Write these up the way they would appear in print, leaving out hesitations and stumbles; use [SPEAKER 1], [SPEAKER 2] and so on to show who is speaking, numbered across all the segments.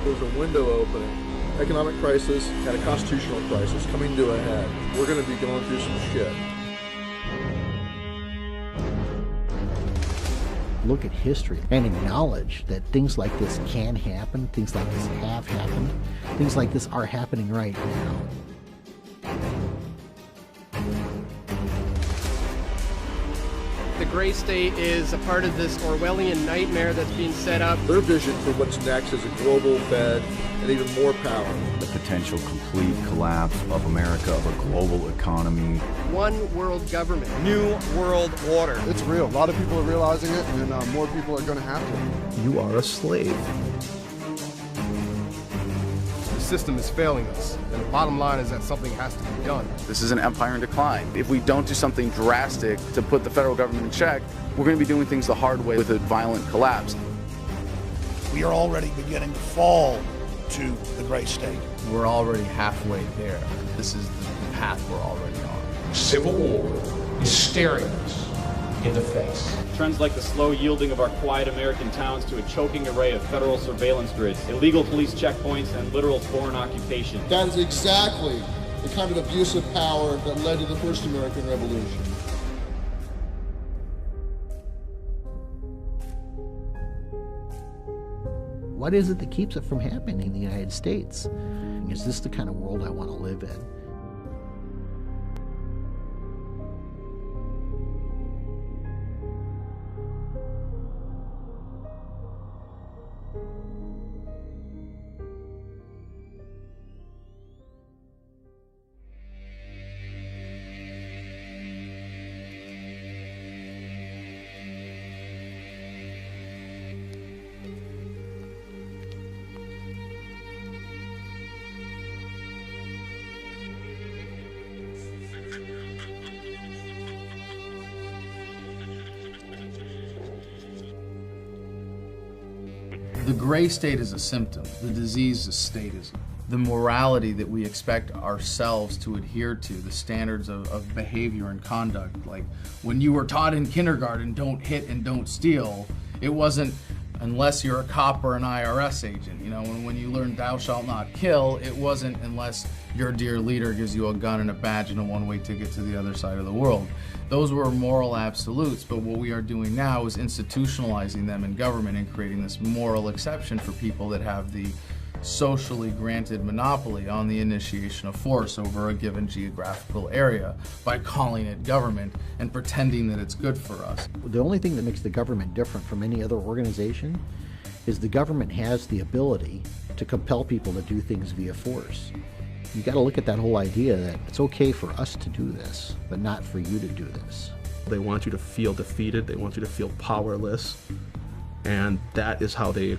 [SPEAKER 1] There's a window opening. Economic crisis and a constitutional crisis coming to a head. We're going to be going through some shit.
[SPEAKER 2] Look at history and acknowledge that things like this can happen, things like this have happened, things like this are happening right now.
[SPEAKER 3] The Gray State is a part of this Orwellian nightmare that's being set up.
[SPEAKER 1] Their vision for what's next is a global Fed and even more power.
[SPEAKER 4] The potential complete collapse of America, of a global economy.
[SPEAKER 3] One world government.
[SPEAKER 5] New world order.
[SPEAKER 6] It's real. A lot of people are realizing it, and more people are going to have to.
[SPEAKER 7] You are a slave.
[SPEAKER 5] The system is failing us, and the bottom line is that something has to be done.
[SPEAKER 8] This is an empire in decline. If we don't do something drastic to put the federal government in check, we're going to be doing things the hard way with a violent collapse.
[SPEAKER 9] We are already beginning to fall to the Gray State.
[SPEAKER 10] We're already halfway there. This is the path we're already on.
[SPEAKER 11] Civil war is staring us in the face.
[SPEAKER 12] Trends like the slow yielding of our quiet American towns to a choking array of federal surveillance grids, illegal police checkpoints, and literal foreign occupation.
[SPEAKER 13] That is exactly the kind of abuse of power that led to the first American Revolution.
[SPEAKER 2] What is it that keeps it from happening in the United States? Is this the kind of world I want to live in?
[SPEAKER 10] The gray state is a symptom. The disease is statism. The morality that we expect ourselves to adhere to, the standards of behavior and conduct. Like when you were taught in kindergarten, don't hit and don't steal, it wasn't unless you're a cop or an IRS agent. You know, when you learned thou shalt not kill, it wasn't unless your dear leader gives you a gun and a badge and a one-way ticket to the other side of the world. Those were moral absolutes, but what we are doing now is institutionalizing them in government and creating this moral exception for people that have the socially granted monopoly on the initiation of force over a given geographical area by calling it government and pretending that it's good for us.
[SPEAKER 2] The only thing that makes the government different from any other organization is the government has the ability to compel people to do things via force. You got to look at that whole idea that it's okay for us to do this, but not for you to do this.
[SPEAKER 7] They want you to feel defeated, they want you to feel powerless, and that is how they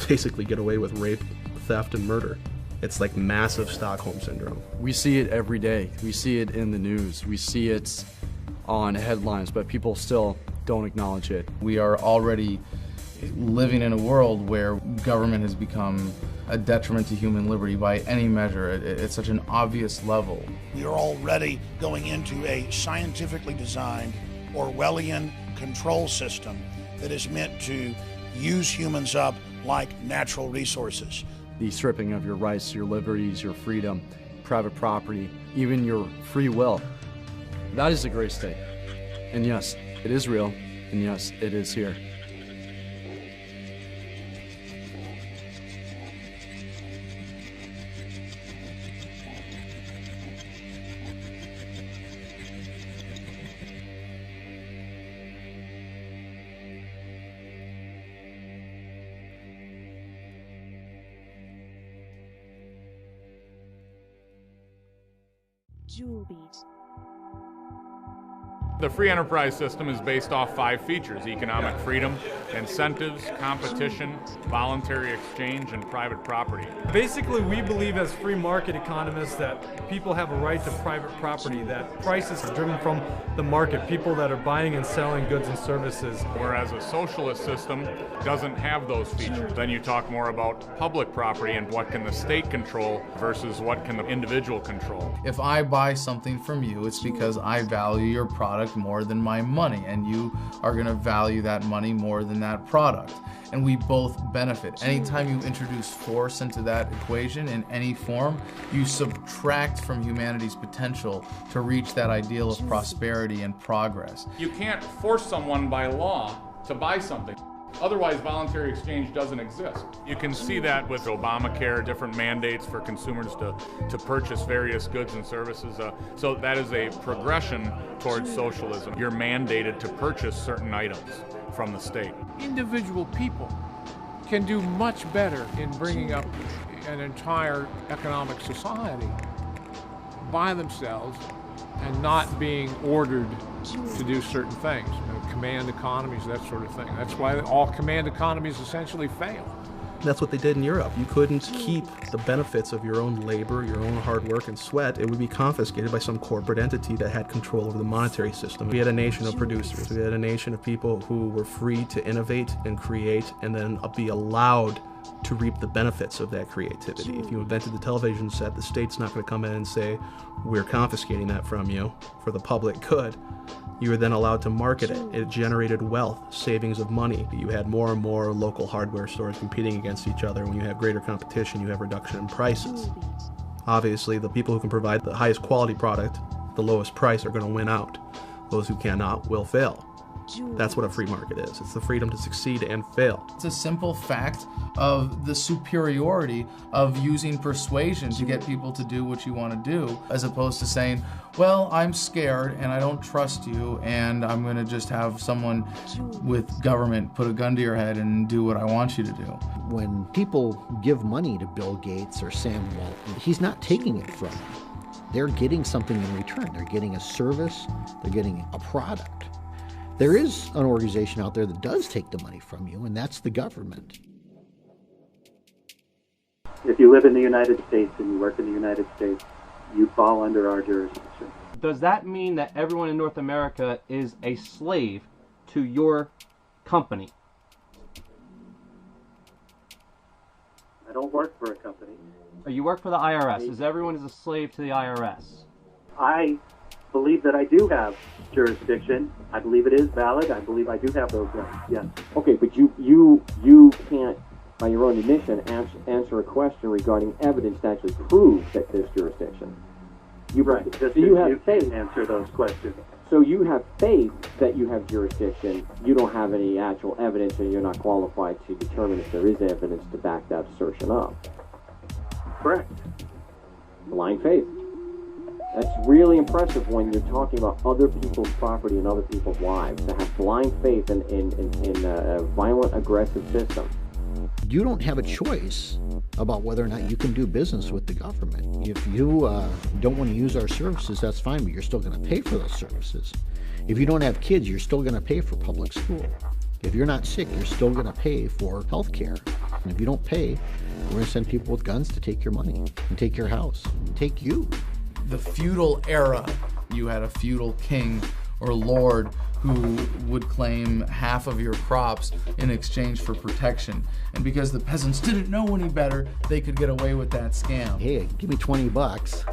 [SPEAKER 7] basically get away with rape, theft, and murder. It's like massive Stockholm Syndrome.
[SPEAKER 14] We see it every day. We see it in the news. We see it on headlines, but people still don't acknowledge it.
[SPEAKER 10] We are already living in a world where government has become a detriment to human liberty by any measure. It's such an obvious level.
[SPEAKER 9] We are already going into a scientifically designed Orwellian control system that is meant to use humans up like natural resources.
[SPEAKER 14] The stripping of your rights, your liberties, your freedom, private property, even your free will. That is the gray state. And yes, it is real, and yes, it is here.
[SPEAKER 15] Jewel Beat.
[SPEAKER 16] The free enterprise system is based off 5 features: economic freedom, incentives, competition, voluntary exchange, and private property.
[SPEAKER 17] Basically, we believe as free market economists that people have a right to private property, that prices are driven from the market, people that are buying and selling goods and services.
[SPEAKER 16] Whereas a socialist system doesn't have those features. Then you talk more about public property and what can the state control versus what can the individual control.
[SPEAKER 10] If I buy something from you, it's because I value your product product more than my money, and you are going to value that money more than that product. And we both benefit. Anytime you introduce force into that equation in any form, you subtract from humanity's potential to reach that ideal of prosperity and progress.
[SPEAKER 16] You can't force someone by law to buy something. Otherwise, voluntary exchange doesn't exist. You can see that with Obamacare, different mandates for consumers to purchase various goods and services. So that is a progression towards socialism. You're mandated to purchase certain items from the state.
[SPEAKER 11] Individual people can do much better in bringing up an entire economic society by themselves and not being ordered to do certain things. Command economies, that sort of thing. That's why all command economies essentially fail.
[SPEAKER 7] That's what they did in Europe. You couldn't keep the benefits of your own labor, your own hard work and sweat. It would be confiscated by some corporate entity that had control over the monetary system. We had a nation of producers. We had a nation of people who were free to innovate and create and then be allowed to reap the benefits of that creativity. If you invented the television set, the state's not going to come in and say, we're confiscating that from you for the public good. You were then allowed to market it. It generated wealth, savings of money. You had more and more local hardware stores competing against each other. When you have greater competition, you have reduction in prices. Obviously, the people who can provide the highest quality product, the lowest price, are going to win out. Those who cannot will fail. That's what a free market is. It's the freedom to succeed and fail.
[SPEAKER 10] It's a simple fact of the superiority of using persuasion to get people to do what you want to do, as opposed to saying, well, I'm scared and I don't trust you and I'm going to just have someone with government put a gun to your head and do what I want you to do.
[SPEAKER 2] When people give money to Bill Gates or Sam Walton, he's not taking it from them. They're getting something in return. They're getting a service. They're getting a product. There is an organization out there that does take the money from you, and that's the government.
[SPEAKER 15] If you live in the United States and you work in the United States, you fall under our jurisdiction.
[SPEAKER 18] Does that mean that everyone in North America is a slave to your company?
[SPEAKER 15] I don't work for a company.
[SPEAKER 18] You work for the IRS. Is everyone a slave to the IRS?
[SPEAKER 15] I believe that I do have jurisdiction. I believe it is valid. I believe I do have those rights, yes.
[SPEAKER 19] Okay, but you can't, by your own admission, answer a question regarding evidence to actually prove that there's jurisdiction.
[SPEAKER 15] Right.
[SPEAKER 19] So you have faith.
[SPEAKER 15] Answer those questions.
[SPEAKER 19] So you have faith that you have jurisdiction. You don't have any actual evidence, and you're not qualified to determine if there is evidence to back that assertion up.
[SPEAKER 15] Correct.
[SPEAKER 19] Blind faith. That's really impressive when you're talking about other people's property and other people's lives, to have blind faith in a violent, aggressive system.
[SPEAKER 2] You don't have a choice about whether or not you can do business with the government. If you don't want to use our services, that's fine, but you're still going to pay for those services. If you don't have kids, you're still going to pay for public school. If you're not sick, you're still going to pay for health care. And if you don't pay, we're going to send people with guns to take your money and take your house and take you.
[SPEAKER 10] The feudal era, you had a feudal king or lord who would claim half of your crops in exchange for protection. And because the peasants didn't know any better, they could get away with that scam.
[SPEAKER 2] Hey, give me $20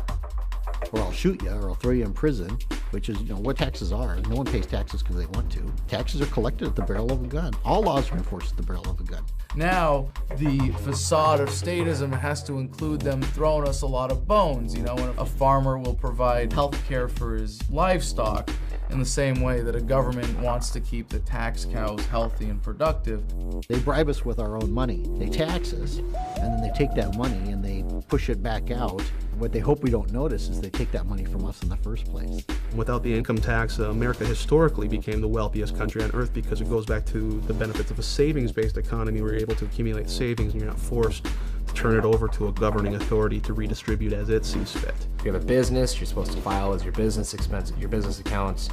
[SPEAKER 2] or I'll shoot you or I'll throw you in prison, which is, what taxes are. No one pays taxes because they want to. Taxes are collected at the barrel of a gun. All laws are enforced at the barrel of a gun.
[SPEAKER 10] Now, the facade of statism has to include them throwing us a lot of bones. When a farmer will provide health care for his livestock in the same way that a government wants to keep the tax cows healthy and productive.
[SPEAKER 2] They bribe us with our own money. They tax us, and then they take that money and they push it back out. What they hope we don't notice is they take that money from us in the first place.
[SPEAKER 7] Without the income tax, America historically became the wealthiest country on earth because it goes back to the benefits of a savings-based economy where you're able to accumulate savings and you're not forced to turn it over to a governing authority to redistribute as it sees fit.
[SPEAKER 20] If you have a business, you're supposed to file as your business expenses, your business accounts,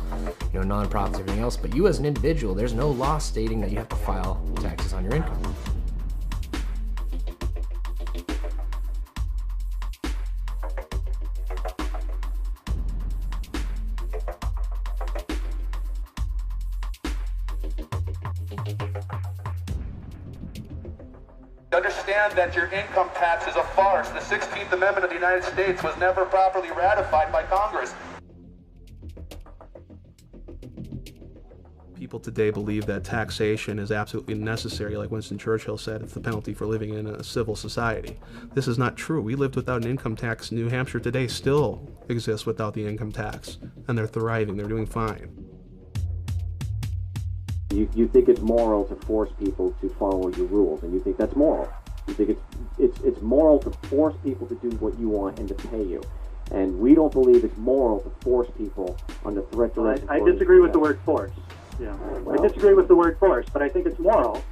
[SPEAKER 20] nonprofits, everything else. But you as an individual, there's no law stating that you have to file taxes on your income.
[SPEAKER 21] Understand that your income tax is a farce. The 16th Amendment of the United States was never properly ratified by Congress.
[SPEAKER 7] people today believe that taxation is absolutely necessary. Like Winston Churchill said, it's the penalty for living in a civil society. This is not true. We lived without an income tax. New Hampshire today still exists without the income tax, and they're thriving. They're doing fine.
[SPEAKER 19] You think it's moral to force people to follow your rules, and you think that's moral. You think it's moral to force people to do what you want and to pay you. And we don't believe it's moral to force people under threat to
[SPEAKER 15] I disagree with the word force. Yeah, I disagree with the word force, but I think it's moral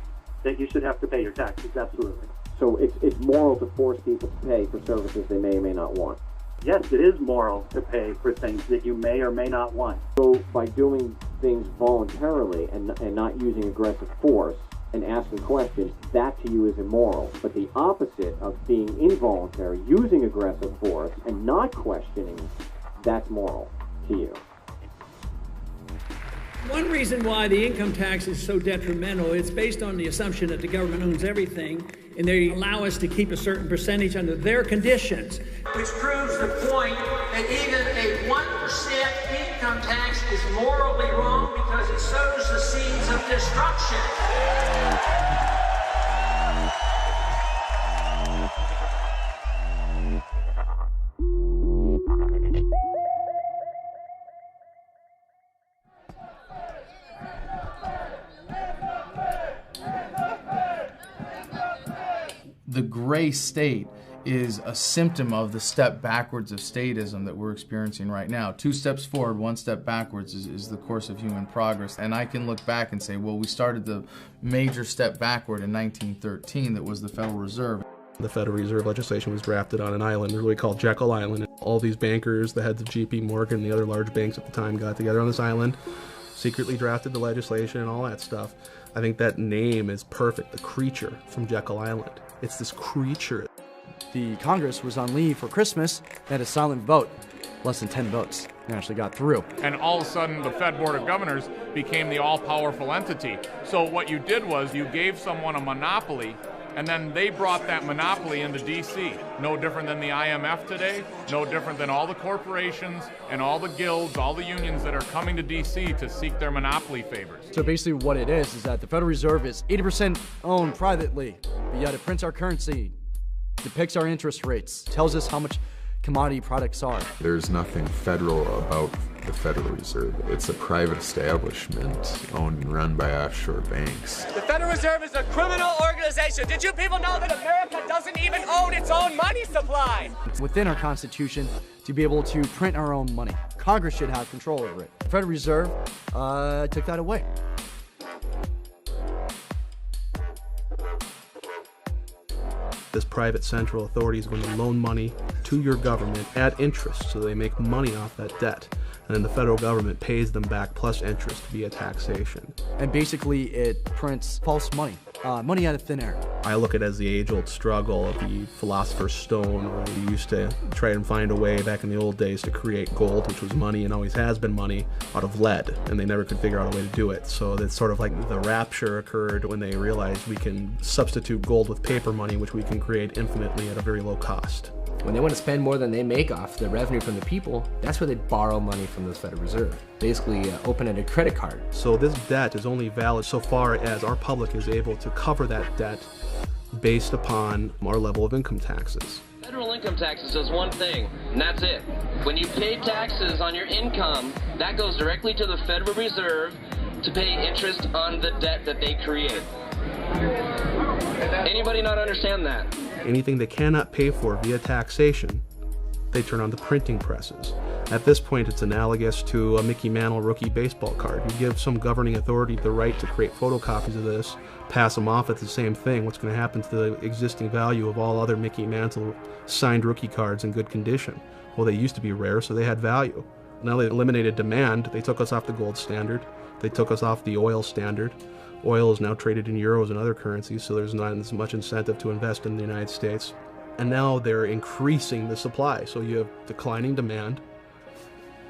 [SPEAKER 15] that you should have to pay your taxes, absolutely.
[SPEAKER 19] So it's moral to force people to pay for services they may or may not want.
[SPEAKER 15] Yes, it is moral to pay for things that you may or may not want.
[SPEAKER 19] So by doing things voluntarily and not using aggressive force and asking questions, that to you is immoral. But the opposite of being involuntary, using aggressive force and not questioning, that's moral to you.
[SPEAKER 1] One reason why the income tax is so detrimental, it's based on the assumption that the government owns everything, and they allow us to keep a certain percentage under their conditions.
[SPEAKER 22] Which proves the point that even a 1% income tax is morally wrong because it sows the seeds of destruction.
[SPEAKER 10] The gray state is a symptom of the step backwards of statism that we're experiencing right now. 2 steps forward, 1 step backwards is the course of human progress. And I can look back and say, well, we started the major step backward in 1913 that was the Federal Reserve.
[SPEAKER 7] The Federal Reserve legislation was drafted on an island, really called Jekyll Island. All these bankers, the heads of J.P. Morgan and the other large banks at the time got together on this island, secretly drafted the legislation and all that stuff. I think that name is perfect, the creature from Jekyll Island. It's this creature.
[SPEAKER 14] The Congress was on leave for Christmas. They had a silent vote. Less than 10 votes. They actually got through.
[SPEAKER 16] And all of a sudden, the Fed Board of Governors became the all-powerful entity. So what you did was you gave someone a monopoly, and then they brought that monopoly into D.C. No different than the IMF today, no different than all the corporations and all the guilds, all the unions that are coming to D.C. to seek their monopoly favors.
[SPEAKER 14] So basically what it is that the Federal Reserve is 80% owned privately, but yet it prints our currency, depicts our interest rates, tells us how much commodity products are.
[SPEAKER 23] There's nothing federal about the Federal Reserve. It's a private establishment owned and run by offshore banks.
[SPEAKER 24] The Federal Reserve is a criminal organization. Did you people know that America doesn't even own its own money supply?
[SPEAKER 14] It's within our Constitution to be able to print our own money. Congress should have control over it. The Federal Reserve took that away.
[SPEAKER 7] This private central authority is going to loan money to your government at interest, so they make money off that debt. And then the federal government pays them back plus interest via taxation.
[SPEAKER 14] And basically it prints false money, money out of thin air.
[SPEAKER 7] I look at it as the age-old struggle of the Philosopher's Stone, where we used to try and find a way back in the old days to create gold, which was money and always has been money, out of lead, and they never could figure out a way to do it. So it's sort of like the rapture occurred when they realized we can substitute gold with paper money, which we can create infinitely at a very low cost.
[SPEAKER 20] When they want to spend more than they make off the revenue from the people, that's where they borrow money from the Federal Reserve. Basically open a credit card.
[SPEAKER 7] So this debt is only valid so far as our public is able to cover that debt based upon our level of income taxes.
[SPEAKER 25] Federal income taxes does one thing, and that's it. When you pay taxes on your income, that goes directly to the Federal Reserve to pay interest on the debt that they create. Anybody not understand that?
[SPEAKER 7] Anything they cannot pay for via taxation, they turn on the printing presses. At this point, it's analogous to a Mickey Mantle rookie baseball card. You give some governing authority the right to create photocopies of this, pass them off, it's the same thing. What's going to happen to the existing value of all other Mickey Mantle signed rookie cards in good condition? Well, they used to be rare, so they had value. Now they eliminated demand. They took us off the gold standard. They took us off the oil standard. Oil is now traded in euros and other currencies, so there's not as much incentive to invest in the United States. And now they're increasing the supply. So you have declining demand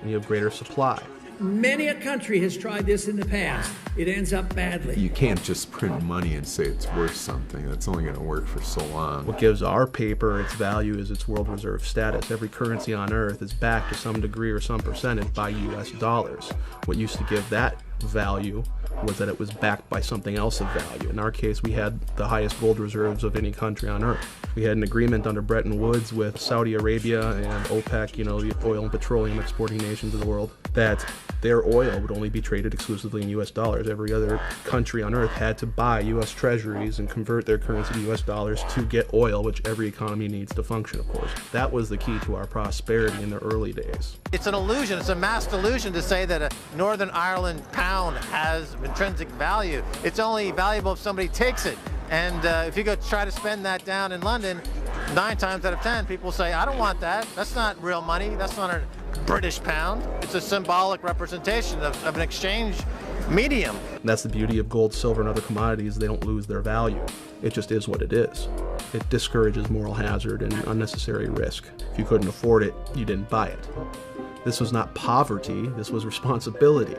[SPEAKER 7] and you have greater supply.
[SPEAKER 1] Many a country has tried this in the past. It ends up badly.
[SPEAKER 23] You can't just print money and say it's worth something. That's only going to work for so long.
[SPEAKER 7] What gives our paper its value is its world reserve status. Every currency on earth is backed to some degree or some percentage by US dollars. What used to give that value was that it was backed by something else of value. In our case, we had the highest gold reserves of any country on earth. We had an agreement under Bretton Woods with Saudi Arabia and OPEC, you know, the oil and petroleum exporting nations of the world, that their oil would only be traded exclusively in US dollars. Every other country on earth had to buy US treasuries and convert their currency to US dollars to get oil, which every economy needs to function, of course. That was the key to our prosperity in the early days.
[SPEAKER 3] It's an illusion, it's a mass delusion to say that a Northern Ireland pound has intrinsic value. It's only valuable if somebody takes it. And if you go try to spend that down in London, 9 times out of 10, people say, I don't want that. That's not real money. That's not a British pound. It's a symbolic representation of an exchange medium.
[SPEAKER 7] And that's the beauty of gold, silver, and other commodities. They don't lose their value. It just is what it is. It discourages moral hazard and unnecessary risk. If you couldn't afford it, you didn't buy it. This was not poverty. This was responsibility.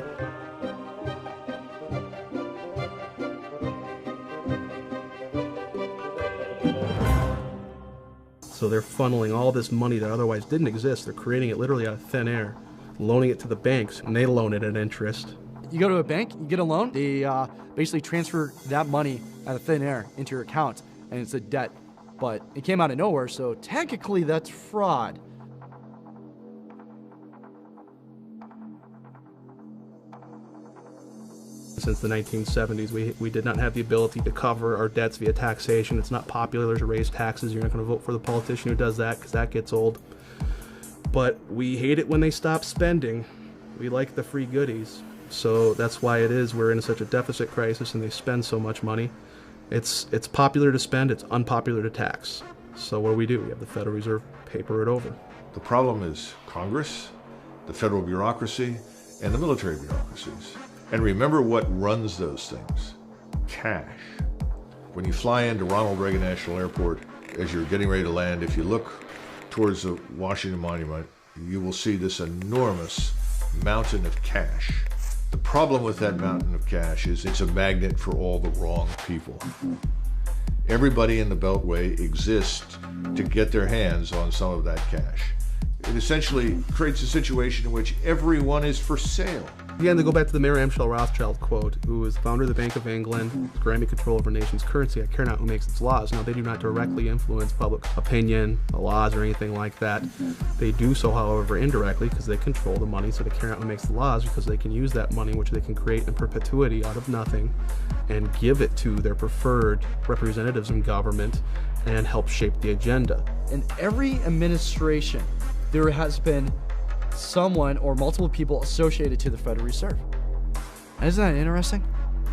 [SPEAKER 7] So they're funneling all this money that otherwise didn't exist. They're creating it literally out of thin air, loaning it to the banks, and they loan it at interest.
[SPEAKER 14] You go to a bank, you get a loan, they basically transfer that money out of thin air into your account, and it's a debt. But it came out of nowhere, so technically that's fraud.
[SPEAKER 7] Since the 1970s, we did not have the ability to cover our debts via taxation. It's not popular to raise taxes. You're not going to vote for the politician who does that because that gets old. But we hate it when they stop spending. We like the free goodies. So that's why it is we're in such a deficit crisis and they spend so much money. It's popular to spend, it's unpopular to tax. So what do? We have the Federal Reserve paper it over.
[SPEAKER 4] The problem is Congress, the federal bureaucracy, and the military bureaucracies. And remember what runs those things: cash. When you fly into Ronald Reagan National Airport, as you're getting ready to land, if you look towards the Washington Monument, you will see this enormous mountain of cash. The problem with that mountain of cash is it's a magnet for all the wrong people. Everybody in the Beltway exists to get their hands on some of that cash. It essentially creates a situation in which everyone is for sale.
[SPEAKER 7] Again, to go back to the Mayor Amschel Rothschild quote, who was the founder of the Bank of England, granted control over a nation's currency. I care not who makes its laws. Now, they do not directly influence public opinion, the laws, or anything like that. They do so, however, indirectly, because they control the money, so they care not who makes the laws, because they can use that money, which they can create in perpetuity out of nothing, and give it to their preferred representatives in government and help shape the agenda.
[SPEAKER 14] In every administration, there has been someone or multiple people associated to the Federal Reserve. Isn't that interesting?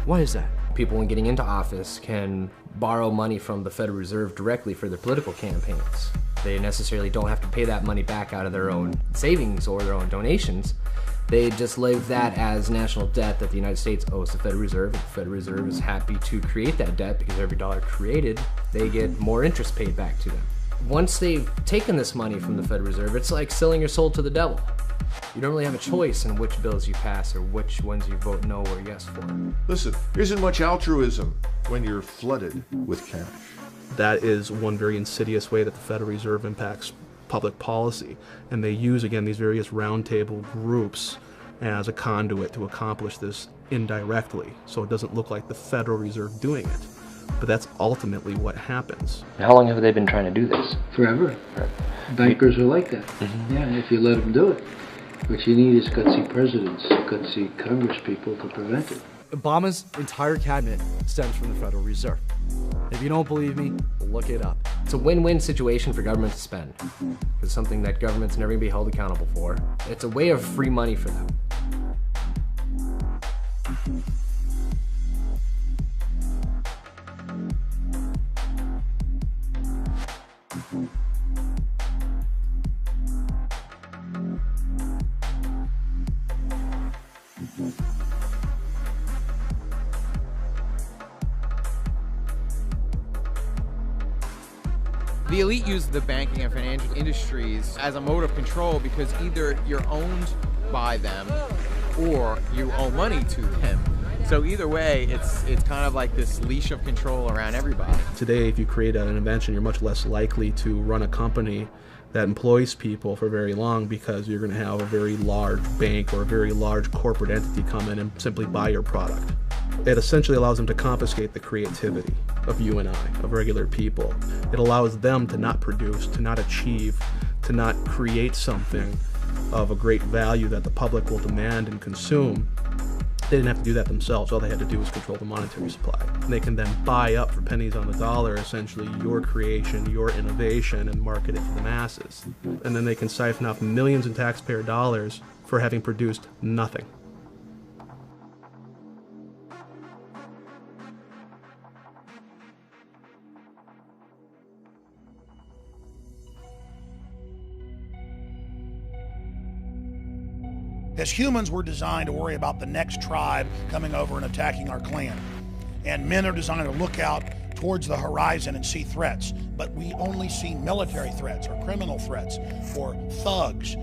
[SPEAKER 14] Why is that?
[SPEAKER 20] People, when getting into office, can borrow money from the Federal Reserve directly for their political campaigns. They necessarily don't have to pay that money back out of their own savings or their own donations. They just leave that as national debt that the United States owes the Federal Reserve. The Federal Reserve is happy to create that debt because every dollar created, they get more interest paid back to them. Once they've taken this money from the Federal Reserve, it's like selling your soul to the devil. You don't really have a choice in which bills you pass or which ones you vote no or yes for.
[SPEAKER 4] Listen, there isn't much altruism when you're flooded with cash.
[SPEAKER 7] That is one very insidious way that the Federal Reserve impacts public policy. And they use, again, these various roundtable groups as a conduit to accomplish this indirectly. So it doesn't look like the Federal Reserve doing it. But that's ultimately what happens.
[SPEAKER 20] How long have they been trying to do this?
[SPEAKER 5] Forever. Bankers are like that. Yeah, if you let them do it. What you need is gutsy presidents, gutsy Congress people to prevent it.
[SPEAKER 14] Obama's entire cabinet stems from the Federal Reserve. If you don't believe me, look it up.
[SPEAKER 20] It's a win-win situation for government to spend. It's something that government's never going to be held accountable for. It's a way of free money for them.
[SPEAKER 6] The elite use the banking and financial industries as a mode of control because either you're owned by them or you owe money to him. So either way, it's kind of like this leash of control around everybody.
[SPEAKER 7] Today, if you create an invention, you're much less likely to run a company that employs people for very long, because you're going to have a very large bank or a very large corporate entity come in and simply buy your product. It essentially allows them to confiscate the creativity of you and I, of regular people. It allows them to not produce, to not achieve, to not create something of a great value that the public will demand and consume. They didn't have to do that themselves. All they had to do was control the monetary supply. And they can then buy up for pennies on the dollar, essentially, your creation, your innovation, and market it to the masses. And then they can siphon off millions in taxpayer dollars for having produced nothing.
[SPEAKER 8] As humans, we're designed to worry about the next tribe coming over and attacking our clan. And men are designed to look out towards the horizon and see threats. But we only see military threats or criminal threats or thugs.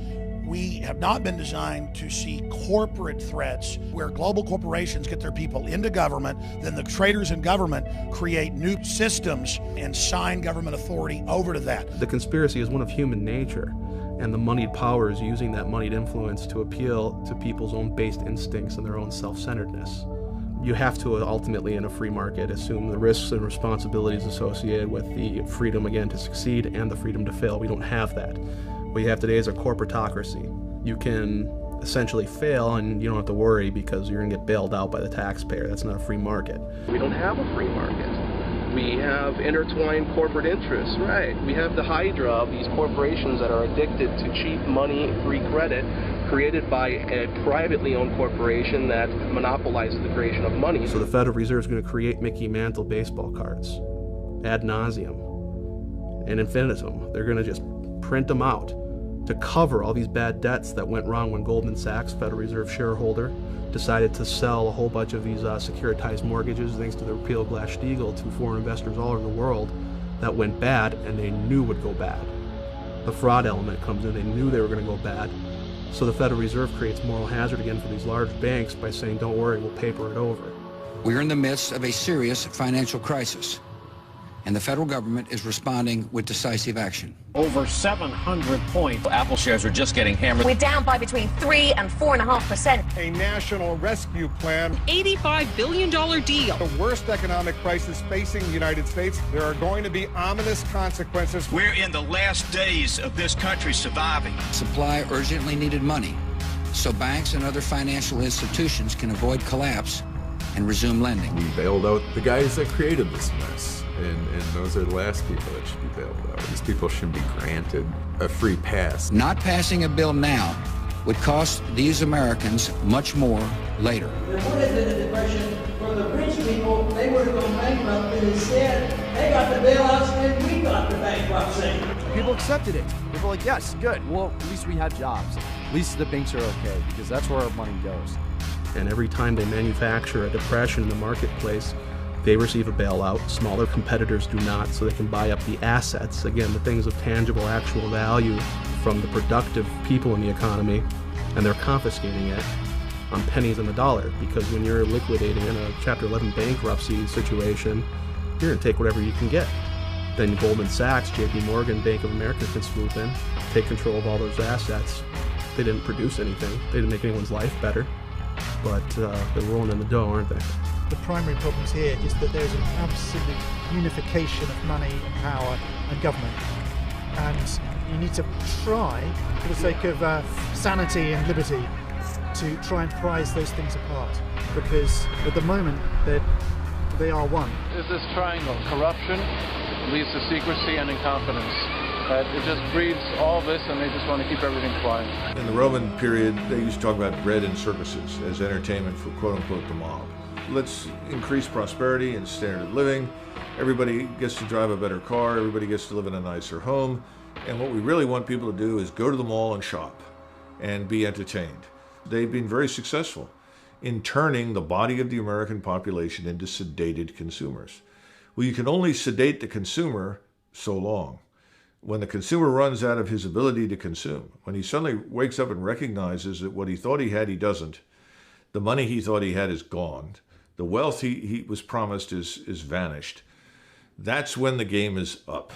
[SPEAKER 8] We have not been designed to see corporate threats where global corporations get their people into government, then the traders in government create new systems and sign government authority over to that.
[SPEAKER 7] The conspiracy is one of human nature. And the moneyed power is using that moneyed influence to appeal to people's own based instincts and their own self-centeredness. You have to ultimately, in a free market, assume the risks and responsibilities associated with the freedom, again, to succeed and the freedom to fail. We don't have that. What you have today is a corporatocracy. You can essentially fail and you don't have to worry because you're going to get bailed out by the taxpayer. That's not a free market.
[SPEAKER 9] We don't have a free market. We have intertwined corporate interests, right? We have the hydra of these corporations that are addicted to cheap money, free credit, created by a privately owned corporation that monopolizes the creation of money.
[SPEAKER 7] So the Federal Reserve is going to create Mickey Mantle baseball cards ad nauseum and infinitum. They're going to just print them out to cover all these bad debts that went wrong when Goldman Sachs, Federal Reserve shareholder, decided to sell a whole bunch of these securitized mortgages thanks to the repeal of Glass-Steagall to foreign investors all over the world that went bad and they knew would go bad. The fraud element comes in, they knew they were going to go bad. So the Federal Reserve creates moral hazard again for these large banks by saying, don't worry, we'll paper it over.
[SPEAKER 12] We are in the midst of a serious financial crisis, and the federal government is responding with decisive action.
[SPEAKER 22] Over 700 points.
[SPEAKER 13] Apple shares are just getting hammered.
[SPEAKER 26] We're down by between 3 and 4.5%.
[SPEAKER 27] A national rescue plan.
[SPEAKER 26] $85 billion deal.
[SPEAKER 27] The worst economic crisis facing the United States. There are going to be ominous consequences.
[SPEAKER 28] We're in the last days of this country surviving.
[SPEAKER 12] Supply urgently needed money so banks and other financial institutions can avoid collapse and resume lending.
[SPEAKER 23] We bailed out the guys that created this mess. And those are the last people that should be bailed out. These people should be granted a free pass.
[SPEAKER 12] Not passing a bill now would cost these Americans much more later.
[SPEAKER 22] There would have been a depression for the rich people. They would have gone bankrupt, and instead, they got the bailouts and we got the bankruptcy.
[SPEAKER 14] People accepted it. People were like, yes, good. Well, at least we have jobs. At least the banks are okay, because that's where our money goes.
[SPEAKER 7] And every time they manufacture a depression in the marketplace, they receive a bailout. Smaller competitors do not, so they can buy up the assets, again, the things of tangible, actual value from the productive people in the economy, and they're confiscating it on pennies on the dollar, because when you're liquidating in a Chapter 11 bankruptcy situation, you're going to take whatever you can get. Then Goldman Sachs, JP Morgan, Bank of America can swoop in, take control of all those assets. They didn't produce anything. They didn't make anyone's life better, but they're rolling in the dough, aren't they?
[SPEAKER 29] The primary problems here is that there's an absolute unification of money and power and government, and you need to try, for the sake of sanity and liberty, to try and prize those things apart, because at the moment they are one.
[SPEAKER 30] Is this triangle: corruption leads to secrecy and incompetence. It just breeds all this, and they just want to keep everything quiet.
[SPEAKER 4] In the Roman period, they used to talk about bread and circuses as entertainment for quote-unquote the mob. Let's increase prosperity and standard of living. Everybody gets to drive a better car. Everybody gets to live in a nicer home. And what we really want people to do is go to the mall and shop and be entertained. They've been very successful in turning the body of the American population into sedated consumers. Well, you can only sedate the consumer so long. When the consumer runs out of his ability to consume, when he suddenly wakes up and recognizes that what he thought he had, he doesn't, The money he thought he had is gone. The wealth he was promised is vanished. That's when the game is up.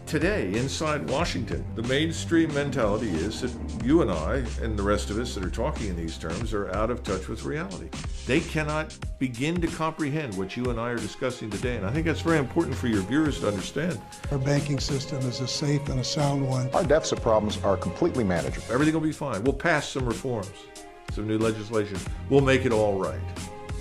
[SPEAKER 4] Today, inside Washington, the mainstream mentality is that you and I, and the rest of us that are talking in these terms, are out of touch with reality. They cannot begin to comprehend what you and I are discussing today, and I think that's very important for your viewers to understand.
[SPEAKER 2] Our banking system is a safe and a sound one.
[SPEAKER 10] Our deficit problems are completely manageable.
[SPEAKER 4] Everything will be fine. We'll pass some reforms, some new legislation. We'll make it all right.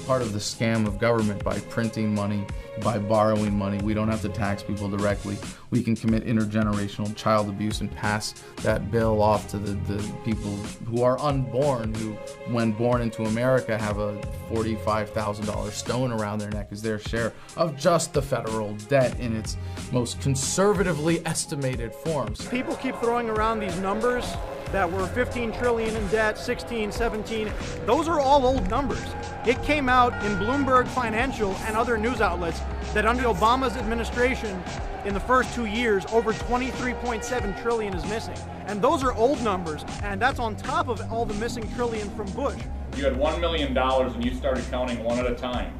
[SPEAKER 11] Part of the scam of government by printing money, by borrowing money. We don't have to tax people directly. We can commit intergenerational child abuse and pass that bill off to the people who are unborn, who, when born into America, have a $45,000 stone around their neck as their share of just the federal debt in its most conservatively estimated forms.
[SPEAKER 13] People keep throwing around these numbers that were 15 trillion in debt, 16, 17. Those are all old numbers. It came out in Bloomberg Financial and other news outlets that under Obama's administration, in the first 2 years, over 23.7 trillion is missing. And those are old numbers, and that's on top of all the missing trillion from Bush.
[SPEAKER 15] You had $1 million and you started counting one at a time.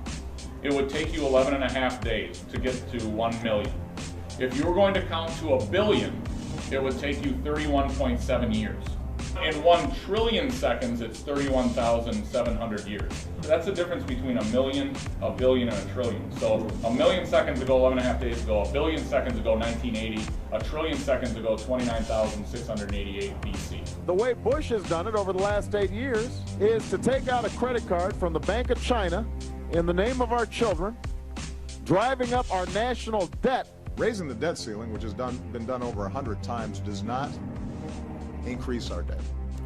[SPEAKER 15] It would take you 11 and a half days to get to 1 million. If you were going to count to a billion, it would take you 31.7 years. In 1 trillion seconds, it's 31,700 years. That's the difference between a million, a billion, and a trillion. So a million seconds ago, 11 and a half days ago, a billion seconds ago, 1980, a trillion seconds ago, 29,688 BC.
[SPEAKER 16] The way Bush has done it over the last 8 years is to take out a credit card from the Bank of China in the name of our children, driving up our national debt.
[SPEAKER 27] Raising the debt ceiling, which has been done over 100 times, does not increase our debt.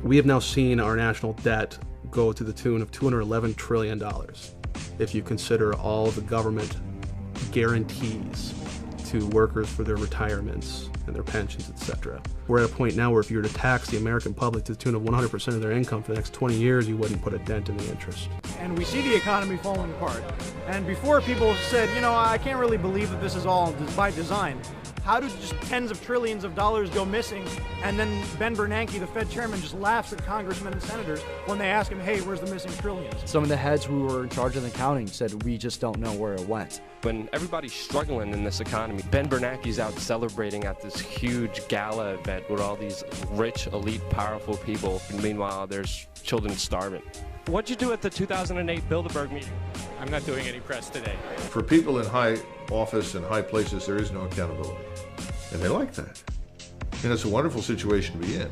[SPEAKER 7] We have now seen our national debt go to the tune of $211 trillion if you consider all the government guarantees to workers for their retirements and their pensions, etc. We're at a point now where if you were to tax the American public to the tune of 100% of their income for the next 20 years, you wouldn't put a dent in the interest.
[SPEAKER 13] And we see the economy falling apart. And before, people said, you know, I can't really believe that this is all by design. How do just tens of trillions of dollars go missing? And then Ben Bernanke, the Fed chairman, just laughs at congressmen and senators when they ask him, hey, where's the missing trillions?
[SPEAKER 14] Some of the heads who were in charge of the accounting said, we just don't know where it went.
[SPEAKER 17] When everybody's struggling in this economy, Ben Bernanke's out celebrating at this huge gala event with all these rich, elite, powerful people. And meanwhile, there's children starving. What'd you do at the 2008 Bilderberg meeting?
[SPEAKER 18] I'm not doing any press today.
[SPEAKER 4] For people in high office and high places, there is no accountability. And they like that. And it's a wonderful situation to be in.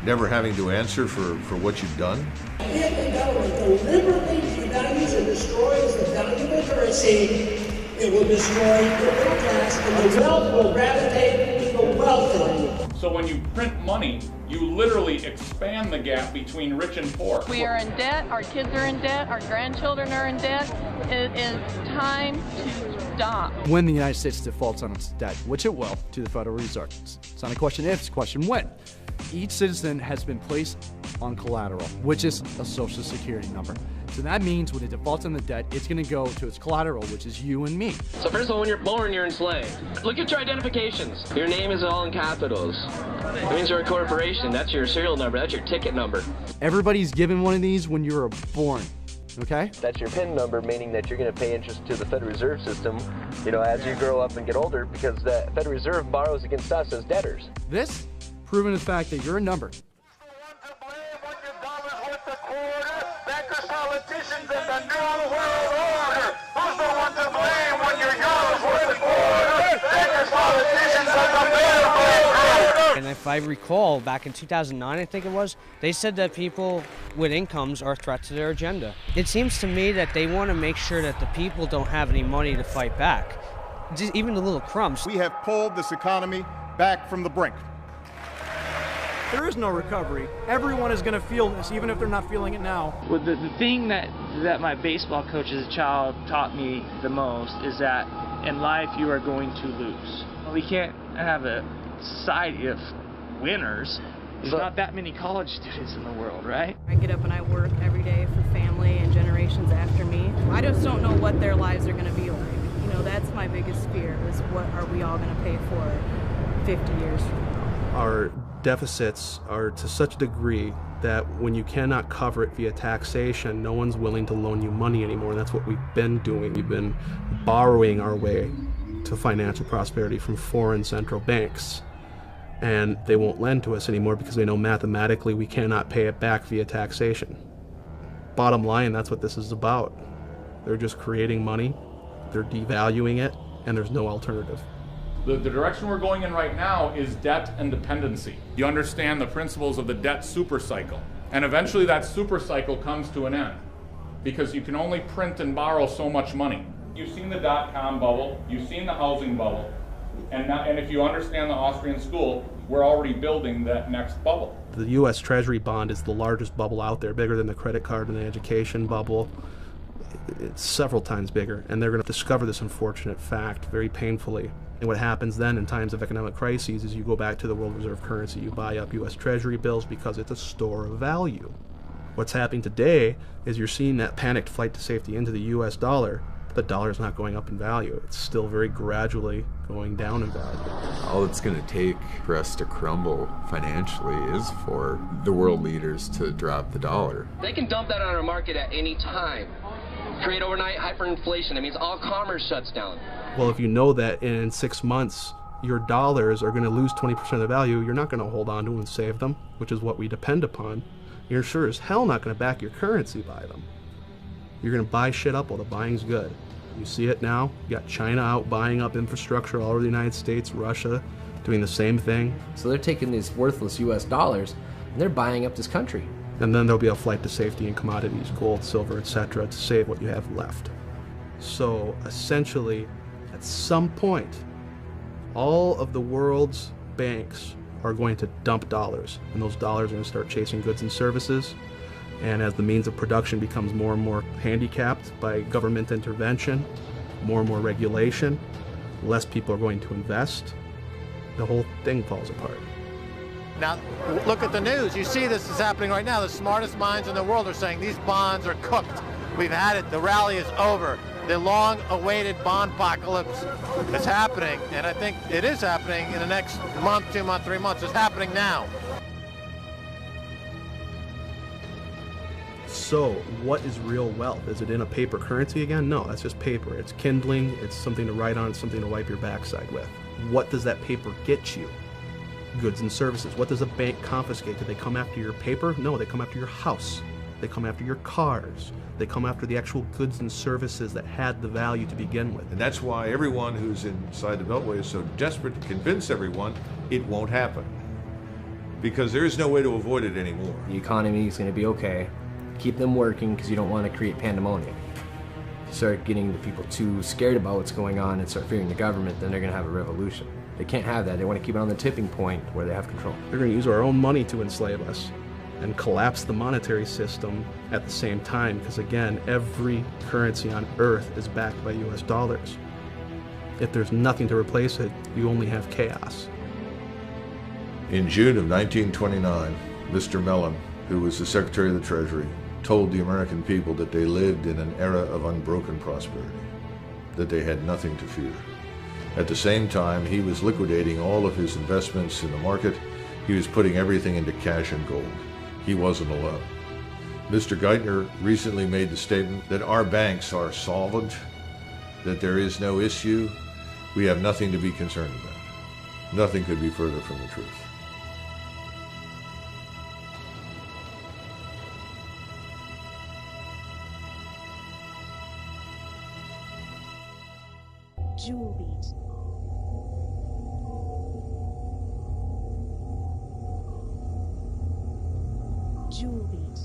[SPEAKER 4] Never having to answer for what you've done.
[SPEAKER 22] If the government deliberately devalues and destroys the value of the currency, it will destroy the middle class, and the wealth will gravitate to the wealthy.
[SPEAKER 15] So when you print money, you literally expand the gap between rich and poor.
[SPEAKER 19] We are in debt, our kids are in debt, our grandchildren are in debt. It is time to stop.
[SPEAKER 14] When the United States defaults on its debt, which it will, to the Federal Reserve, it's not a question if, it's a question when. Each citizen has been placed on collateral, which is a Social Security number. So that means when it defaults on the debt, it's going to go to its collateral, which is you and me.
[SPEAKER 25] So first of all, when you're born, you're enslaved. Look at your identifications. Your name is all in capitals. It means you're a corporation. That's your serial number. That's your ticket number.
[SPEAKER 14] Everybody's given one of these when you were born. Okay?
[SPEAKER 21] That's your PIN number, meaning that you're going to pay interest to the Federal Reserve System, you know, as you grow up and get older, because the Federal Reserve borrows against us as debtors.
[SPEAKER 14] This, proven the fact that you're a number.
[SPEAKER 22] Politicians in the New World Order. Who's the one to blame when your yours worth the quarter? Bankers, politicians of the New World Order.
[SPEAKER 31] And if I recall, back in 2009, I think it was, they said that people with incomes are a threat to their agenda. It seems to me that they want to make sure that the people don't have any money to fight back, just even the little crumbs.
[SPEAKER 27] We have pulled this economy back from the brink.
[SPEAKER 13] There is no recovery. Everyone is going to feel this, even if they're not feeling it now.
[SPEAKER 32] Well, the thing that my baseball coach as a child taught me the most is that in life you are going to lose. We can't have a society of winners. There's not that many college students in the world, right?
[SPEAKER 33] I get up and I work every day for family and generations after me. I just don't know what
[SPEAKER 1] what their lives are going to be like. You know, that's my biggest fear, is what are we all going to pay for 50 years from now.
[SPEAKER 7] Our deficits are to such a degree that when you cannot cover it via taxation, no one's willing to loan you money anymore. And that's what we've been doing. We've been borrowing our way to financial prosperity from foreign central banks. And they won't lend to us anymore because they know mathematically we cannot pay it back via taxation. Bottom line, that's what this is about. They're just creating money, they're devaluing it, and there's no alternative.
[SPEAKER 15] The direction we're going in right now is debt and dependency. You understand the principles of the debt super cycle. And eventually that super cycle comes to an end because you can only print and borrow so much money. You've seen the dot-com bubble, you've seen the housing bubble, and if you understand the Austrian school, we're already building that next bubble.
[SPEAKER 7] The U.S. Treasury bond is the largest bubble out there, bigger than the credit card and the education bubble. It's several times bigger, and they're going to discover this unfortunate fact very painfully. And what happens then in times of economic crises is you go back to the world reserve currency, you buy up U.S. Treasury bills because it's a store of value. What's happening today is you're seeing that panicked flight to safety into the U.S. dollar. The dollar is not going up in value. It's still very gradually going down in value.
[SPEAKER 3] All it's going to take for us to crumble financially is for the world leaders to drop the dollar.
[SPEAKER 25] They can dump that on our market at any time. Create overnight hyperinflation. That means all commerce shuts down.
[SPEAKER 7] Well, if you know that in 6 months your dollars are going to lose 20% of the value, you're not going to hold on to them and save them, which is what we depend upon. You're sure as hell not going to back your currency by them. You're going to buy shit up while the buying's good. You see it now. You got China out buying up infrastructure all over the United States, Russia doing the same thing.
[SPEAKER 5] So they're taking these worthless US dollars and they're buying up this country.
[SPEAKER 7] And then there'll be a flight to safety in commodities, gold, silver, etc., to save what you have left. So essentially, at some point, all of the world's banks are going to dump dollars, and those dollars are going to start chasing goods and services. And as the means of production becomes more and more handicapped by government intervention, more and more regulation, less people are going to invest, the whole thing falls apart.
[SPEAKER 6] Now, look at the news. You see this is happening right now. The smartest minds in the world are saying these bonds are cooked. We've had it. The rally is over. The long-awaited bond apocalypse is happening, and I think it is happening in the next month, 2 months, 3 months. It's happening now.
[SPEAKER 7] So, what is real wealth? Is it in a paper currency again? No, that's just paper. It's kindling, it's something to write on, it's something to wipe your backside with. What does that paper get you? Goods and services. What does a bank confiscate? Do they come after your paper? No, they come after your house. They come after your cars. They come after the actual goods and services that had the value to begin with.
[SPEAKER 4] And that's why everyone who's inside the Beltway is so desperate to convince everyone it won't happen. Because there is no way to avoid it anymore.
[SPEAKER 5] The economy is going to be okay. Keep them working because you don't want to create pandemonium. If you start getting the people too scared about what's going on and start fearing the government, then they're going to have a revolution. They can't have that. They want to keep it on the tipping point where they have control.
[SPEAKER 7] They're going to use our own money to enslave us and collapse the monetary system at the same time, because again, every currency on earth is backed by US dollars. If there's nothing to replace it, you only have chaos.
[SPEAKER 4] In June of 1929, Mr. Mellon, who was the Secretary of the Treasury, told the American people that they lived in an era of unbroken prosperity, that they had nothing to fear. At the same time, he was liquidating all of his investments in the market. He was putting everything into cash and gold. He wasn't alone. Mr. Geithner recently made the statement that our banks are solvent, that there is no issue. We have nothing to be concerned about. Nothing could be further from the truth.
[SPEAKER 22] Jewel beat. Jewel beat.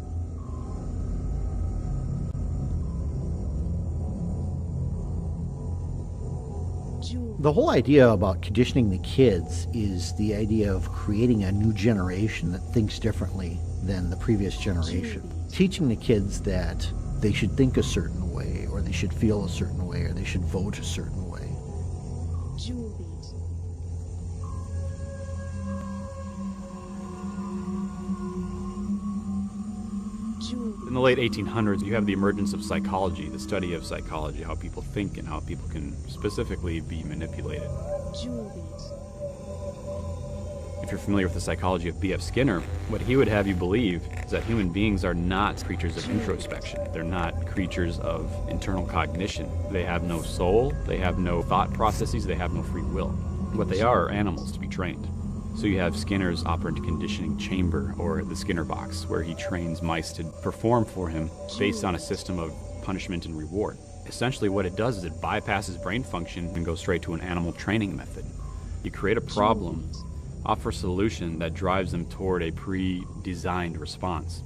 [SPEAKER 8] The whole idea about conditioning the kids is the idea of creating a new generation that thinks differently than the previous generation. Teaching the kids that they should think a certain way, or they should feel a certain way, or they should vote a certain way.
[SPEAKER 22] Jewel beat.
[SPEAKER 14] The
[SPEAKER 2] In the late 1800s, you have the emergence of psychology, the study of psychology, how people think and how people can specifically be manipulated. If you're familiar with the psychology of B.F. Skinner, what he would have you believe is that human beings are not creatures of introspection. They're not creatures of internal cognition. They have no soul, they have no thought processes, they have no free will. What they are animals to be trained. So you have Skinner's operant conditioning chamber, or the Skinner box, where he trains mice to perform for him based on a system of punishment and reward. Essentially what it does is it bypasses brain function and goes straight to an animal training method. You create a problem, offer a solution that drives them toward a pre-designed response.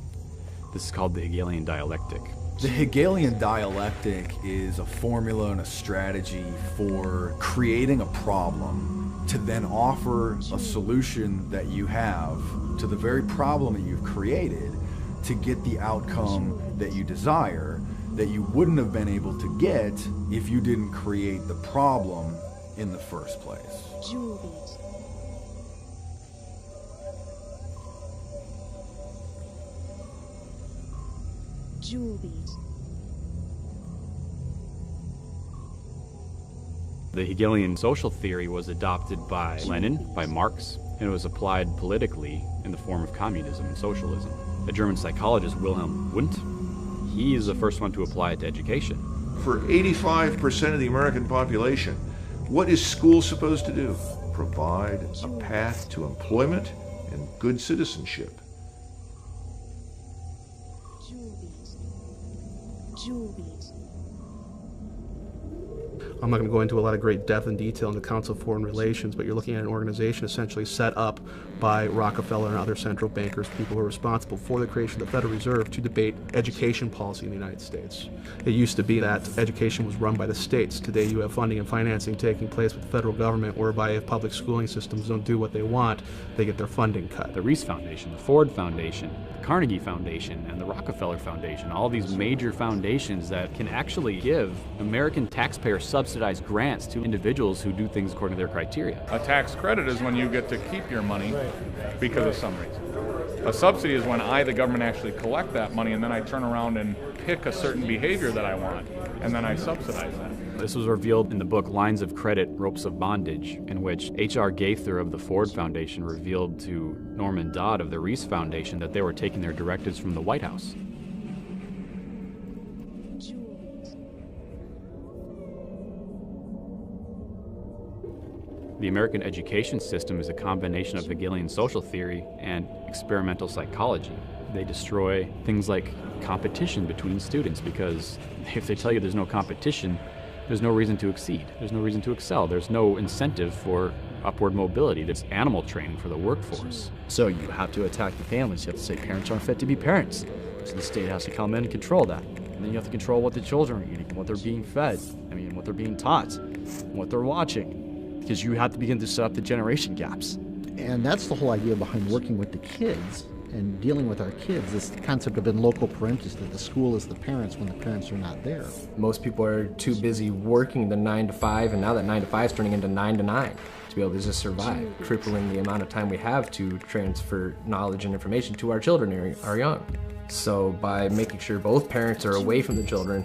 [SPEAKER 2] This is called the Hegelian dialectic.
[SPEAKER 9] The Hegelian dialectic is a formula and a strategy for creating a problem to then offer a solution that you have to the very problem that you've created to get the outcome that you desire, that you wouldn't have been able to get if you didn't create the problem in the first place.
[SPEAKER 2] The Hegelian social theory was adopted by Lenin, by Marx, and it was applied politically in the form of communism and socialism. The German psychologist Wilhelm Wundt, he is the first one to apply it to education.
[SPEAKER 4] For 85% of the American population, what is school supposed to do? Provide a path to employment and good citizenship.
[SPEAKER 7] I'm not going to go into a lot of great depth and detail in the Council of Foreign Relations, but you're looking at an organization essentially set up by Rockefeller and other central bankers, people who are responsible for the creation of the Federal Reserve to debate education policy in the United States. It used to be that education was run by the states. Today you have funding and financing taking place with the federal government, whereby if public schooling systems don't do what they want, they get their funding cut.
[SPEAKER 2] The Reese Foundation, the Ford Foundation, the Carnegie Foundation, and the Rockefeller Foundation, all these major foundations that can actually give American taxpayer subsidized grants to individuals who do things according to their criteria.
[SPEAKER 15] A tax credit is when you get to keep your money because of some reason. A subsidy is when I, the government, actually collect that money and then I turn around and pick a certain behavior that I want and then I subsidize that.
[SPEAKER 2] This was revealed in the book Lines of Credit, Ropes of Bondage, in which H.R. Gaither of the Ford Foundation revealed to Norman Dodd of the Reese Foundation that they were taking their directives from the White House. The American education system is a combination of Hegelian social theory and experimental psychology. They destroy things like competition between students, because if they tell you there's no competition, there's no reason to exceed. There's no reason to excel. There's no incentive for upward mobility. There's animal training for the workforce.
[SPEAKER 14] So you have to attack the families. You have to say parents aren't fit to be parents. So the state has to come in and control that. And then you have to control what the children are eating, what they're being fed, what they're being taught, what they're watching. Because you have to begin to set up the generation gaps.
[SPEAKER 8] And that's the whole idea behind working with the kids and dealing with our kids, this concept of in loco parentis, that the school is the parents when the parents are not there.
[SPEAKER 5] Most people are too busy working the 9 to 5, and now that 9 to 5 is turning into 9 to 9 to be able to just survive, crippling the amount of time we have to transfer knowledge and information to our children, our young. So by making sure both parents are away from the children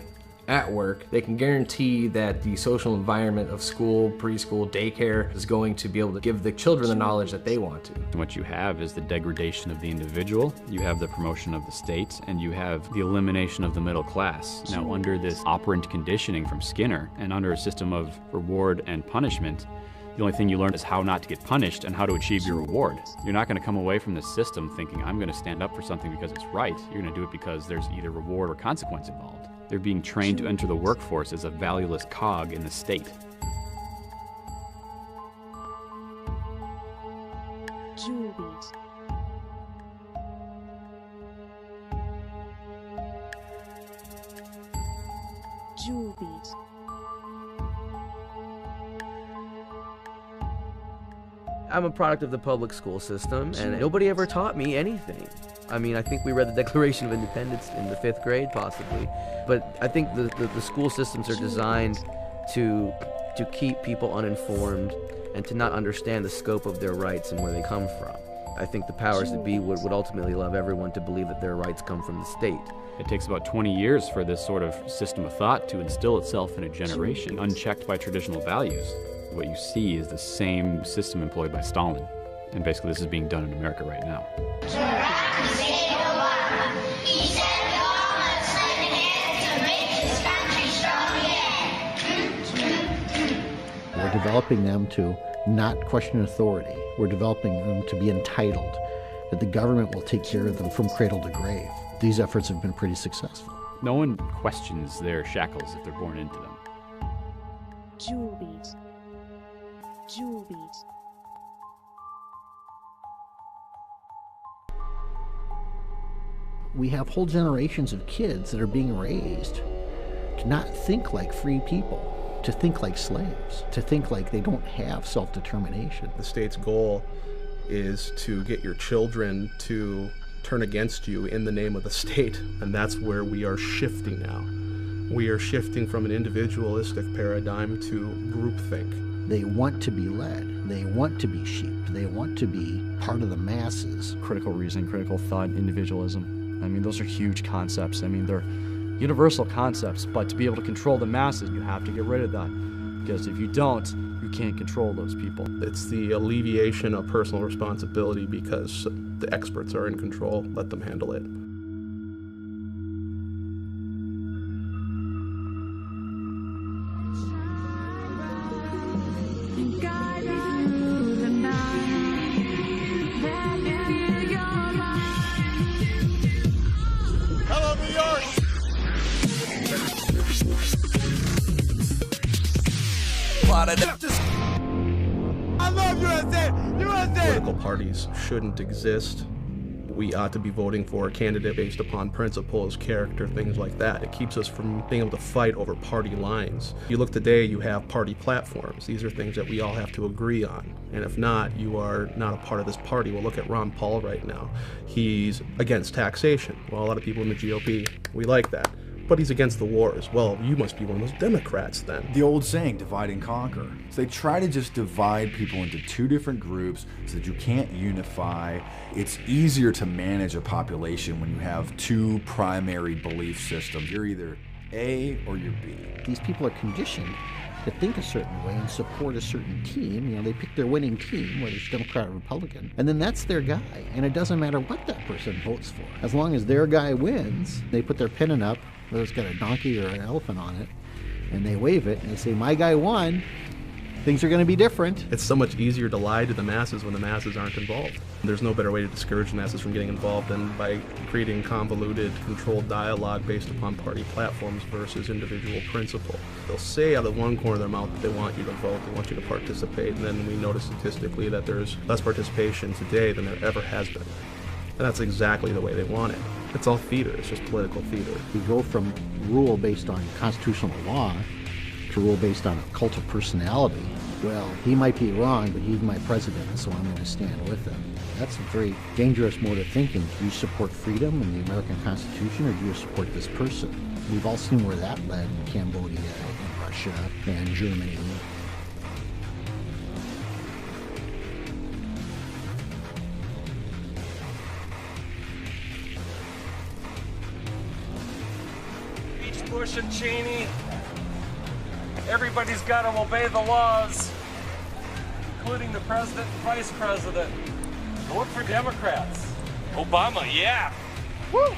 [SPEAKER 5] at work, they can guarantee that the social environment of school, preschool, daycare is going to be able to give the children the knowledge that they want to.
[SPEAKER 2] And what you have is the degradation of the individual, you have the promotion of the state, and you have the elimination of the middle class. Now, under this operant conditioning from Skinner, and under a system of reward and punishment, the only thing you learn is how not to get punished and how to achieve your reward. You're not going to come away from this system thinking, I'm going to stand up for something because it's right. You're going to do it because there's either reward or consequence involved. They're being trained to enter the workforce as a valueless cog in the state.
[SPEAKER 10] I'm a product of the public school system, and nobody ever taught me anything. I mean, I think we read the Declaration of Independence in the 5th grade, possibly. But I think the school systems are designed to keep people uninformed and to not understand the scope of their rights and where they come from. I think the powers that be would ultimately love everyone to believe that their rights come from the state.
[SPEAKER 2] It takes about 20 years for this sort of system of thought to instill itself in a generation, unchecked by traditional values. What you see is the same system employed by Stalin. And basically this is being done in America right now.
[SPEAKER 8] We're developing them to not question authority. We're developing them to be entitled, that the government will take care of them from cradle to grave. These efforts have been pretty successful.
[SPEAKER 2] No one questions their shackles if they're born into them.
[SPEAKER 11] Jewel beat. Jewel beat.
[SPEAKER 8] We have whole generations of kids that are being raised to not think like free people, to think like slaves, to think like they don't have self-determination.
[SPEAKER 7] The state's goal is to get your children to turn against you in the name of the state, and that's where we are shifting now. We are shifting from an individualistic paradigm to groupthink.
[SPEAKER 8] They want to be led. They want to be sheep. They want to be part of the masses.
[SPEAKER 14] Critical reasoning, critical thought, individualism. I mean, those are huge concepts. I mean, they're universal concepts, but to be able to control the masses, you have to get rid of that. Because if you don't, you can't control those people.
[SPEAKER 7] It's the alleviation of personal responsibility because the experts are in control. Let them handle it.
[SPEAKER 6] Hello, New York! I love USA! USA!
[SPEAKER 7] Political parties shouldn't exist. We ought to be voting for a candidate based upon principles, character, things like that. It keeps us from being able to fight over party lines. You look today, you have party platforms. These are things that we all have to agree on. And if not, you are not a part of this party. Well, look at Ron Paul right now. He's against taxation. Well, a lot of people in the GOP, we like that. But he's against the wars. Well, you must be one of those Democrats then.
[SPEAKER 9] The old saying, divide and conquer. So they try to just divide people into two different groups so that you can't unify. It's easier to manage a population when you have two primary belief systems. You're either A or you're B.
[SPEAKER 8] These people are conditioned to think a certain way and support a certain team. You know, they pick their winning team, whether it's Democrat or Republican, and then that's their guy. And it doesn't matter what that person votes for. As long as their guy wins, they put their pennant up, whether it's got a donkey or an elephant on it, and they wave it, and they say, my guy won. Things are going to be different.
[SPEAKER 7] It's so much easier to lie to the masses when the masses aren't involved. There's no better way to discourage the masses from getting involved than by creating convoluted, controlled dialogue based upon party platforms versus individual principle. They'll say out of one corner of their mouth that they want you to vote, they want you to participate, and then we notice statistically that there's less participation today than there ever has been. And that's exactly the way they want it. It's all theater, it's just political theater.
[SPEAKER 8] We go from rule based on constitutional law to rule based on a cult of personality. Well, he might be wrong, but he's my president, so I'm going to stand with him. That's a very dangerous mode of thinking. Do you support freedom and the American Constitution, or do you support this person? We've all seen where that led in Cambodia and Russia and Germany.
[SPEAKER 12] Bush and Cheney, everybody's got to obey the laws, including the president and vice president. Vote for Democrats. Obama, yeah.
[SPEAKER 16] Woo!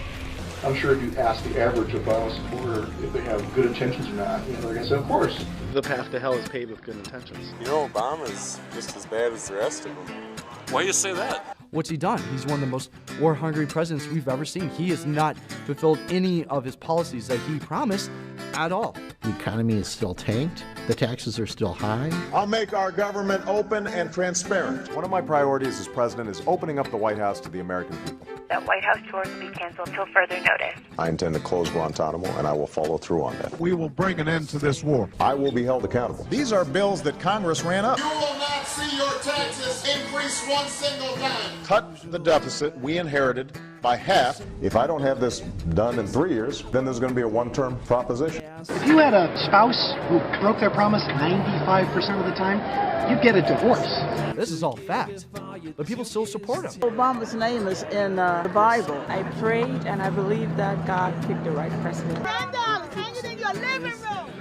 [SPEAKER 16] I'm sure if you ask the average Obama supporter if they have good intentions or not, they're going to say, of course.
[SPEAKER 17] The path to hell is paved with good intentions.
[SPEAKER 18] You know, Obama's just as bad as the rest of them.
[SPEAKER 12] Why do you say that?
[SPEAKER 14] What's he done? He's one of the most war-hungry presidents we've ever seen. He has not fulfilled any of his policies that he promised at all.
[SPEAKER 8] The economy is still tanked. The taxes are still high.
[SPEAKER 27] I'll make our government open and transparent. One of my priorities as president is opening up the White House to the American people.
[SPEAKER 20] That White House tours will be canceled till further notice.
[SPEAKER 27] I intend to close Guantanamo, and I will follow through on that. We will bring an end to this war. I will be held accountable. These are bills that Congress ran up.
[SPEAKER 23] You will not see your taxes increase one single time.
[SPEAKER 27] Cut the deficit we inherited by half. If I don't have this done in 3 years, then there's going to be a one-term proposition.
[SPEAKER 1] If you had a spouse who broke their promise 95% of the time, you'd get a divorce.
[SPEAKER 14] This is all fact, but people still support him.
[SPEAKER 13] Obama's name is in the Bible. I prayed and I believe that God picked the right president.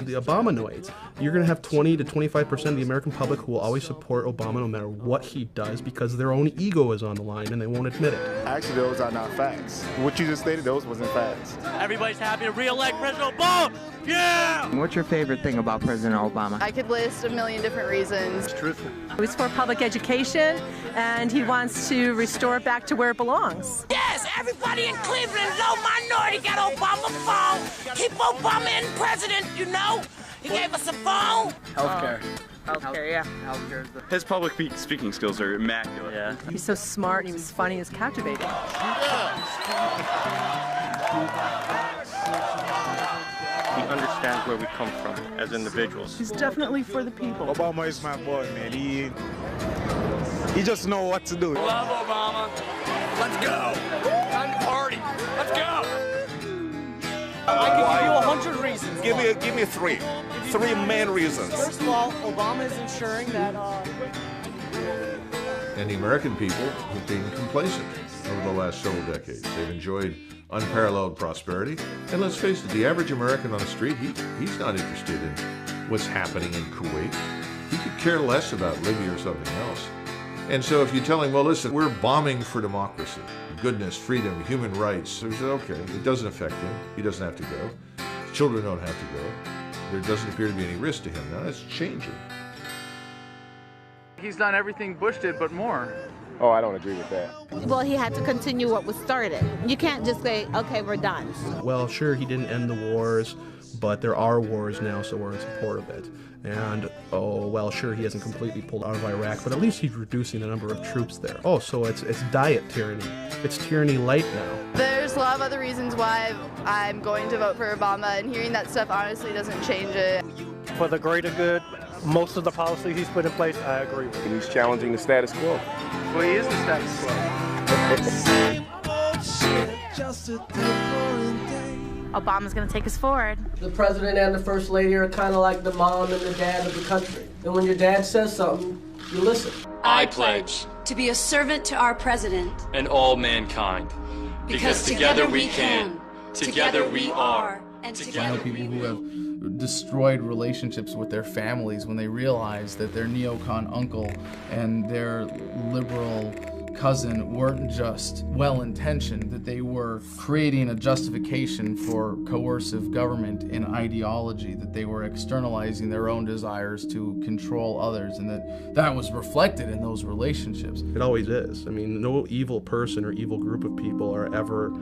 [SPEAKER 7] The Obamanoids, you're going to have 20 to 25% of the American public who will always support Obama no matter what he does because their own ego is on the line and they won't admit it.
[SPEAKER 19] Actually, those are not facts. What you just stated, those wasn't facts.
[SPEAKER 21] Everybody's happy to re-elect President Obama! Yeah!
[SPEAKER 23] What's your favorite thing about President Obama?
[SPEAKER 24] I could list a million different reasons.
[SPEAKER 19] It's truthful.
[SPEAKER 26] He's for public education, and he wants to restore it back to where it belongs.
[SPEAKER 21] Yes, everybody in Cleveland, low minority, got Obama phone. Keep Obama in president, you know? He gave us a phone.
[SPEAKER 23] Healthcare.
[SPEAKER 13] Healthcare, yeah.
[SPEAKER 23] Healthcare.
[SPEAKER 28] His public speaking skills are immaculate. Yeah.
[SPEAKER 26] He's so smart, and he was funny, he was captivating.
[SPEAKER 28] He understands where we come from as individuals.
[SPEAKER 13] He's definitely for the people.
[SPEAKER 19] Obama is my boy, man. He just knows what to do.
[SPEAKER 21] Love Obama. Let's go. Time to party. Let's go.
[SPEAKER 29] I can give you 100 reasons.
[SPEAKER 19] Give me three. Three main reasons.
[SPEAKER 29] First of all, Obama is ensuring that
[SPEAKER 4] And the American people have been complacent over the last several decades. They've enjoyed unparalleled prosperity. And let's face it, the average American on the street, he's not interested in what's happening in Kuwait. He could care less about Libya or something else. And so if you tell him, well, listen, we're bombing for democracy, goodness, freedom, human rights, so he said, okay, it doesn't affect him. He doesn't have to go. His children don't have to go. There doesn't appear to be any risk to him. Now that's changing.
[SPEAKER 30] He's done everything Bush did, but more.
[SPEAKER 19] Oh, I don't agree with that.
[SPEAKER 31] Well, he had to continue what was started. You can't just say, okay, we're done.
[SPEAKER 7] Well, sure, he didn't end the wars, but there are wars now, so we're in support of it. And, oh, well, sure, he hasn't completely pulled out of Iraq, but at least he's reducing the number of troops there. Oh, so it's diet tyranny. It's tyranny light now.
[SPEAKER 24] There's a lot of other reasons why I'm going to vote for Obama, and hearing that stuff honestly doesn't change it.
[SPEAKER 29] for the greater good, most of the policies he's put in place, I agree with.
[SPEAKER 19] And he's challenging the status quo.
[SPEAKER 30] Well, he is the status quo.
[SPEAKER 31] Obama's going to take us forward.
[SPEAKER 13] The president and the first lady are kind of like the mom and the dad of the country. And when your dad says something, you listen.
[SPEAKER 32] I pledge
[SPEAKER 33] to be a servant to our president
[SPEAKER 32] and all mankind. Because together we can, together we are, and together
[SPEAKER 34] I know people who have destroyed relationships with their families when they realize that their neocon uncle and their liberal cousin weren't just well-intentioned, that they were creating a justification for coercive government and ideology, that they were externalizing their own desires to control others, and that was reflected in those relationships.
[SPEAKER 7] It always is. I mean, no evil person or evil group of people are ever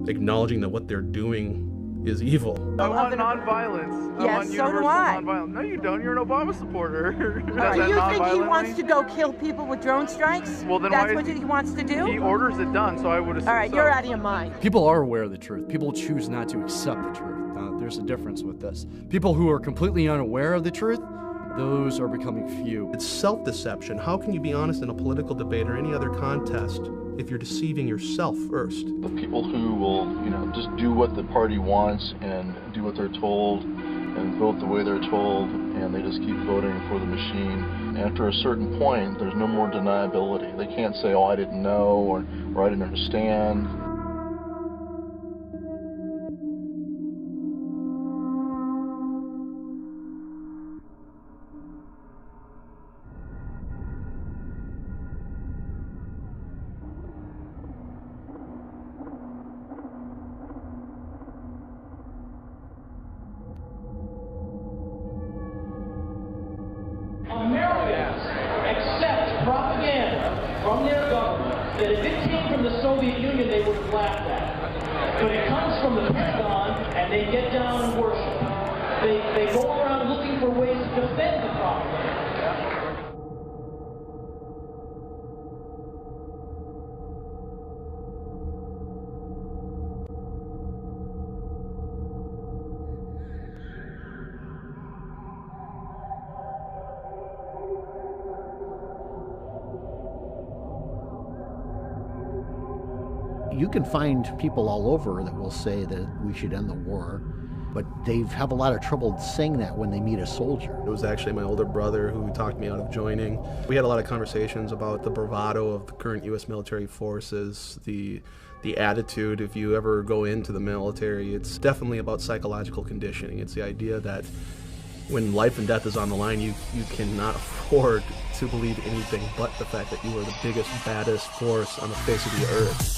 [SPEAKER 7] acknowledging that what they're doing is evil.
[SPEAKER 30] I want nonviolence.
[SPEAKER 32] Yes,
[SPEAKER 30] I want
[SPEAKER 32] so
[SPEAKER 30] universal
[SPEAKER 32] do I.
[SPEAKER 30] nonviolence. No, you don't. You're an Obama supporter.
[SPEAKER 32] Do you think he wants to go kill people with drone strikes?
[SPEAKER 30] Well, then
[SPEAKER 32] that's
[SPEAKER 30] why
[SPEAKER 32] what he wants to do?
[SPEAKER 30] He orders it done, so I would assume.
[SPEAKER 32] All right,
[SPEAKER 30] so.
[SPEAKER 32] you're out of your mind.
[SPEAKER 14] People are aware of the truth. People choose not to accept the truth. There's a difference with this. People who are completely unaware of the truth, those are becoming few.
[SPEAKER 7] It's self-deception. How can you be honest in a political debate or any other contest if you're deceiving yourself first?
[SPEAKER 35] The people who will, just do what the party wants and do what they're told and vote the way they're told, and they just keep voting for the machine. After a certain point, there's no more deniability. They can't say, oh, I didn't know, or I didn't understand.
[SPEAKER 22] Americans accept propaganda from their government that if it came from the Soviet Union, they would have laughed at. But it comes from the Pentagon, and they get down and worship. They go around looking for ways to defend the propaganda.
[SPEAKER 2] You can find people all over that will say that we should end the war, but they have a lot of trouble saying that when they meet a soldier.
[SPEAKER 7] It was actually my older brother who talked me out of joining. We had a lot of conversations about the bravado of the current U.S. military forces, the attitude. If you ever go into the military, it's definitely about psychological conditioning. It's the idea that when life and death is on the line, you cannot afford to believe anything but the fact that you are the biggest, baddest force on the face of the earth.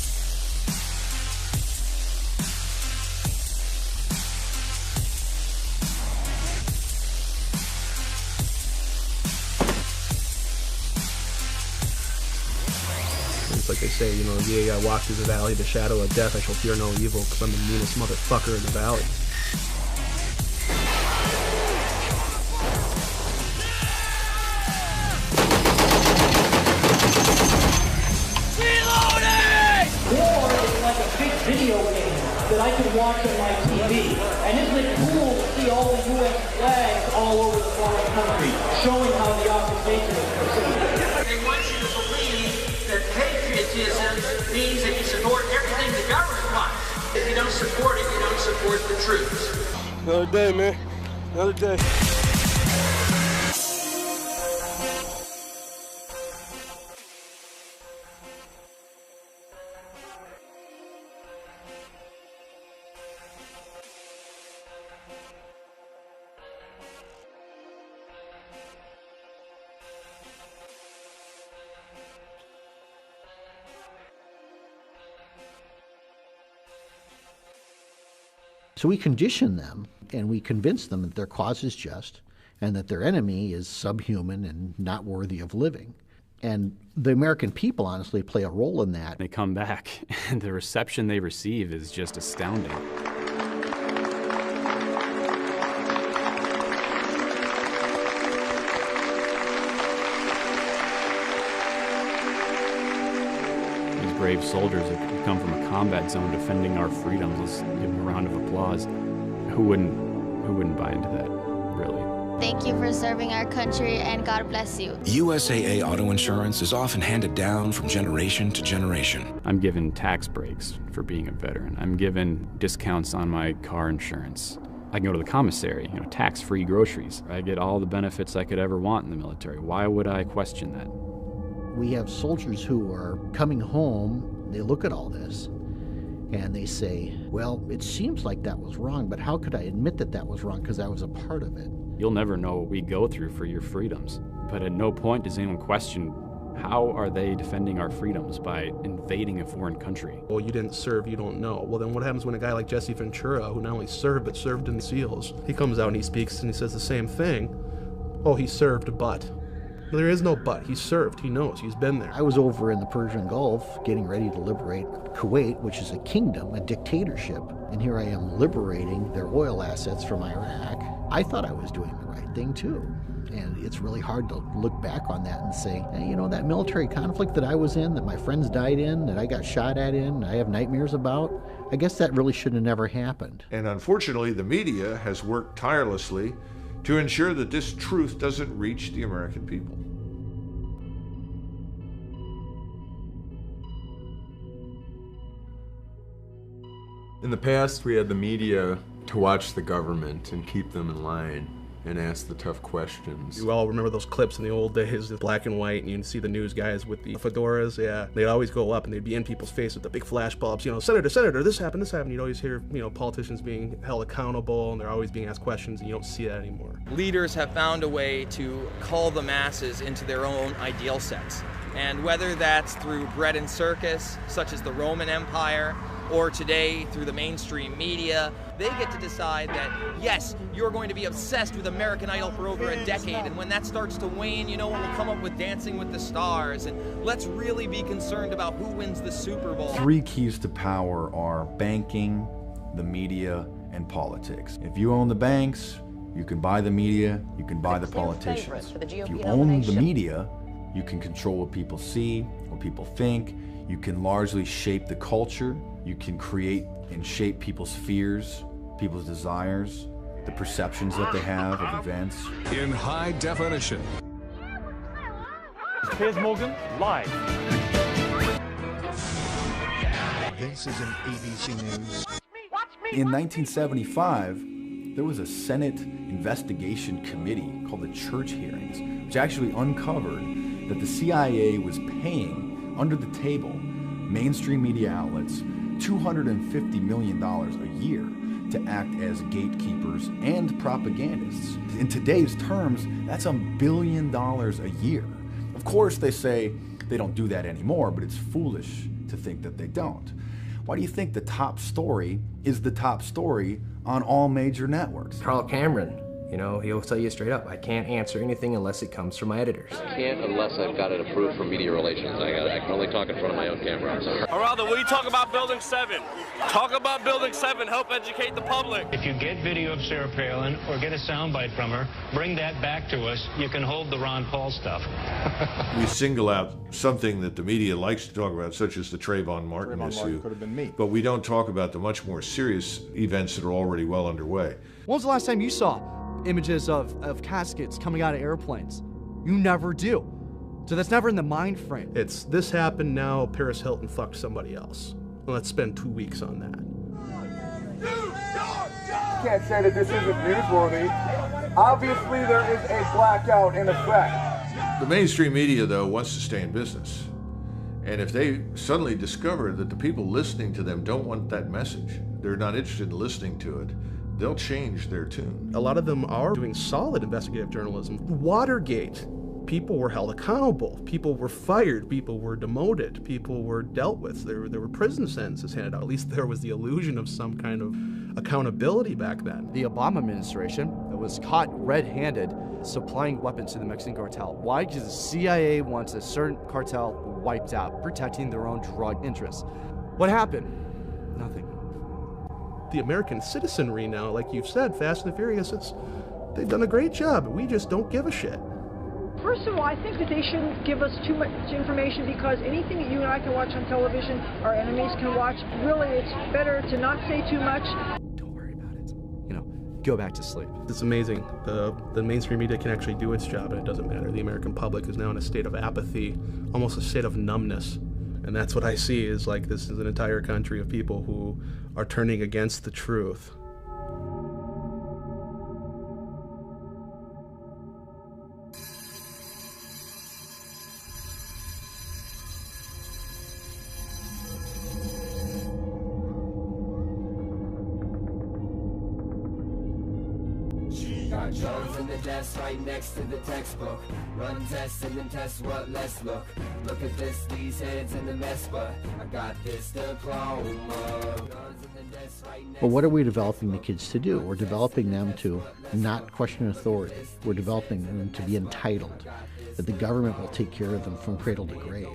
[SPEAKER 7] It's like they say, you know, yea, I walk through the valley of the shadow of death, I shall fear no evil, because I'm the meanest motherfucker in the valley.
[SPEAKER 22] War is like a big video game that I can watch on my TV. And isn't it cool to see all the U.S. flags all over the foreign country, showing how the occupation is proceeding?
[SPEAKER 3] They want you to believe that patriotism means that you support everything the government wants. If you don't support it, you don't support the troops.
[SPEAKER 19] Another day, man. Another day.
[SPEAKER 2] So we condition them, and we convince them that their cause is just, and that their enemy is subhuman and not worthy of living. And the American people, honestly, play a role in that.
[SPEAKER 5] They come back, and the reception they receive is just astounding. These brave soldiers that come from a combat zone defending our freedoms, let's give them a round of applause. Who wouldn't buy into that, really?
[SPEAKER 24] Thank you for serving our country, and God bless you.
[SPEAKER 6] USAA auto insurance is often handed down from generation to generation.
[SPEAKER 5] I'm given tax breaks for being a veteran. I'm given discounts on my car insurance. I can go to the commissary, tax-free groceries. I get all the benefits I could ever want in the military. Why would I question that?
[SPEAKER 2] We have soldiers who are coming home, they look at all this, and they say, well, it seems like that was wrong, but how could I admit that that was wrong because I was a part of it?
[SPEAKER 5] You'll never know what we go through for your freedoms, but at no point does anyone question how are they defending our freedoms by invading a foreign country.
[SPEAKER 7] Well, you didn't serve, you don't know. Well, then what happens when a guy like Jesse Ventura, who not only served, but served in the SEALs, he comes out and he speaks and he says the same thing. Oh, he served, but. There is no but. He served. He knows. He's been there.
[SPEAKER 2] I was over in the Persian Gulf getting ready to liberate Kuwait, which is a kingdom, a dictatorship. And here I am liberating their oil assets from Iraq. I thought I was doing the right thing, too. And it's really hard to look back on that and say, hey, that military conflict that I was in, that my friends died in, that I got shot at in, I have nightmares about, I guess that really should have never happened.
[SPEAKER 4] And unfortunately, the media has worked tirelessly to ensure that this truth doesn't reach the American people.
[SPEAKER 8] In the past, we had the media to watch the government and keep them in line and ask the tough questions.
[SPEAKER 7] You all remember those clips in the old days, the black and white, and you'd see the news guys with the fedoras, yeah. They'd always go up and they'd be in people's face with the big flash bulbs, Senator, this happened. You'd always hear, politicians being held accountable, and they're always being asked questions, and you don't see that anymore.
[SPEAKER 9] Leaders have found a way to cull the masses into their own ideal sets. And whether that's through bread and circus, such as the Roman Empire, or today through the mainstream media, they get to decide that, yes, you're going to be obsessed with American Idol for over a decade, and when that starts to wane, we'll come up with Dancing with the Stars, and let's really be concerned about who wins the Super Bowl.
[SPEAKER 10] 3 keys to power are banking, the media, and politics. If you own the banks, you can buy the media, you can buy the politicians. If you own the media, you can control what people see, what people think. You can largely shape the culture. You can create and shape people's fears, people's desires, the perceptions that they have of events.
[SPEAKER 11] In high definition.
[SPEAKER 29] Piers Morgan, live.
[SPEAKER 1] This is an ABC News.
[SPEAKER 10] In 1975, there was a Senate investigation committee called the Church Hearings, which actually uncovered that the CIA was paying, under the table, mainstream media outlets $250 million a year to act as gatekeepers and propagandists. In today's terms, that's $1 billion a year. Of course, they say they don't do that anymore, but it's foolish to think that they don't. Why do you think the top story is the top story on all major networks?
[SPEAKER 12] Carl Cameron, you know, he'll tell you straight up, I can't answer anything unless it comes from my editors.
[SPEAKER 13] I can't unless I've got it approved from media relations. I can only talk in front of my own camera.
[SPEAKER 15] Geraldo, what do you talk about Building 7? Talk about Building 7, help educate the public.
[SPEAKER 16] If you get video of Sarah Palin or get a soundbite from her, bring that back to us. You can hold the Ron Paul stuff.
[SPEAKER 4] We single out something that the media likes to talk about, such as the Trayvon Martin issue.
[SPEAKER 10] Could have been me.
[SPEAKER 4] But we don't talk about the much more serious events that are already well underway.
[SPEAKER 14] When was the last time you saw images of caskets coming out of airplanes? You never do. So that's never in the mind frame.
[SPEAKER 7] It's this happened now, Paris Hilton fucked somebody else. Well, let's spend 2 weeks on that.
[SPEAKER 17] You can't say that this isn't newsworthy. Obviously, there is a blackout in effect.
[SPEAKER 4] The mainstream media, though, wants to stay in business. And if they suddenly discover that the people listening to them don't want that message, they're not interested in listening to it, they'll change their tune.
[SPEAKER 7] A lot of them are doing solid investigative journalism. Watergate, people were held accountable. People were fired. People were demoted. People were dealt with. There were prison sentences handed out. At least there was the illusion of some kind of accountability back then.
[SPEAKER 14] The Obama administration was caught red-handed supplying weapons to the Mexican cartel. Why? Because the CIA wants a certain cartel wiped out, protecting their own drug interests. What happened? Nothing.
[SPEAKER 7] The American citizenry now, like you've said, Fast and the Furious, they've done a great job. We just don't give a shit.
[SPEAKER 18] First of all, I think that they shouldn't give us too much information, because anything that you and I can watch on television, our enemies can watch. Really, it's better to not say too much.
[SPEAKER 14] Don't worry about it. You know, go back to sleep.
[SPEAKER 7] It's amazing. The mainstream media can actually do its job, and it doesn't matter. The American public is now in a state of apathy, almost a state of numbness. And that's what I see, is like this is an entire country of people who are turning against the truth.
[SPEAKER 20] Got drugs in the desk right next to the textbook. Run tests and then test what less look. Look at this, these heads in the mess, but I got this diploma.
[SPEAKER 2] But what are we developing the kids to do? We're developing them to not question authority. We're developing them to be entitled, that the government will take care of them from cradle to grave.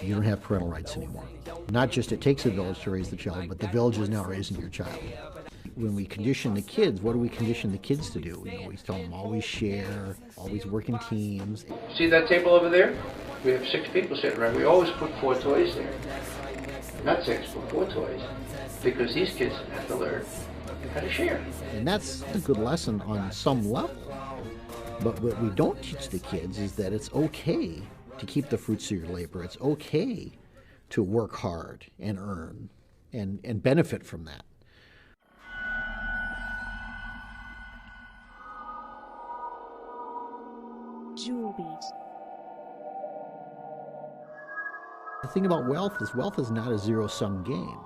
[SPEAKER 2] You don't have parental rights anymore. Not just it takes a village to raise the child, but the village is now raising your child. When we condition the kids, what do we condition the kids to do? You know, we tell them always share, always work in teams.
[SPEAKER 22] See that table over there? We have 6 people sitting around. We always put 4 toys there. Not 6, but 4 toys. Because these kids have to learn how to share.
[SPEAKER 2] And that's a good lesson on some level. But what we don't teach the kids is that it's okay to keep the fruits of your labor. It's okay to work hard and earn and benefit from that.
[SPEAKER 21] Jewel Beat.
[SPEAKER 2] The thing about wealth is not a zero-sum game.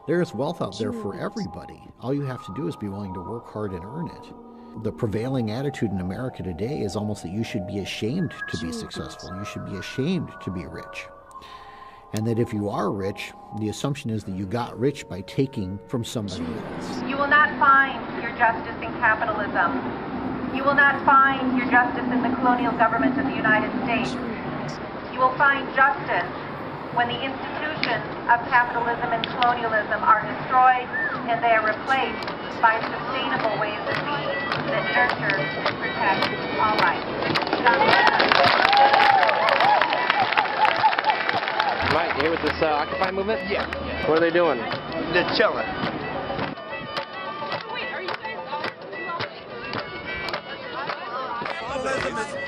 [SPEAKER 2] There is wealth out there for everybody. All you have to do is be willing to work hard and earn it. The prevailing attitude in America today is almost that you should be ashamed to be successful. You should be ashamed to be rich. And that if you are rich, the assumption is that you got rich by taking from somebody else.
[SPEAKER 23] You will not find your justice in capitalism. You will not find your justice in the colonial government of the United States. You will find justice when the institutions of capitalism and colonialism are destroyed and they are replaced by sustainable ways of being that nurture and protect all life.
[SPEAKER 9] Right, you here with this Occupy movement?
[SPEAKER 20] Yeah.
[SPEAKER 9] What are they doing?
[SPEAKER 20] They're chilling.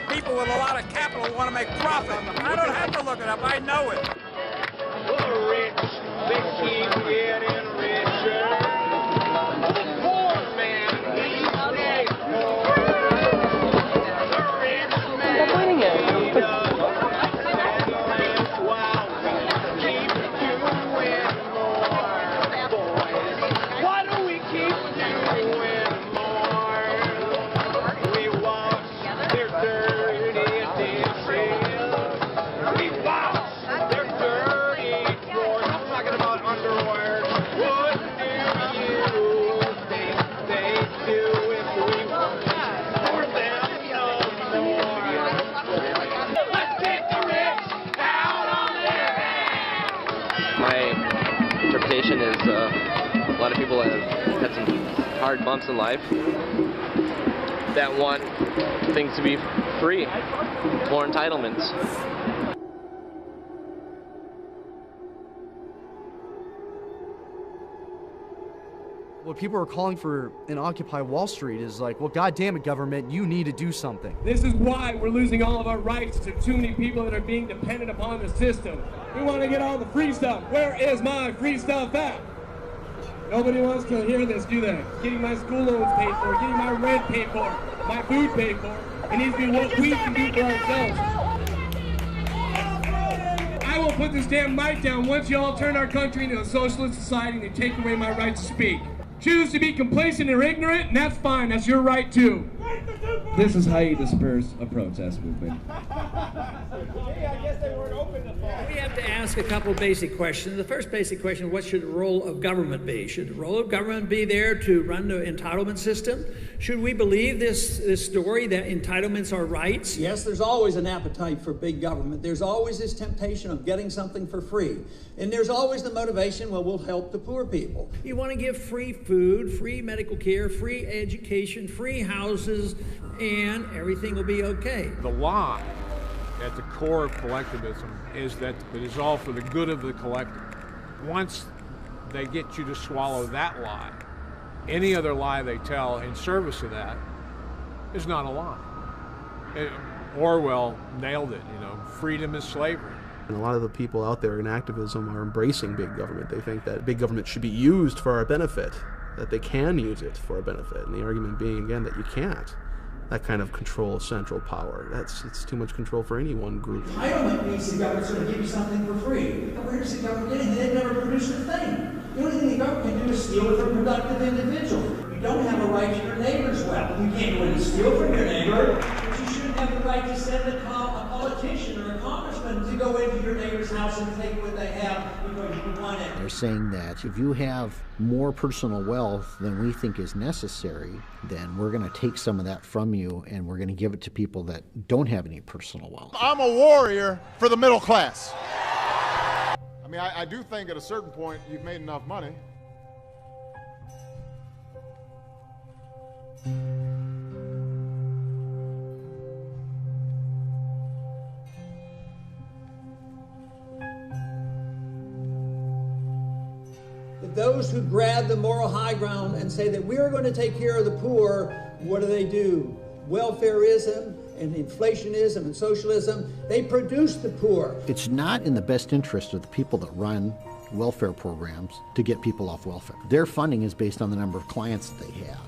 [SPEAKER 22] People
[SPEAKER 3] people with a lot of capital want to make profit. I don't have to look it up. I know it.
[SPEAKER 22] The rich, they keep getting richer. The poor man, he stays poor. The rich man, he does while we keep doing more. Boys, why do we keep doing more? We wash their dirty dishes. We wash their dirty drawers. I'm talking about underwear. What do you think they do if we work for them no more? Let's take the rich out on their hands.
[SPEAKER 13] My interpretation is a lot of people have had some hard bumps in life that want things to be free, more entitlements.
[SPEAKER 14] What people are calling for in Occupy Wall Street is like, well, goddamn it, government, you need to do something.
[SPEAKER 22] This is why we're losing all of our rights to too many people that are being dependent upon the system. We want to get all the free stuff. Where is my free stuff at? Nobody wants to hear this, do they? Getting my school loans paid for, getting my rent paid for, my food paid for. It needs to be what we can do for ourselves. I will put this damn mic down once you all turn our country into a socialist society and take away my right to speak. Choose to be complacent or ignorant, and that's fine. That's your right too. This is how you disperse a protest movement.
[SPEAKER 6] We have to ask a couple basic questions. The first basic question, what should the role of government be? Should the role of government be there to run the entitlement system? Should we believe this story that entitlements are rights?
[SPEAKER 19] Yes, there's always an appetite for big government. There's always this temptation of getting something for free. And there's always the motivation, well, we'll help the poor people.
[SPEAKER 6] You want to give free food, free medical care, free education, free houses, and everything will be okay.
[SPEAKER 21] The lie at the core of collectivism is that it is all for the good of the collective. Once they get you to swallow that lie, any other lie they tell in service of that is not a lie. Orwell nailed it, freedom is slavery.
[SPEAKER 7] And a lot of the people out there in activism are embracing big government. They think that big government should be used for our benefit, that they can use it for our benefit. And the argument being, again, that you can't. That kind of control of central power. It's too much control for any one group.
[SPEAKER 19] Entitlement means the government's going to give you something for free. And where does the government get it? They've never produced a thing. The only thing the government can do is steal it from productive individuals. You don't have a right to your neighbor's wealth. You can't go in and steal from your neighbor, but you shouldn't have the right to send a politician or a congressman to go into your neighbor's house and take what they have because you want it.
[SPEAKER 2] They're saying that if you have more personal wealth than we think is necessary, then we're going to take some of that from you and we're going to give it to people that don't have any personal wealth.
[SPEAKER 24] I'm a warrior for the middle class. I mean, I do think at a certain point you've made enough money.
[SPEAKER 19] Those who grab the moral high ground and say that we're going to take care of the poor, what do? Welfareism and inflationism and socialism, they produce the poor.
[SPEAKER 2] It's not in the best interest of the people that run welfare programs to get people off welfare. Their funding is based on the number of clients that they have.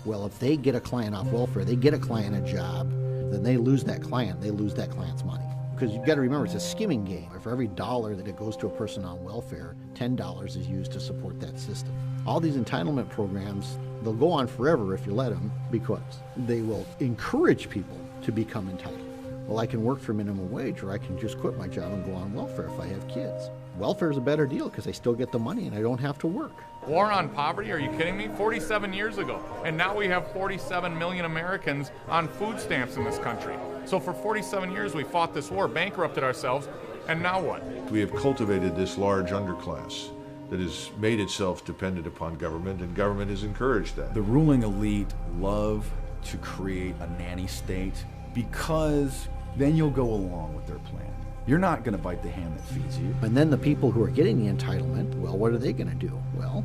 [SPEAKER 2] Well, if they get a client off welfare, they get a client a job, then they lose that client, they lose that client's money. Because you've got to remember, it's a skimming game. For every dollar that it goes to a person on welfare, $10 is used to support that system. All these entitlement programs, they'll go on forever if you let them, because they will encourage people to become entitled. Well, I can work for minimum wage, or I can just quit my job and go on welfare if I have kids. Welfare is a better deal because I still get the money and I don't have to work.
[SPEAKER 25] War on poverty? Are you kidding me? 47 years ago. And now we have 47 million Americans on food stamps in this country. So for 47 years we fought this war, bankrupted ourselves, and now what?
[SPEAKER 4] We have cultivated this large underclass that has made itself dependent upon government, and government has encouraged that.
[SPEAKER 10] The ruling elite love to create a nanny state because then you'll go along with their plan. You're not going to bite the hand that feeds you.
[SPEAKER 2] And then the people who are getting the entitlement, well, what are they going to do? Well,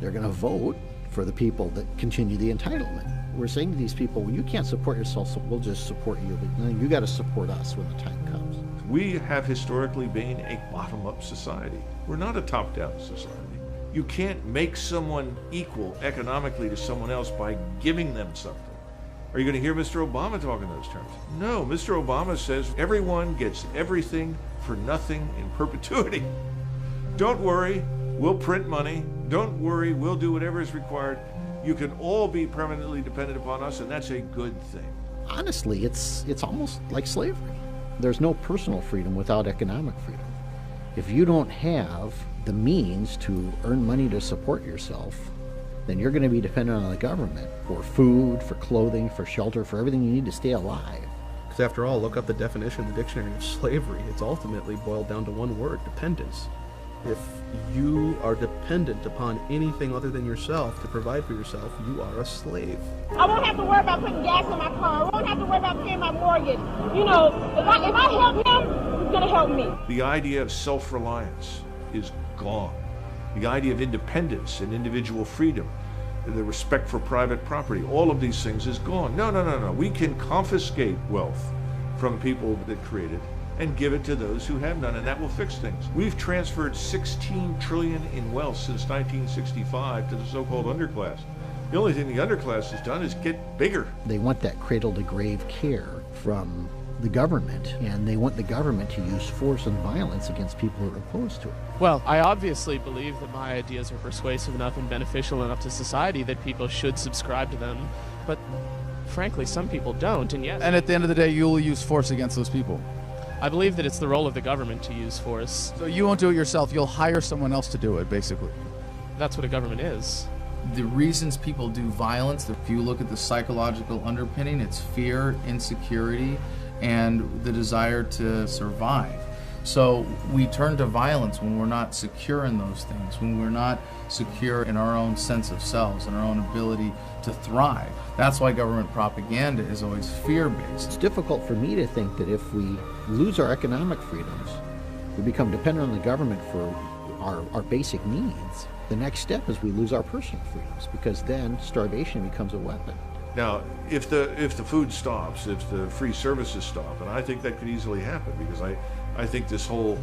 [SPEAKER 2] they're going to vote for the people that continue the entitlement. We're saying to these people, well, you can't support yourself, so we'll just support you, but then you got to support us when the time comes.
[SPEAKER 4] We have historically been a bottom-up society. We're not a top-down society. You can't make someone equal economically to someone else by giving them something. Are you going to hear Mr. Obama talk in those terms? No, Mr. Obama says everyone gets everything for nothing in perpetuity. Don't worry, we'll print money. Don't worry, we'll do whatever is required. You can all be permanently dependent upon us, and that's a good thing.
[SPEAKER 2] Honestly, it's almost like slavery. There's no personal freedom without economic freedom. If you don't have the means to earn money to support yourself, then you're going to be dependent on the government for food, for clothing, for shelter, for everything you need to stay alive.
[SPEAKER 7] Because after all, look up the definition in the dictionary of slavery. It's ultimately boiled down to one word: dependence. If you are dependent upon anything other than yourself to provide for yourself, you are a slave.
[SPEAKER 1] I won't have to worry about putting gas in my car. I won't have to worry about paying my mortgage. You know, if I help him, he's going to help me.
[SPEAKER 4] The idea of self-reliance is gone. The idea of independence and individual freedom, the respect for private property, all of these things is gone. No. We can confiscate wealth from people that create it and give it to those who have none, and that will fix things. We've transferred $16 trillion in wealth since 1965 to the so-called underclass. The only thing the underclass has done is get bigger.
[SPEAKER 2] They want that cradle-to-grave care from the government, and they want the government to use force and violence against people who are opposed to it.
[SPEAKER 5] Well, I obviously believe that my ideas are persuasive enough and beneficial enough to society that people should subscribe to them, but frankly, some people don't, and yes.
[SPEAKER 14] And at the end of the day, you'll use force against those people.
[SPEAKER 5] I believe that it's the role of the government to use force.
[SPEAKER 14] So you won't do it yourself, you'll hire someone else to do it, basically.
[SPEAKER 5] That's what a government is.
[SPEAKER 8] The reasons people do violence, if you look at the psychological underpinning, it's fear, insecurity, and the desire to survive. So we turn to violence when we're not secure in those things, when we're not secure in our own sense of selves and our own ability to thrive. That's why government propaganda is always fear-based.
[SPEAKER 2] It's difficult for me to think that if we lose our economic freedoms, we become dependent on the government for our basic needs. The next step is we lose our personal freedoms, because then starvation becomes a weapon.
[SPEAKER 4] Now, if the food stops, if the free services stop, and I think that could easily happen, because I think this whole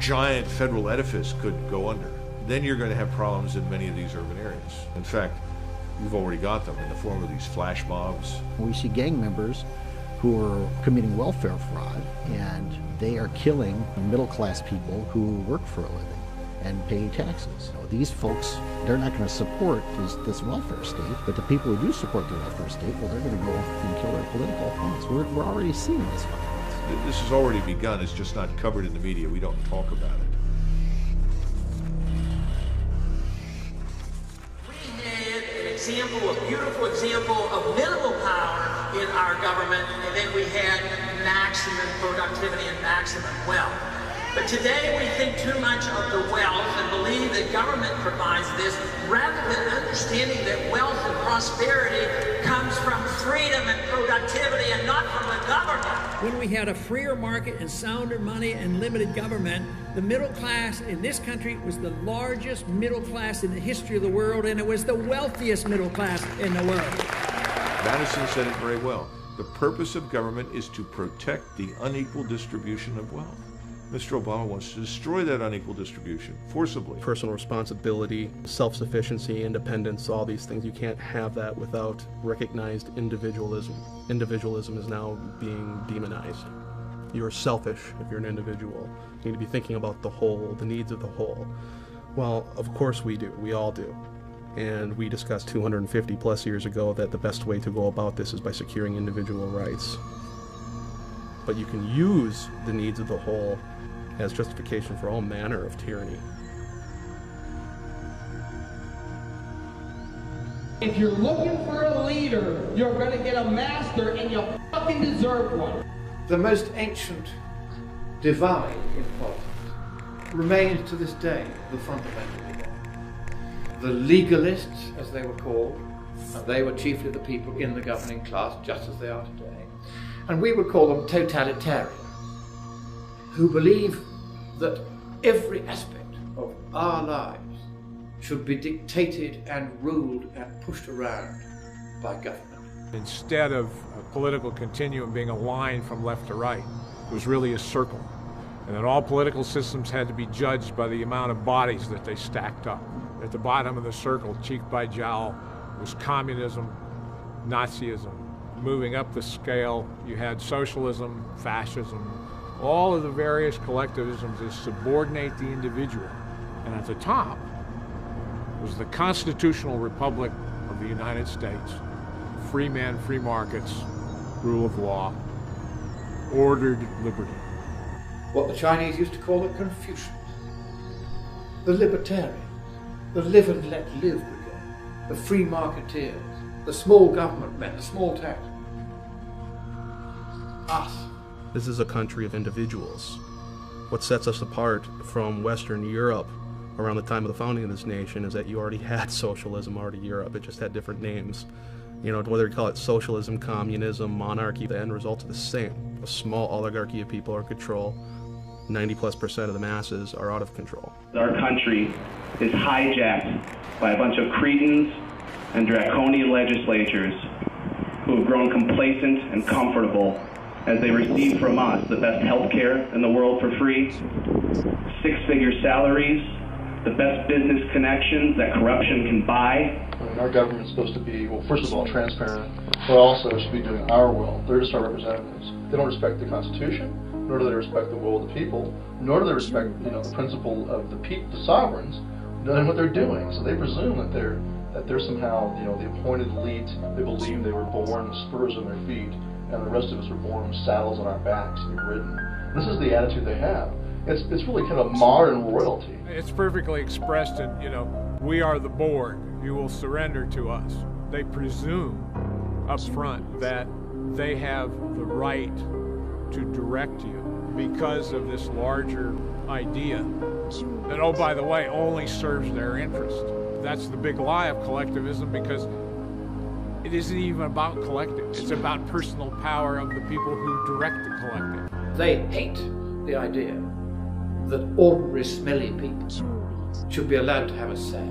[SPEAKER 4] giant federal edifice could go under, then you're going to have problems in many of these urban areas. In fact, you've already got them in the form of these flash mobs.
[SPEAKER 2] We see gang members who are committing welfare fraud, and they are killing middle-class people who work for a living and pay taxes. So these folks, they're not going to support this welfare state, but the people who do support the welfare state, well, they're going to go and kill their political opponents. We're already seeing this violence.
[SPEAKER 4] This has already begun. It's just not covered in the media. We don't talk about it.
[SPEAKER 22] We had an example, a beautiful example of minimal power in our government, and then we had maximum productivity and maximum wealth. But today we think too much of the wealth and believe that government provides this, rather than understanding that wealth and prosperity comes from freedom and productivity and not from the government.
[SPEAKER 6] When we had a freer market and sounder money and limited government, the middle class in this country was the largest middle class in the history of the world, and it was the wealthiest middle class in the world.
[SPEAKER 4] Madison said it very well. The purpose of government is to protect the unequal distribution of wealth. Mr. Obama wants to destroy that unequal distribution forcibly.
[SPEAKER 7] Personal responsibility, self-sufficiency, independence, all these things. You can't have that without recognized individualism. Individualism is now being demonized. You're selfish if you're an individual. You need to be thinking about the whole, the needs of the whole. Well, of course we do. We all do. And we discussed 250 plus years ago that the best way to go about this is by securing individual rights. But you can use the needs of the whole as justification for all manner of tyranny.
[SPEAKER 19] If you're looking for a leader, you're going to get a master, and you fucking deserve one.
[SPEAKER 11] The most ancient divide in politics remains to this day the fundamental divide. The legalists, as they were called, and they were chiefly the people in the governing class, just as they are today, and we would call them totalitarian, who believe that every aspect of our lives should be dictated and ruled and pushed around by government.
[SPEAKER 21] Instead of a political continuum being a line from left to right, it was really a circle. And then all political systems had to be judged by the amount of bodies that they stacked up. At the bottom of the circle, cheek by jowl, was communism, Nazism. Moving up the scale, you had socialism, fascism, all of the various collectivisms that subordinate the individual. And at the top was the constitutional republic of the United States. Free men, free markets, rule of law, ordered liberty.
[SPEAKER 11] What the Chinese used to call the Confucians, the libertarians, the live and let live brigade, the free marketeers, the small government men, the small tax. Us.
[SPEAKER 7] This is a country of individuals. What sets us apart from Western Europe around the time of the founding of this nation is that you already had socialism already in Europe. It just had different names. You know, whether you call it socialism, communism, monarchy, the end result is the same. A small oligarchy of people are in control. 90+% of the masses are out of control.
[SPEAKER 12] Our country is hijacked by a bunch of cretins and draconian legislatures who have grown complacent and comfortable as they receive from us the best health care in the world for free, six-figure salaries, the best business connections that corruption can buy.
[SPEAKER 15] I mean, our government's supposed to be, well, first of all, transparent, but also should be doing our will. They're just our representatives. They don't respect the Constitution, nor do they respect the will of the people, nor do they respect, you know, the principle of the people, the sovereigns, knowing what they're doing. So they presume that they're somehow, you know, the appointed elite. They believe they were born with spurs on their feet, and the rest of us were born with saddles on our backs to be ridden. This is the attitude they have. It's really kind of modern royalty.
[SPEAKER 21] It's perfectly expressed in, you know, we are the board. You will surrender to us. They presume up front that they have the right to direct you because of this larger idea that, oh, by the way, only serves their interest. That's the big lie of collectivism, because it isn't even about collective. It's about personal power of the people who direct the collective.
[SPEAKER 11] They hate the idea that ordinary smelly people should be allowed to have a say,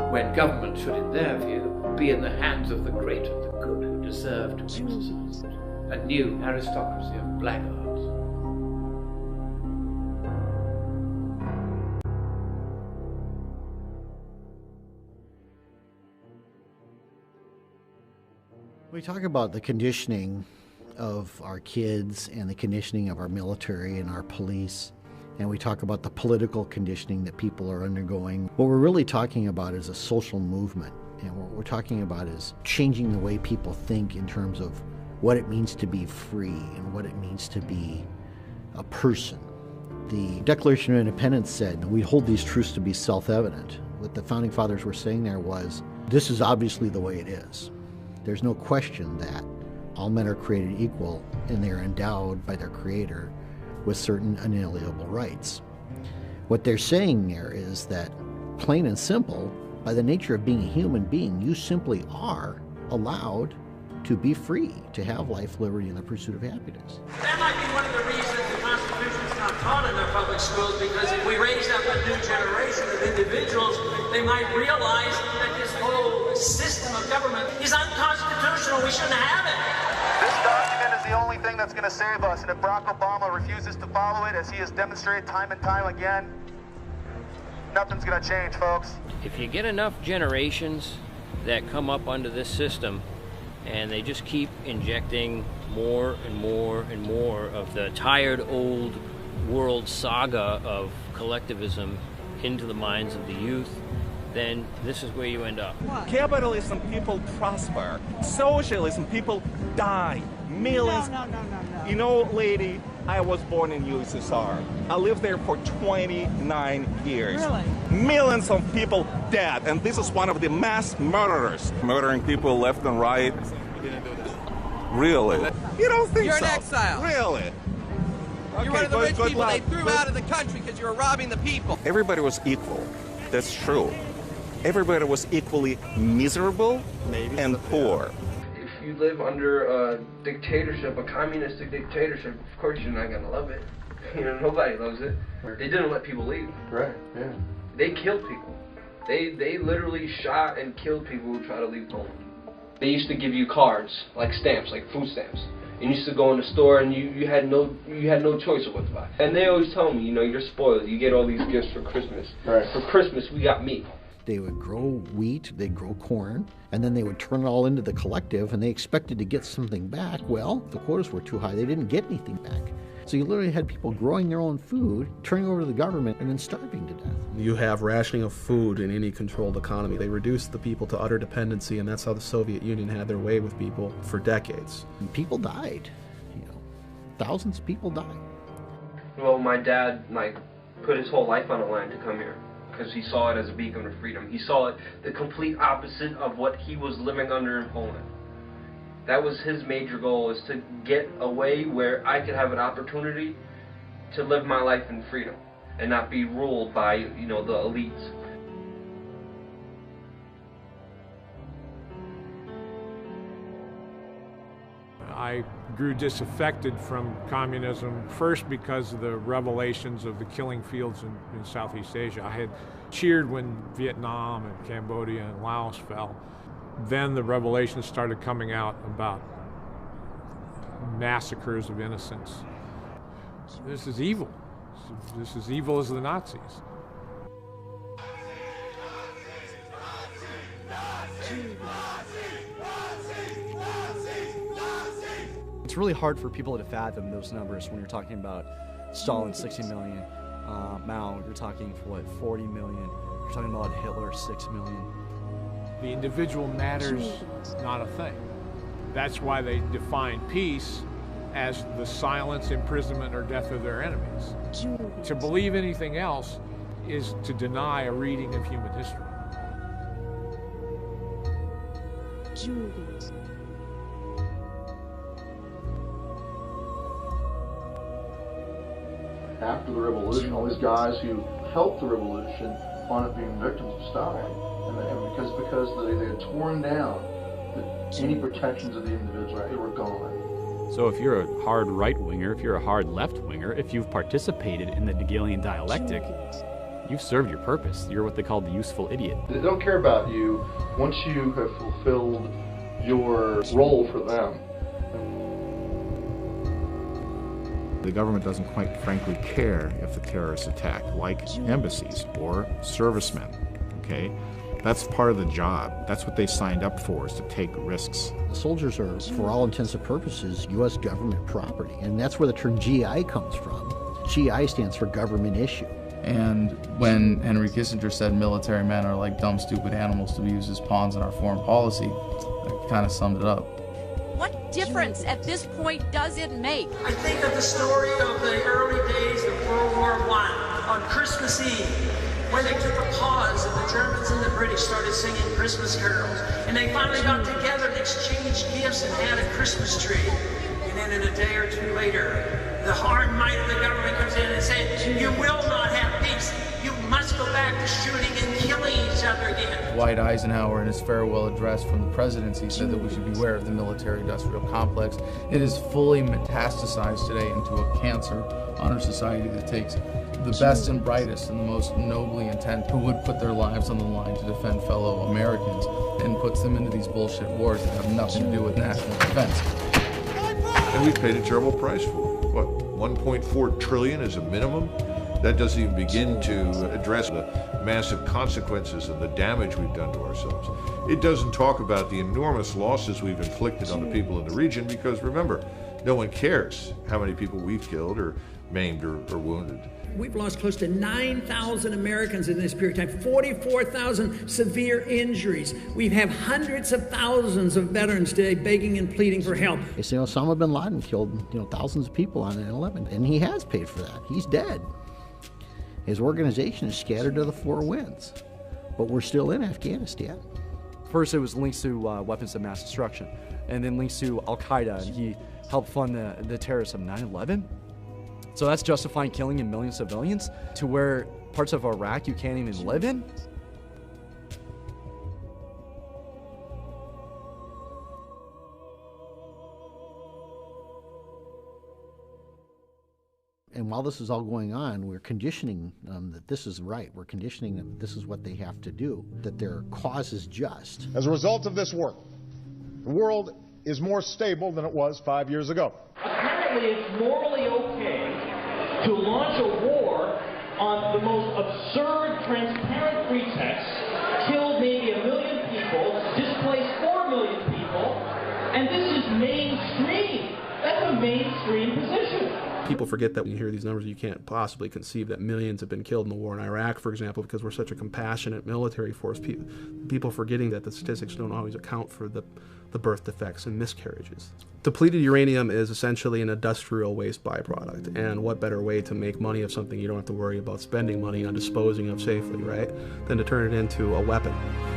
[SPEAKER 11] when government should, in their view, be in the hands of the great and the good who deserve to exercise it. A new aristocracy of blackguards.
[SPEAKER 2] We talk about the conditioning of our kids and the conditioning of our military and our police, and we talk about the political conditioning that people are undergoing. What we're really talking about is a social movement, and what we're talking about is changing the way people think in terms of what it means to be free and what it means to be a person. The Declaration of Independence said we hold these truths to be self-evident. What the Founding Fathers were saying there was, this is obviously the way it is. There's no question that all men are created equal and they are endowed by their Creator with certain unalienable rights. What they're saying there is that, plain and simple, by the nature of being a human being, you simply are allowed to be free, to have life, liberty, and the pursuit of happiness.
[SPEAKER 16] That might be one of the reasons the Constitution is not taught in our public schools, because if we raise up a new generation of individuals, they might realize that this whole system of government is unconstitutional. We shouldn't have it.
[SPEAKER 17] This document is the only thing that's going to save us, and if Barack Obama refuses to follow it, as he has demonstrated time and time again, nothing's going to change, folks.
[SPEAKER 18] If you get enough generations that come up under this system, and they just keep injecting more and more and more of the tired old world saga of collectivism into the minds of the youth, then this is where you end up.
[SPEAKER 26] Capitalism, people prosper. Socialism, people die. Millions. No. You know, lady, I was born in USSR. I lived there for 29 years.
[SPEAKER 16] Really?
[SPEAKER 26] Millions of people dead, and this is one of the mass murderers. Murdering people left and right. Really? You don't think so?
[SPEAKER 16] You're an exile.
[SPEAKER 26] Really?
[SPEAKER 16] You're one of the rich people they threw out of the country because you were robbing the people.
[SPEAKER 26] Everybody was equal. That's true. Everybody was equally miserable and poor.
[SPEAKER 27] If you live under a dictatorship, a communistic dictatorship, of course you're not going to love it. You know, nobody loves it. They didn't let people leave.
[SPEAKER 15] Right, yeah.
[SPEAKER 27] They killed people. They literally shot and killed people who try to leave Poland. They used to give you cards, like stamps, like food stamps. And you used to go in the store and you had no choice of what to buy. And they always tell me, you know, you're spoiled. You get all these gifts for Christmas. Right. For Christmas, we got meat.
[SPEAKER 2] They would grow wheat, they'd grow corn, and then they would turn it all into the collective, and they expected to get something back. Well, the quotas were too high. They didn't get anything back. So you literally had people growing their own food, turning over to the government, and then starving to death.
[SPEAKER 7] You have rationing of food in any controlled economy. They reduced the people to utter dependency, and that's how the Soviet Union had their way with people for decades.
[SPEAKER 2] And people died. Thousands of people died.
[SPEAKER 27] Well, my dad, put his whole life on the line to come here because he saw it as a beacon of freedom. He saw it the complete opposite of what he was living under in Poland. That was his major goal, is to get away where I could have an opportunity to live my life in freedom and not be ruled by, you know, the elites.
[SPEAKER 21] I grew disaffected from communism, first because of the revelations of the killing fields in Southeast Asia. I had cheered when Vietnam and Cambodia and Laos fell. Then the revelations started coming out about massacres of innocents. This is evil. This is evil as the Nazis.
[SPEAKER 14] It's really hard for people to fathom those numbers when you're talking about Stalin 60 million, Mao, you're talking for 40 million, you're talking about Hitler 6 million.
[SPEAKER 21] The individual matters not a thing. That's why they define peace as the silence, imprisonment, or death of their enemies. To believe anything else is to deny a reading of human history.
[SPEAKER 15] After the revolution, all these guys who helped the revolution wound up being victims of Stalin, and because they had torn down any protections of the individual, they were gone.
[SPEAKER 3] So if you're a hard right-winger, if you're a hard left-winger, if you've participated in the Hegelian dialectic, you've served your purpose. You're what they call the useful idiot.
[SPEAKER 15] They don't care about you once you have fulfilled your role for them.
[SPEAKER 9] The government doesn't quite frankly care if the terrorists attack, like embassies or servicemen, okay? That's part of the job. That's what they signed up for, is to take risks.
[SPEAKER 2] The soldiers are, for all intents and purposes, U.S. government property, and that's where the term GI comes from. GI stands for government issue.
[SPEAKER 8] And when Henry Kissinger said military men are like dumb, stupid animals to be used as pawns in our foreign policy, that kind of summed it up.
[SPEAKER 13] What difference at this point does it make?
[SPEAKER 16] I think of the story of the early days of World War I on Christmas Eve, when they took a pause and the Germans and the British started singing Christmas carols, and they finally got together and exchanged gifts and had a Christmas tree. And then in a day or two later, the hard might of the government comes in and says, you will not have peace. You must go back to shooting and killing each other again.
[SPEAKER 8] Dwight Eisenhower, in his farewell address from the presidency, said that we should beware of the military-industrial complex. It is fully metastasized today into a cancer on our society that takes the best and brightest and the most nobly intent who would put their lives on the line to defend fellow Americans and puts them into these bullshit wars that have nothing to do with national defense.
[SPEAKER 4] And we've paid a terrible price for it. What, 1.4 trillion is a minimum? That doesn't even begin to address the massive consequences and the damage we've done to ourselves. It doesn't talk about the enormous losses we've inflicted on the people in the region, because remember, no one cares how many people we've killed or maimed or wounded.
[SPEAKER 6] We've lost close to 9,000 Americans in this period of time, 44,000 severe injuries. We have hundreds of thousands of veterans today begging and pleading for help.
[SPEAKER 2] They say Osama bin Laden killed, thousands of people on 9/11, and he has paid for that. He's dead. His organization is scattered to the four winds, but we're still in Afghanistan.
[SPEAKER 14] First, it was links to weapons of mass destruction, and then links to Al-Qaeda, and he helped fund the terrorists of 9/11. So that's justifying killing a million civilians to where parts of Iraq you can't even live in?
[SPEAKER 2] And while this is all going on, we're conditioning them that this is right. We're conditioning them that this is what they have to do, that their cause is just.
[SPEAKER 1] As a result of this work, the world is more stable than it was 5 years ago.
[SPEAKER 22] Apparently it's morally okay to launch a war on the most absurd, transparent pretext, kill maybe 1 million people, displace 4 million people, and this is mainstream. That's a mainstream position.
[SPEAKER 7] People forget that when you hear these numbers, you can't possibly conceive that millions have been killed in the war in Iraq, for example, because we're such a compassionate military force. People forgetting that the statistics don't always account for the birth defects and miscarriages. Depleted uranium is essentially an industrial waste byproduct, and what better way to make money of something you don't have to worry about spending money on disposing of safely, right, than to turn it into a weapon.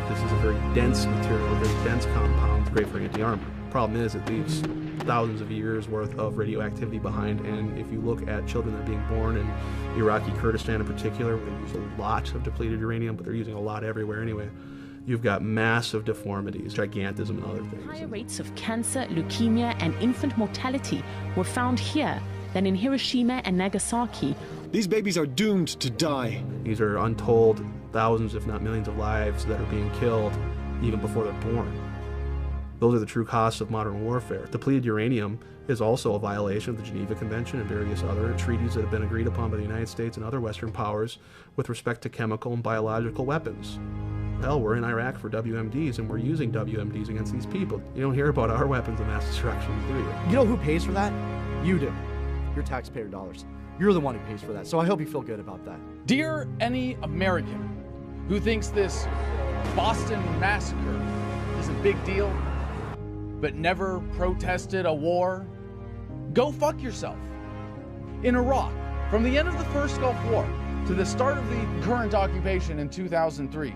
[SPEAKER 7] This is a very dense material, a very dense compound, great for anti-armor. Problem is, it leaves thousands of years worth of radioactivity behind, and if you look at children that are being born in Iraqi Kurdistan in particular, where they use a lot of depleted uranium, but they're using a lot everywhere anyway, you've got massive deformities, gigantism, and other things.
[SPEAKER 5] Higher rates of cancer, leukemia, and infant mortality were found here than in Hiroshima and Nagasaki.
[SPEAKER 10] These babies are doomed to die.
[SPEAKER 7] These are untold thousands, if not millions, of lives that are being killed even before they're born. Those are the true costs of modern warfare. Depleted uranium is also a violation of the Geneva Convention and various other treaties that have been agreed upon by the United States and other Western powers with respect to chemical and biological weapons. Hell, we're in Iraq for WMDs, and we're using WMDs against these people. You don't hear about our weapons of mass destruction, do you?
[SPEAKER 14] You know who pays for that? You do. Your taxpayer dollars. You're the one who pays for that, so I hope you feel good about that.
[SPEAKER 20] Dear any American who thinks this Boston massacre is a big deal, but never protested a war, go fuck yourself. In Iraq, from the end of the first Gulf War to the start of the current occupation in 2003,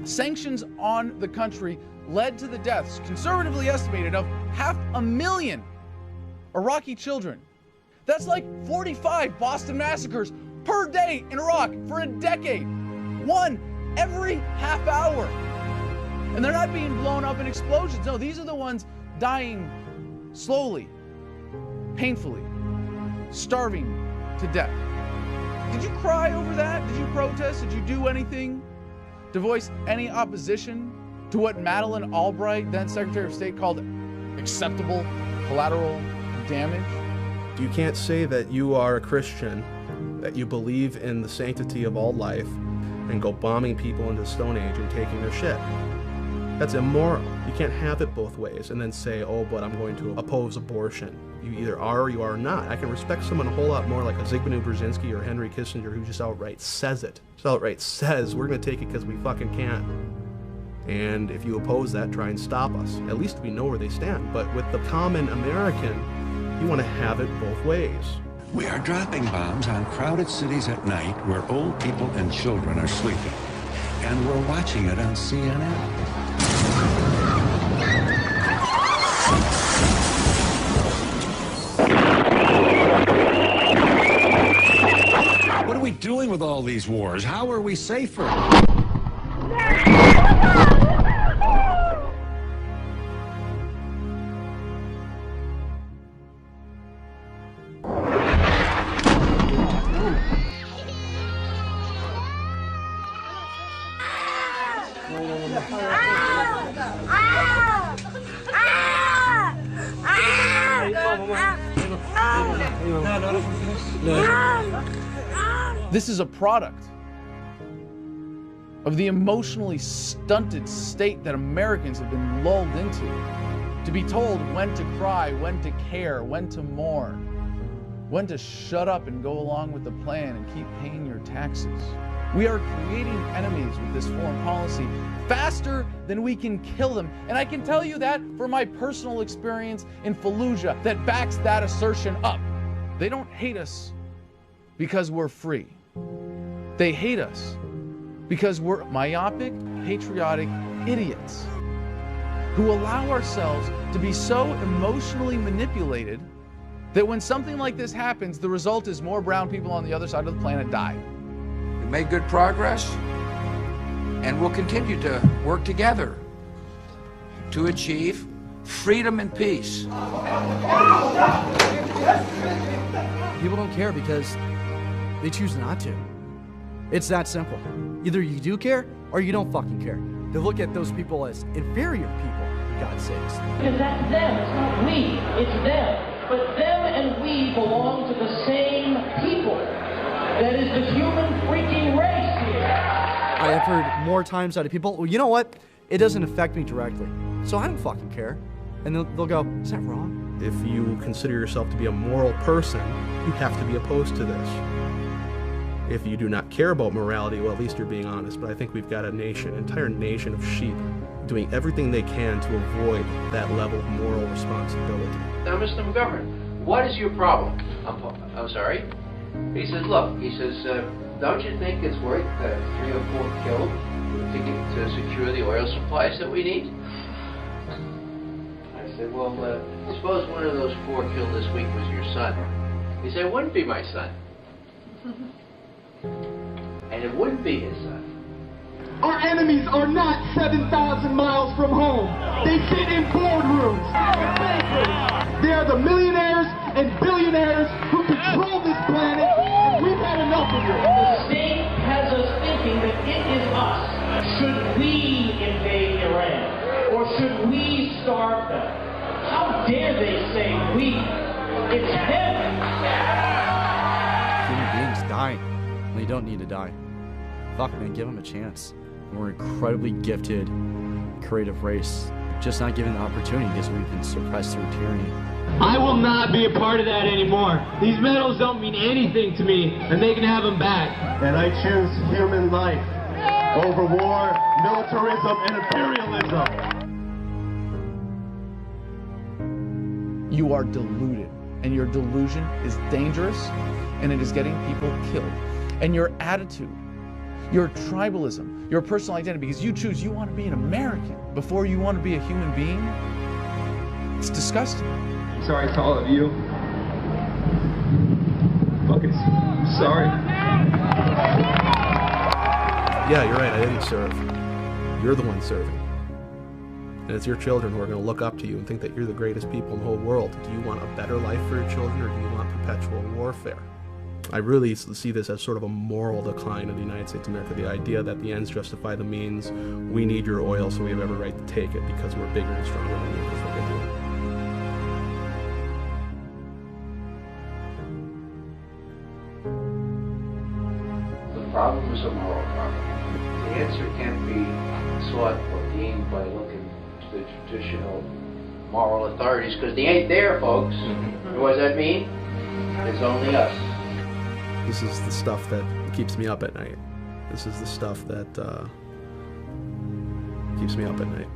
[SPEAKER 20] sanctions on the country led to the deaths, conservatively estimated, of 500,000 Iraqi children. That's like 45 Boston massacres per day in Iraq for a decade. One every half hour. And they're not being blown up in explosions. No, these are the ones dying slowly, painfully, starving to death. Did you cry over that? Did you protest? Did you do anything to voice any opposition to what Madeleine Albright, then Secretary of State, called acceptable collateral damage?
[SPEAKER 7] You can't say that you are a Christian, that you believe in the sanctity of all life, and go bombing people into the Stone Age and taking their shit. That's immoral. You can't have it both ways and then say, oh, but I'm going to oppose abortion. You either are or you are not. I can respect someone a whole lot more like a Zbigniew Brzezinski or Henry Kissinger who just outright says it. Just outright says, we're going to take it because we fucking can. And if you oppose that, try and stop us. At least we know where they stand. But with the common American, you want to have it both ways.
[SPEAKER 23] We are dropping bombs on crowded cities at night where old people and children are sleeping. And we're watching it on CNN. What are we doing with all these wars? How are we safer?
[SPEAKER 20] This is a product of the emotionally stunted state that Americans have been lulled into. To be told when to cry, when to care, when to mourn, when to shut up and go along with the plan and keep paying your taxes. We are creating enemies with this foreign policy faster than we can kill them. And I can tell you that from my personal experience in Fallujah that backs that assertion up. They don't hate us because we're free. They hate us because we're myopic, patriotic idiots who allow ourselves to be so emotionally manipulated that when something like this happens, the result is more brown people on the other side of the planet die.
[SPEAKER 24] We made good progress, and we'll continue to work together to achieve freedom and peace.
[SPEAKER 14] People don't care because they choose not to. It's that simple. Either you do care or you don't fucking care. They look at those people as inferior people, for God's sakes.
[SPEAKER 22] Because that's them, it's not we, it's them. But them and we belong to the same people. That is the human freaking race here.
[SPEAKER 14] I have heard more times out of people, well, you know what? It doesn't affect me directly, so I don't fucking care. And they'll go, is that wrong?
[SPEAKER 7] If you consider yourself to be a moral person, you have to be opposed to this. If you do not care about morality, well, at least you're being honest. But I think we've got an entire nation of sheep doing everything they can to avoid that level of moral responsibility.
[SPEAKER 11] Now, Mr. McGovern, what is your problem? I'm sorry? He says, look, don't you think it's worth 3 or 4 killed to secure the oil supplies that we need? I said, well, suppose one of those 4 killed this week was your son. He said, it wouldn't be my son. And it wouldn't be his son.
[SPEAKER 12] Our enemies are not 7,000 miles from home. They sit in boardrooms. They are the millionaires and billionaires who control this planet, and we've had enough of it.
[SPEAKER 22] The state has us thinking that it is us. Should we invade Iran? Or should we starve them? How dare they say we? It's them.
[SPEAKER 14] Human beings die. They don't need to die. Fuck, man, give them a chance. We're an incredibly gifted, creative race. Just not given the opportunity because we've been suppressed through tyranny.
[SPEAKER 12] I will not be a part of that anymore. These medals don't mean anything to me, and they can have them back.
[SPEAKER 17] And I choose human life over war, militarism, and imperialism.
[SPEAKER 20] You are deluded, and your delusion is dangerous, and it is getting people killed. And your attitude, your tribalism, your personal identity, because you want to be an American before you want to be a human being, it's disgusting.
[SPEAKER 12] Sorry to all of you. Fucking sorry.
[SPEAKER 7] Yeah, you're right, I didn't serve. You're the one serving. And it's your children who are going to look up to you and think that you're the greatest people in the whole world. Do you want a better life for your children, or do you want perpetual warfare? I really see this as sort of a moral decline of the United States of America. The idea that the ends justify the means. We need your oil, so we have every right to take it because we're bigger and stronger than you. That's what they do.
[SPEAKER 11] The problem is a moral problem. The answer can't be sought or gained by looking to the traditional moral authorities, because they ain't there, folks. And what does that mean? It's only us.
[SPEAKER 7] This is the stuff that keeps me up at night. This is the stuff that keeps me up at night.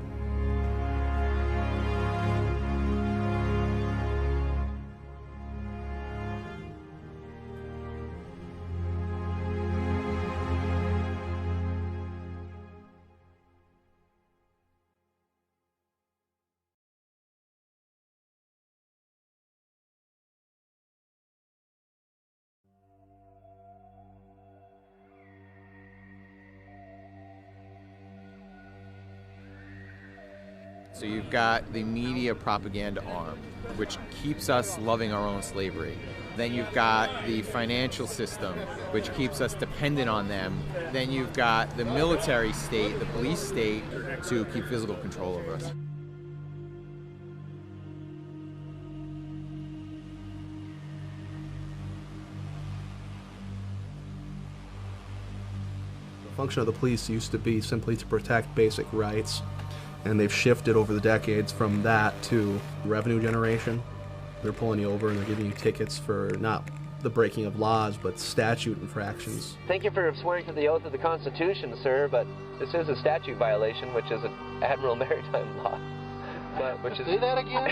[SPEAKER 18] So you've got the media propaganda arm, which keeps us loving our own slavery. Then you've got the financial system, which keeps us dependent on them. Then you've got the military state, the police state, to keep physical control over us.
[SPEAKER 7] The function of the police used to be simply to protect basic rights. And they've shifted over the decades from that to revenue generation. They're pulling you over and they're giving you tickets for not the breaking of laws, but statute infractions.
[SPEAKER 19] Thank you for swearing to the oath of the Constitution, sir, but this is a statute violation, which is an Admiral Maritime Law. Which is, say that again?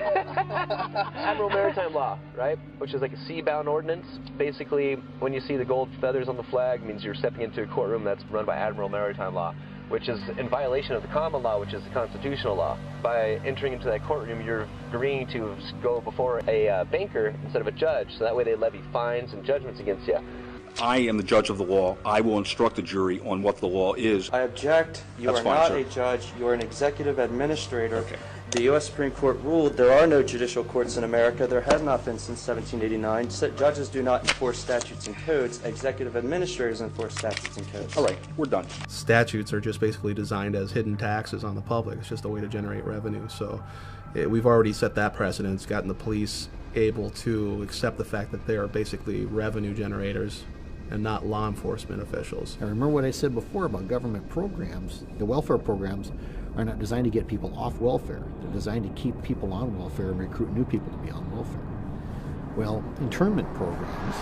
[SPEAKER 19] Admiral Maritime Law, right? Which is like a sea-bound ordinance. Basically, when you see the gold feathers on the flag, it means you're stepping into a courtroom that's run by Admiral Maritime Law, which is in violation of the common law, which is the constitutional law. By entering into that courtroom, you're agreeing to go before a banker instead of a judge, so that way they levy fines and judgments against you.
[SPEAKER 25] I am the judge of the law. I will instruct the jury on what the law is.
[SPEAKER 26] I object. You
[SPEAKER 25] That's
[SPEAKER 26] are
[SPEAKER 25] fine,
[SPEAKER 26] not
[SPEAKER 25] sir.
[SPEAKER 26] a judge. You are an executive administrator.
[SPEAKER 25] Okay.
[SPEAKER 3] The U.S. Supreme Court ruled there are no judicial courts in America. There have not been since 1789. Judges do not enforce statutes and codes. Executive administrators enforce statutes and codes.
[SPEAKER 25] All right, we're done.
[SPEAKER 7] Statutes are just basically designed as hidden taxes on the public. It's just a way to generate revenue. So we've already set that precedent. It's gotten the police able to accept the fact that they are basically revenue generators and not law enforcement officials.
[SPEAKER 2] I remember what I said before about government programs. The welfare programs are not designed to get people off welfare. They're designed to keep people on welfare and recruit new people to be on welfare. Well, internment programs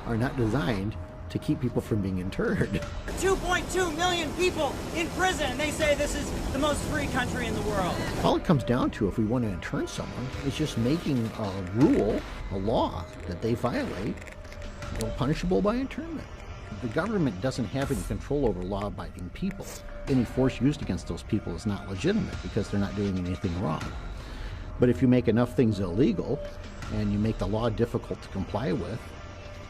[SPEAKER 2] are not designed to keep people from being interred.
[SPEAKER 9] 2.2 million people in prison, and they say this is the most free country in the world.
[SPEAKER 2] All it comes down to, if we want to intern someone, is just making a rule, a law, that they violate, punishable by internment. The government doesn't have any control over law-abiding people. Any force used against those people is not legitimate because they're not doing anything wrong. But if you make enough things illegal and you make the law difficult to comply with,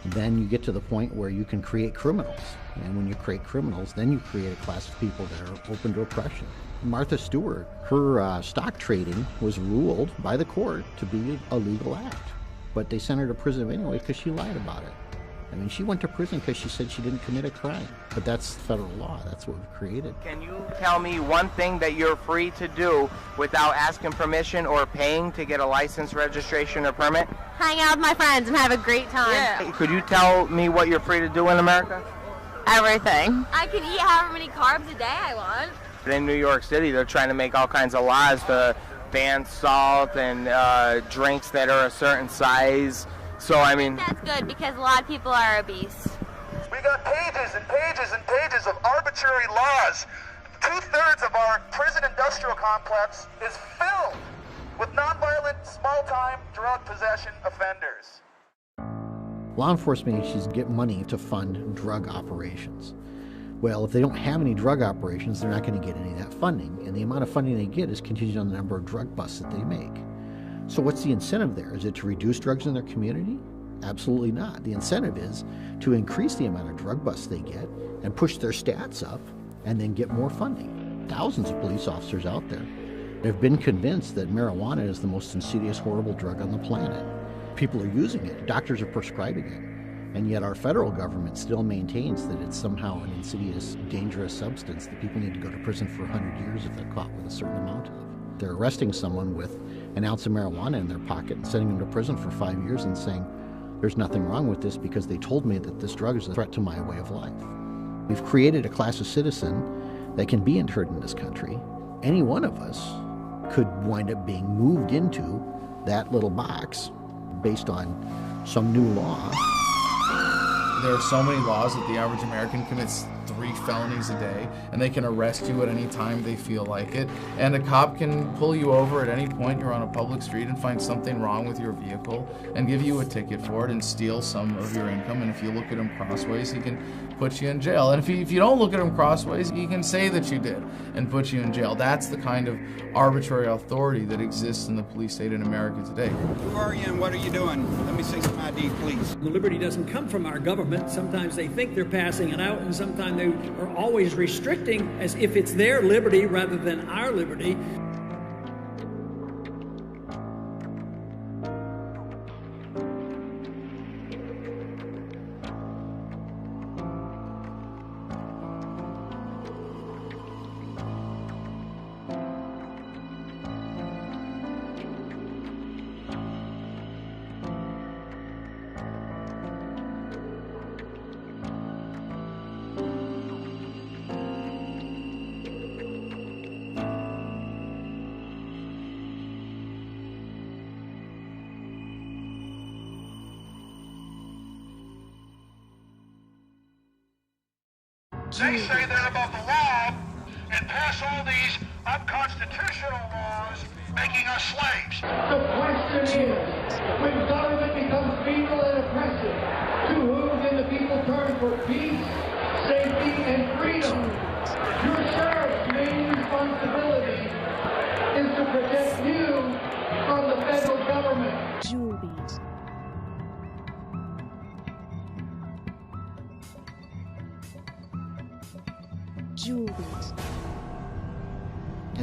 [SPEAKER 2] then you get to the point where you can create criminals. And when you create criminals, then you create a class of people that are open to oppression. Martha Stewart, her stock trading was ruled by the court to be a legal act. But they sent her to prison anyway because she lied about it. I mean, she went to prison because she said she didn't commit a crime. But that's federal law. That's what we've created.
[SPEAKER 13] Can you tell me one thing that you're free to do without asking permission or paying to get a license, registration, or permit?
[SPEAKER 15] Hang out with my friends and have a great time.
[SPEAKER 13] Yeah. Could you tell me what you're free to do in America?
[SPEAKER 15] Everything. I can eat however many carbs a day I want.
[SPEAKER 13] In New York City, they're trying to make all kinds of laws to ban salt and drinks that are a certain size. So, I mean...
[SPEAKER 15] That's good because a lot of people are obese.
[SPEAKER 21] We got pages and pages and pages of arbitrary laws. 2/3 of our prison industrial complex is filled with nonviolent, small-time drug possession offenders.
[SPEAKER 2] Law enforcement agencies get money to fund drug operations. Well, if they don't have any drug operations, they're not going to get any of that funding. And the amount of funding they get is contingent on the number of drug busts that they make. So what's the incentive there? Is it to reduce drugs in their community? Absolutely not. The incentive is to increase the amount of drug busts they get and push their stats up and then get more funding. Thousands of police officers out there have been convinced that marijuana is the most insidious, horrible drug on the planet. People are using it. Doctors are prescribing it. And yet our federal government still maintains that it's somehow an insidious, dangerous substance that people need to go to prison for 100 years if they're caught with a certain amount of. They're arresting someone with an ounce of marijuana in their pocket and sending them to prison for 5 years and saying, there's nothing wrong with this because they told me that this drug is a threat to my way of life. We've created a class of citizen that can be interred in this country. Any one of us could wind up being moved into that little box based on some new law.
[SPEAKER 8] There are so many laws that the average American commits 3 felonies a day, and they can arrest you at any time they feel like it. And a cop can pull you over at any point you're on a public street and find something wrong with your vehicle and give you a ticket for it and steal some of your income. And if you look at him crossways, he can put you in jail. And if you don't look at him crossways, he can say that you did and put you in jail. That's the kind of arbitrary authority that exists in the police state in America today.
[SPEAKER 26] Who are you and what are you doing? Let me see some ID, please.
[SPEAKER 6] The liberty doesn't come from our government. Sometimes they think they're passing it out, and sometimes they are always restricting as if it's their liberty rather than our liberty.
[SPEAKER 21] They say they're above the law and pass all these unconstitutional laws, making us slaves.
[SPEAKER 12] The question is, when government becomes venal and oppressive, to whom can the people turn for peace, safety, and freedom? Your sheriff's main responsibility is to protect you from the federal government.
[SPEAKER 5] Jewel beads. Jewel beads.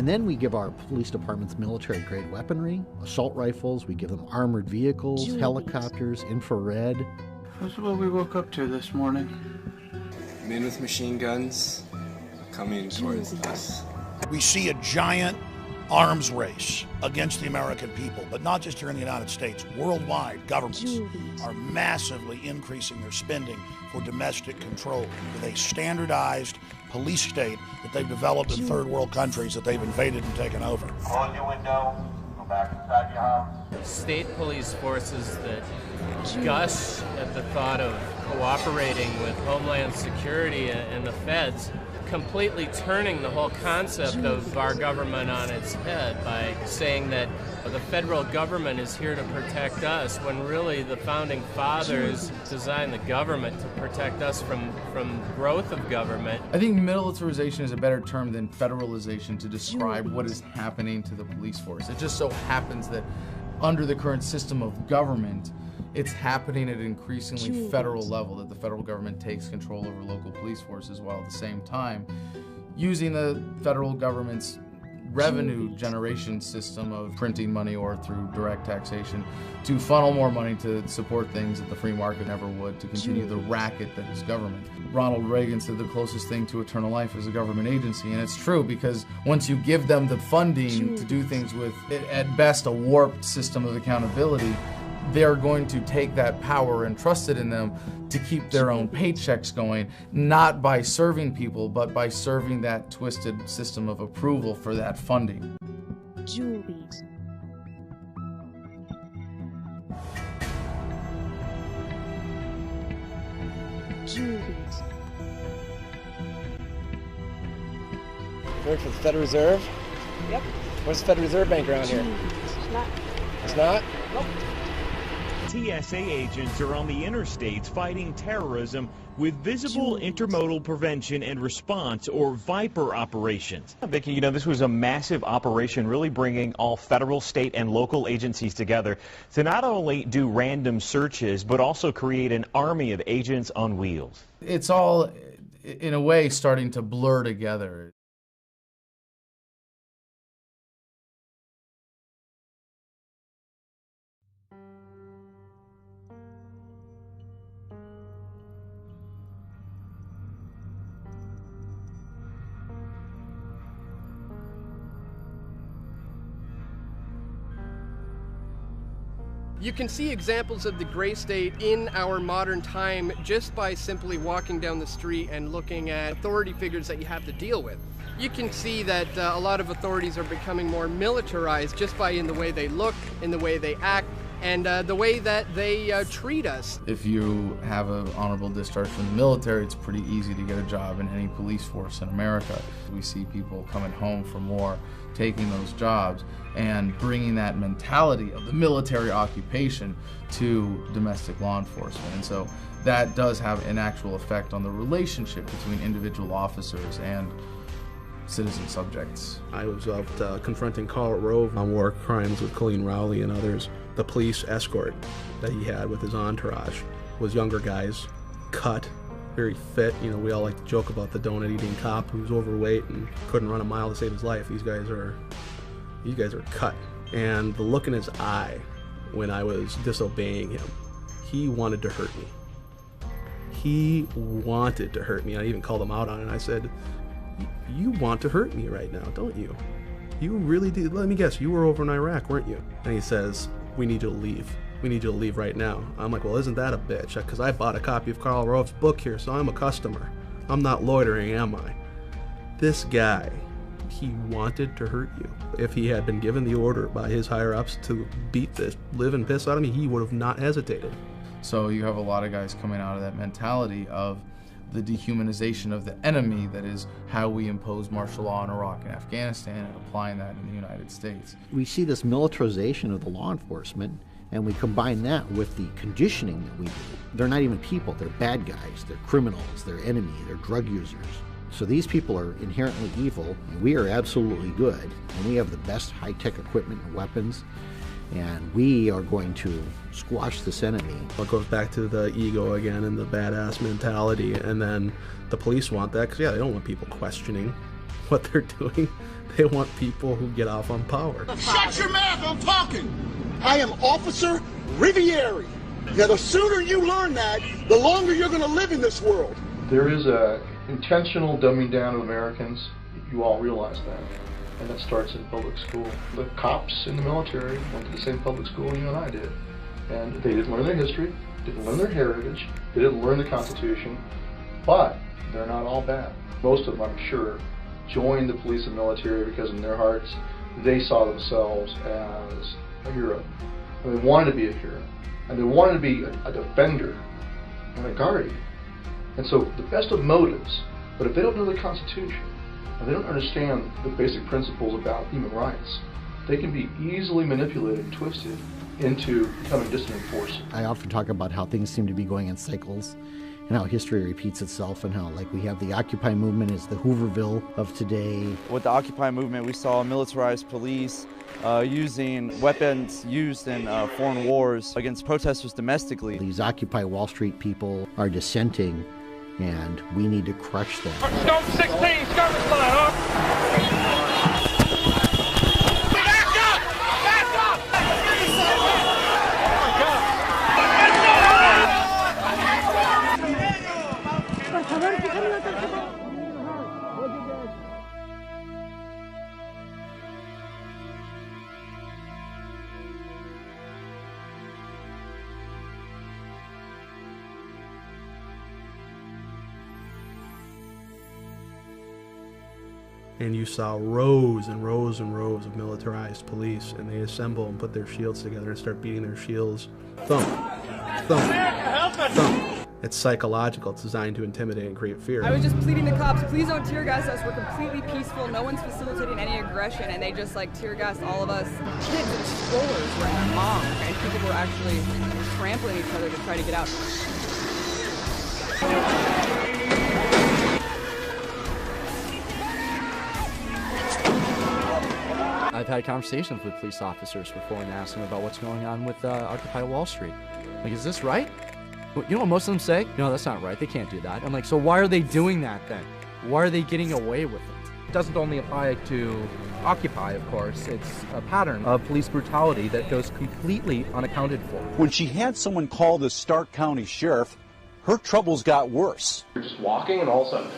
[SPEAKER 2] And then we give our police departments military-grade weaponry, assault rifles, we give them armored vehicles, helicopters, infrared.
[SPEAKER 1] That's what we woke up to this morning.
[SPEAKER 4] Men with machine guns coming towards us.
[SPEAKER 10] We see a giant arms race against the American people, but not just here in the United States. Worldwide, governments are massively increasing their spending for domestic control with a standardized police state that they've developed in third world countries that they've invaded and taken over.
[SPEAKER 21] Close your window, go back inside your house.
[SPEAKER 16] State police forces that gush at the thought of cooperating with Homeland Security and the feds, completely turning the whole concept of our government on its head by saying that the federal government is here to protect us, when really the founding fathers designed the government to protect us from growth of government.
[SPEAKER 8] I think militarization is a better term than federalization to describe what is happening to the police force. It just so happens that under the current system of government, it's happening at an increasingly federal level, that the federal government takes control over local police forces while at the same time using the federal government's revenue generation system of printing money or through direct taxation to funnel more money to support things that the free market never would, to continue the racket that is government. Ronald Reagan said the closest thing to eternal life is a government agency, and it's true, because once you give them the funding to do things with, at best, a warped system of accountability, they're going to take that power and trust it in them to keep their own paychecks going, not by serving people, but by serving that twisted system of approval for that funding.
[SPEAKER 5] Julies. Julies.
[SPEAKER 23] Work for the Federal Reserve?
[SPEAKER 24] Yep.
[SPEAKER 23] What's the Federal Reserve Bank around here?
[SPEAKER 24] It's not.
[SPEAKER 23] It's not?
[SPEAKER 24] Nope.
[SPEAKER 27] TSA agents are on the interstates fighting terrorism with Visible Intermodal Prevention and Response, or VIPER operations.
[SPEAKER 28] Vicki, you know, this was a massive operation really bringing all federal, state, and local agencies together to not only do random searches, but also create an army of agents on wheels.
[SPEAKER 8] It's all, in a way, starting to blur together.
[SPEAKER 29] You can see examples of the gray state in our modern time just by simply walking down the street and looking at authority figures that you have to deal with. You can see that a lot of authorities are becoming more militarized just by in the way they look, in the way they act, and the way that they treat us.
[SPEAKER 8] If you have an honorable discharge from the military, it's pretty easy to get a job in any police force in America. We see people coming home from war, taking those jobs, and bringing that mentality of the military occupation to domestic law enforcement. And so that does have an actual effect on the relationship between individual officers and citizen subjects.
[SPEAKER 7] I was out confronting Karl Rove on war crimes with Colleen Rowley and others. The police escort that he had with his entourage was younger guys, cut, very fit. You know, we all like to joke about the donut-eating cop who's overweight and couldn't run a mile to save his life. These guys are cut. And the look in his eye when I was disobeying him, he wanted to hurt me. He wanted to hurt me. I even called him out on it. I said, "You want to hurt me right now, don't you? You really do. Let me guess, you were over in Iraq, weren't you?" And he says, "We need you to leave. We need you to leave right now." I'm like, "Well, isn't that a bitch? Because I bought a copy of Karl Rove's book here, so I'm a customer. I'm not loitering, am I?" This guy, he wanted to hurt you. If he had been given the order by his higher-ups to beat the living piss out of me, he would have not hesitated.
[SPEAKER 8] So you have a lot of guys coming out of that mentality of the dehumanization of the enemy, that is how we impose martial law in Iraq and Afghanistan, and applying that in the United States.
[SPEAKER 2] We see this militarization of the law enforcement, and we combine that with the conditioning that we do. They're not even people, they're bad guys, they're criminals, they're enemy, they're drug users. So these people are inherently evil, and we are absolutely good, and we have the best high-tech equipment and weapons, and we are going to squash this enemy.
[SPEAKER 7] It goes back to the ego again and the badass mentality, and then the police want that because, yeah, they don't want people questioning. what they're doing. They want people who get off on power.
[SPEAKER 12] Shut your mouth, I'm talking! I am Officer Riviere. Now, the sooner you learn that, the longer you're going to live in this world.
[SPEAKER 3] There is a intentional dumbing down of Americans. You all realize that. And that starts in public school. The cops in the military went to the same public school you and I did. And they didn't learn their history, didn't learn their heritage, they didn't learn the Constitution, but they're not all bad. Most of them, I'm sure, joined the police and military because in their hearts, they saw themselves as a hero. And they wanted to be a hero. And they wanted to be a defender and a guardian. And so the best of motives, but if they don't know the Constitution, and they don't understand the basic principles about human rights, they can be easily manipulated and twisted into becoming dissident forces.
[SPEAKER 2] I often talk about how things seem to be going in cycles and how history repeats itself, and how, like, we have the Occupy movement is the Hooverville of today.
[SPEAKER 11] With the Occupy movement, we saw militarized police using weapons used in foreign wars against protesters domestically.
[SPEAKER 2] These Occupy Wall Street people are dissenting, and we need to crush them.
[SPEAKER 12] Stone 16, skirmish line, huh?
[SPEAKER 7] And you saw rows and rows and rows of militarized police, and they assemble and put their shields together and start beating their shields. Thump, thump, thump. It's psychological. It's designed to intimidate and create fear.
[SPEAKER 14] I was just pleading to cops, please don't tear gas us. We're completely peaceful. No one's facilitating any aggression, and they just like tear gassed all of us. Kids and strollers were their moms, and people were actually trampling each other to try to get out.
[SPEAKER 17] I've had conversations with police officers before and asked them about what's going on with Occupy Wall Street. Like, is this right? You know what most of them say? No, that's not right. They can't do that. I'm like, so why are they doing that then? Why are they getting away with it?
[SPEAKER 18] It doesn't only apply to Occupy, of course. It's a pattern of police brutality that goes completely unaccounted for.
[SPEAKER 25] When she had someone call the Stark County Sheriff, her troubles got worse.
[SPEAKER 19] You're just walking and all of a sudden...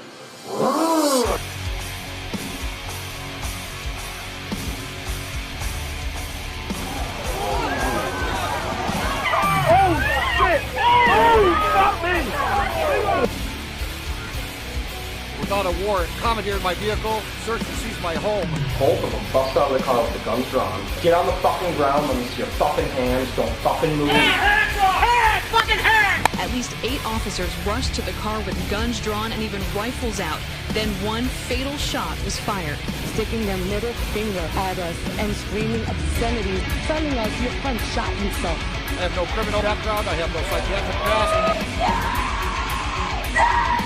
[SPEAKER 12] Without a warrant, commandeered my vehicle, searched and seized my home.
[SPEAKER 19] Both of them bust out of the car with the guns drawn. Get on the fucking ground, let me see your fucking hands, don't fucking move.
[SPEAKER 12] Hands off! Hands! Fucking hands!
[SPEAKER 20] At least 8 officers rushed to the car with guns drawn and even rifles out. Then one fatal shot was fired.
[SPEAKER 22] Sticking their middle finger at us and screaming obscenities, telling us your friend shot himself.
[SPEAKER 12] I have no criminal background, I have no psychiatric past.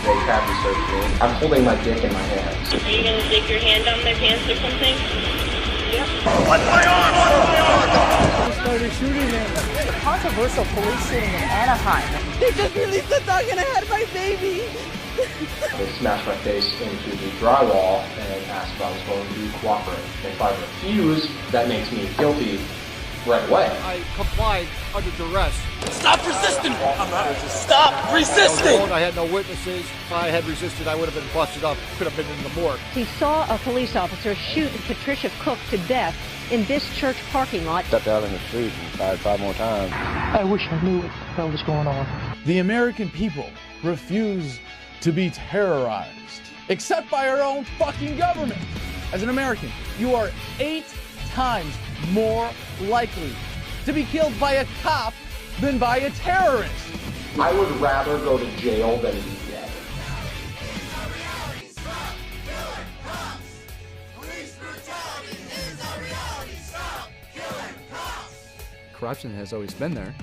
[SPEAKER 19] They have me searching. I'm holding my dick in my hands.
[SPEAKER 15] Are you gonna stick your hand on their pants or something?
[SPEAKER 12] Yep. What's my arm? What's my arm?
[SPEAKER 22] They started shooting him.
[SPEAKER 24] A controversial police shooting in Anaheim.
[SPEAKER 22] They just released the dog and I had my baby.
[SPEAKER 19] They smashed my face into the drywall and asked if I was going to cooperate. If I refuse, that makes me guilty right away.
[SPEAKER 12] I complied under duress. Stop resisting! Stop resisting! I had no witnesses. If I had resisted, I would have been busted up. Could have been in the morgue.
[SPEAKER 22] He saw a police officer shoot Patricia Cook to death in this church parking lot.
[SPEAKER 17] Stepped out in the street and fired 5 more times.
[SPEAKER 22] I wish I knew what the hell was going on.
[SPEAKER 30] The American people refuse to be terrorized, except by our own fucking government. As an American, you are 8 times more likely to be killed by a cop than by a terrorist.
[SPEAKER 19] I would rather go to jail than be dead.
[SPEAKER 17] Corruption has always been there.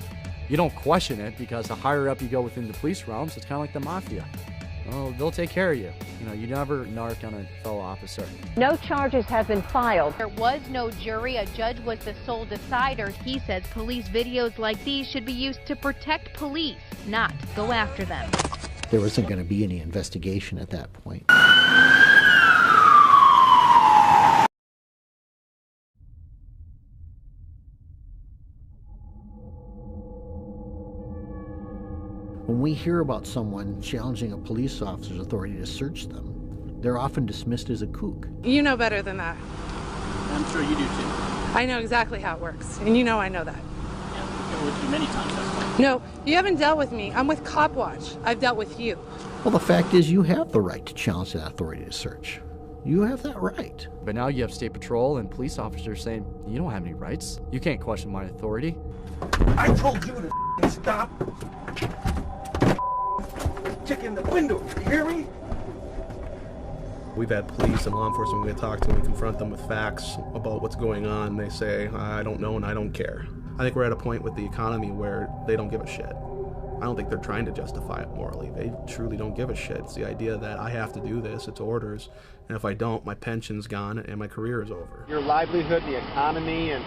[SPEAKER 17] You don't question it because the higher up you go within the police realms, it's kind of like the mafia. Well, they'll take care of you. You know, you never narc on a fellow officer.
[SPEAKER 22] No charges have been filed.
[SPEAKER 15] There was no jury. A judge was the sole decider. He says police videos like these should be used to protect police, not go after them.
[SPEAKER 2] There wasn't going to be any investigation at that point. When we hear about someone challenging a police officer's authority to search them, they're often dismissed as a kook.
[SPEAKER 1] You know better than that.
[SPEAKER 4] I'm sure you do too.
[SPEAKER 1] I know exactly how it works, and you know I know that.
[SPEAKER 4] Yeah, I've dealt with you many times, that's why.
[SPEAKER 1] No, you haven't dealt with me. I'm with Cop Watch. I've dealt with you.
[SPEAKER 2] Well, the fact is you have the right to challenge that authority to search. You have that right.
[SPEAKER 17] But now you have State Patrol and police officers saying, you don't have any rights. You can't question my authority.
[SPEAKER 5] I told you to stop kicking the window. You hear me?
[SPEAKER 7] We've had police and law enforcement, we talk to them, we confront them with facts about what's going on. They say, I don't know and I don't care. I think we're at a point with the economy where they don't give a shit. I don't think they're trying to justify it morally. They truly don't give a shit. It's the idea that I have to do this, it's orders, and if I don't, my pension's gone and my career is over.
[SPEAKER 6] Your livelihood, the economy, and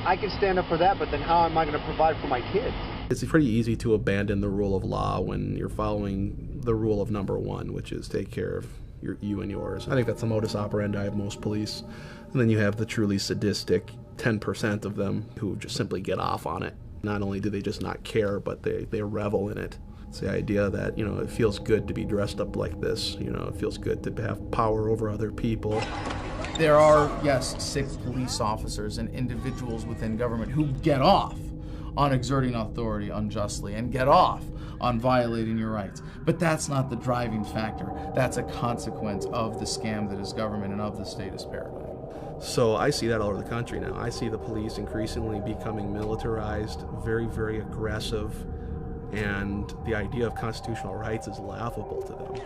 [SPEAKER 6] I can stand up for that, but then how am I going to provide for my kids?
[SPEAKER 7] It's pretty easy to abandon the rule of law when you're following the rule of number one, which is take care of you and yours. I think that's the modus operandi of most police. And then you have the truly sadistic 10% of them who just simply get off on it. Not only do they just not care, but they revel in it. It's the idea that, you know, it feels good to be dressed up like this. You know, it feels good to have power over other people.
[SPEAKER 8] There are, yes, sick police officers and individuals within government who get off on exerting authority unjustly and get off on violating your rights. But that's not the driving factor. That's a consequence of the scam that is government and of the statist paradigm.
[SPEAKER 7] So I see that all over the country now. I see the police increasingly becoming militarized, very, very aggressive, and the idea of constitutional rights is laughable to them.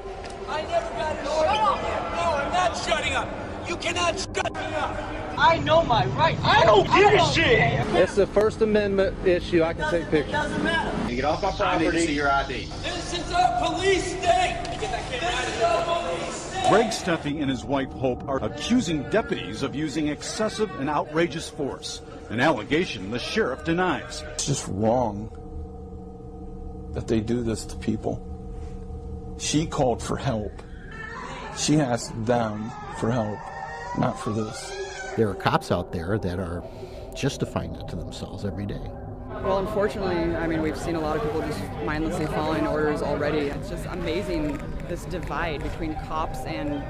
[SPEAKER 5] I never got an order. No, I'm not shutting up. You cannot shut me up. I know my rights. I don't give a shit.
[SPEAKER 30] It's a First Amendment issue. I can take pictures.
[SPEAKER 5] Doesn't matter.
[SPEAKER 6] You get off my property.
[SPEAKER 5] I need to see your ID. This is a police state. This is a police state.
[SPEAKER 25] Greg Steffi and his wife Hope are accusing deputies of using excessive and outrageous force, an allegation the sheriff denies.
[SPEAKER 9] It's just wrong that they do this to people. She called for help. She asked them for help, not for this.
[SPEAKER 2] There are cops out there that are justifying it to themselves every day.
[SPEAKER 14] Well, unfortunately, I mean, we've seen a lot of people just mindlessly following orders already. It's just amazing, this divide between cops and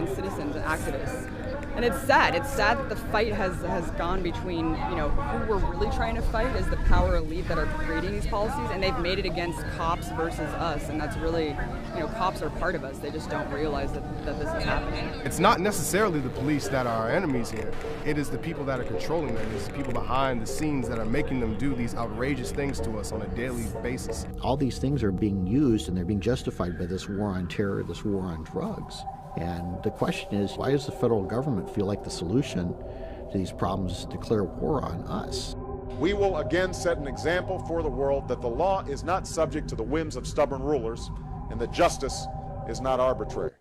[SPEAKER 14] citizens and activists. And it's sad. It's sad that the fight has gone between, you know, who we're really trying to fight is the power elite that are creating these policies, and they've made it against cops versus us, and that's really, you know, cops are part of us. They just don't realize that this is happening.
[SPEAKER 10] It's not necessarily the police that are our enemies here. It is the people that are controlling them. It's the people behind the scenes that are making them do these outrageous things to us on a daily basis.
[SPEAKER 2] All these things are being used and they're being justified by this war on terror, this war on drugs. And the question is, why does the federal government feel like the solution to these problems is to declare war on us?
[SPEAKER 13] We will again set an example for the world that the law is not subject to the whims of stubborn rulers and that justice is not arbitrary.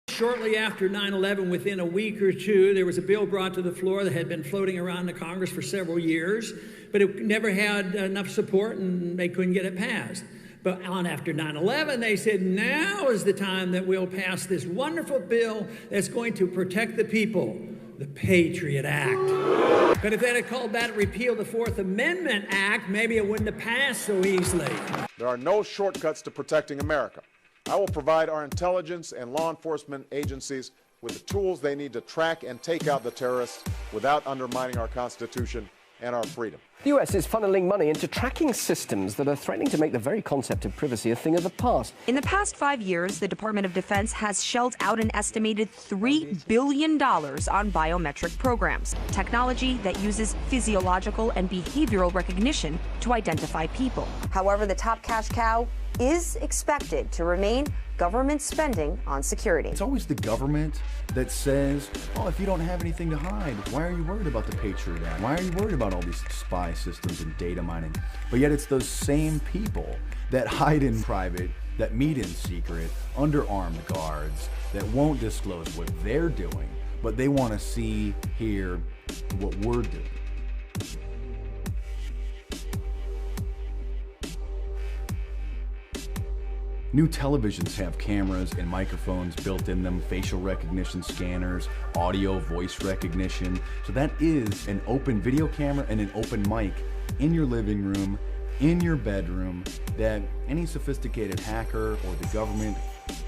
[SPEAKER 16] Shortly after 9/11, within a week or two, there was a bill brought to the floor that had been floating around the Congress for several years, but it never had enough support and they couldn't get it passed. But on after 9/11, they said, now is the time that we'll pass this wonderful bill that's going to protect the people, the Patriot Act. But if they had called that repeal the Fourth Amendment Act, maybe it wouldn't have passed so easily.
[SPEAKER 13] There are no shortcuts to protecting America. I will provide our intelligence and law enforcement agencies with the tools they need to track and take out the terrorists without undermining our Constitution and our freedom.
[SPEAKER 21] The US is funneling money into tracking systems that are threatening to make the very concept of privacy a thing of the past.
[SPEAKER 26] In the past 5 years, the Department of Defense has shelled out an estimated $3 billion on biometric programs, technology that uses physiological and behavioral recognition to identify people.
[SPEAKER 31] However, the top cash cow is expected to remain government spending on security.
[SPEAKER 32] It's always the government that says, oh, if you don't have anything to hide, why are you worried about the Patriot Act? Why are you worried about all these spy systems and data mining? But yet it's those same people that hide in private, that meet in secret, under armed guards, that won't disclose what they're doing, but they want to see, hear what we're doing. New televisions have cameras and microphones built in them, facial recognition scanners, audio, voice recognition. So that is an open video camera and an open mic in your living room, in your bedroom, that any sophisticated hacker or the government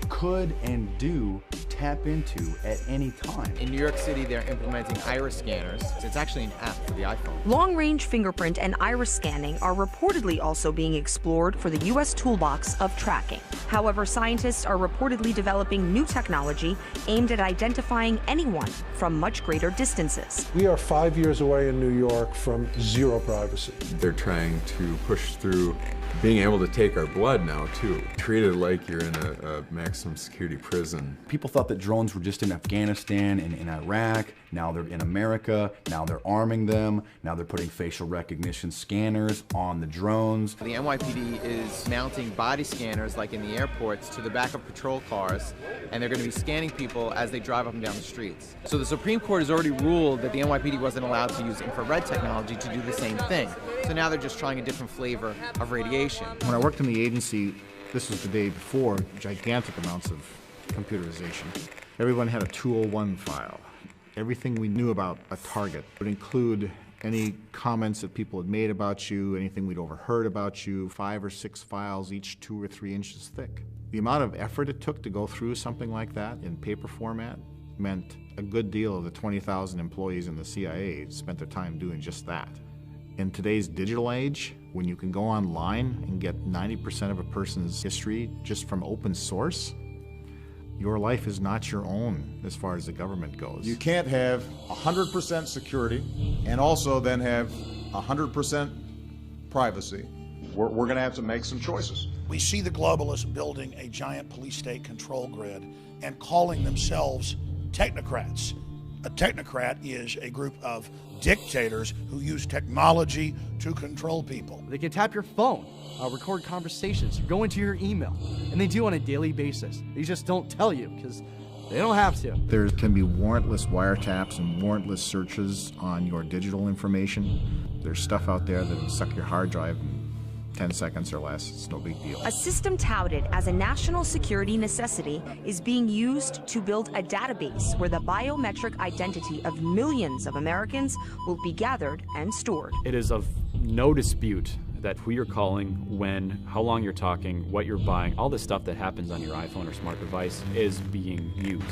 [SPEAKER 32] could and do tap into at any time.
[SPEAKER 3] In New York City, they're implementing iris scanners. It's actually an app for the iPhone.
[SPEAKER 26] Long-range fingerprint and iris scanning are reportedly also being explored for the U.S. toolbox of tracking. However, scientists are reportedly developing new technology aimed at identifying anyone from much greater distances.
[SPEAKER 11] We are 5 years away in New York from zero privacy.
[SPEAKER 12] They're trying to push through being able to take our blood now, too. Treat it like you're in a maximum security prison.
[SPEAKER 32] People thought that drones were just in Afghanistan and in Iraq. Now they're in America. Now they're arming them. Now they're putting facial recognition scanners on the drones.
[SPEAKER 3] The NYPD is mounting body scanners, like in the airports, to the back of patrol cars, and they're going to be scanning people as they drive up and down the streets. So the Supreme Court has already ruled that the NYPD wasn't allowed to use infrared technology to do the same thing. So now they're just trying a different flavor of radiation.
[SPEAKER 18] When I worked in the agency, this was the day before gigantic amounts of computerization. Everyone had a 201 file. Everything we knew about a target would include any comments that people had made about you, anything we'd overheard about you, 5 or 6 files, each 2 or 3 inches thick. The amount of effort it took to go through something like that in paper format meant a good deal of the 20,000 employees in the CIA spent their time doing just that. In today's digital age, when you can go online and get 90% of a person's history just from open source, your life is not your own as far as the government goes.
[SPEAKER 13] You can't have 100% security and also then have 100% privacy. We're going to have to make some choices.
[SPEAKER 19] We see the globalists building a giant police state control grid and calling themselves technocrats. A technocrat is a group of dictators who use technology to control people.
[SPEAKER 17] They can tap your phone, record conversations, go into your email, and they do on a daily basis. They just don't tell you because they don't have to.
[SPEAKER 18] There can be warrantless wiretaps and warrantless searches on your digital information. There's stuff out there that will suck your hard drive in 10 seconds or less. It's no big deal.
[SPEAKER 26] A system touted as a national security necessity is being used to build a database where the biometric identity of millions of Americans will be gathered and stored.
[SPEAKER 20] It is of no dispute that who you're calling, when, how long you're talking, what you're buying, all the stuff that happens on your iPhone or smart device is being used.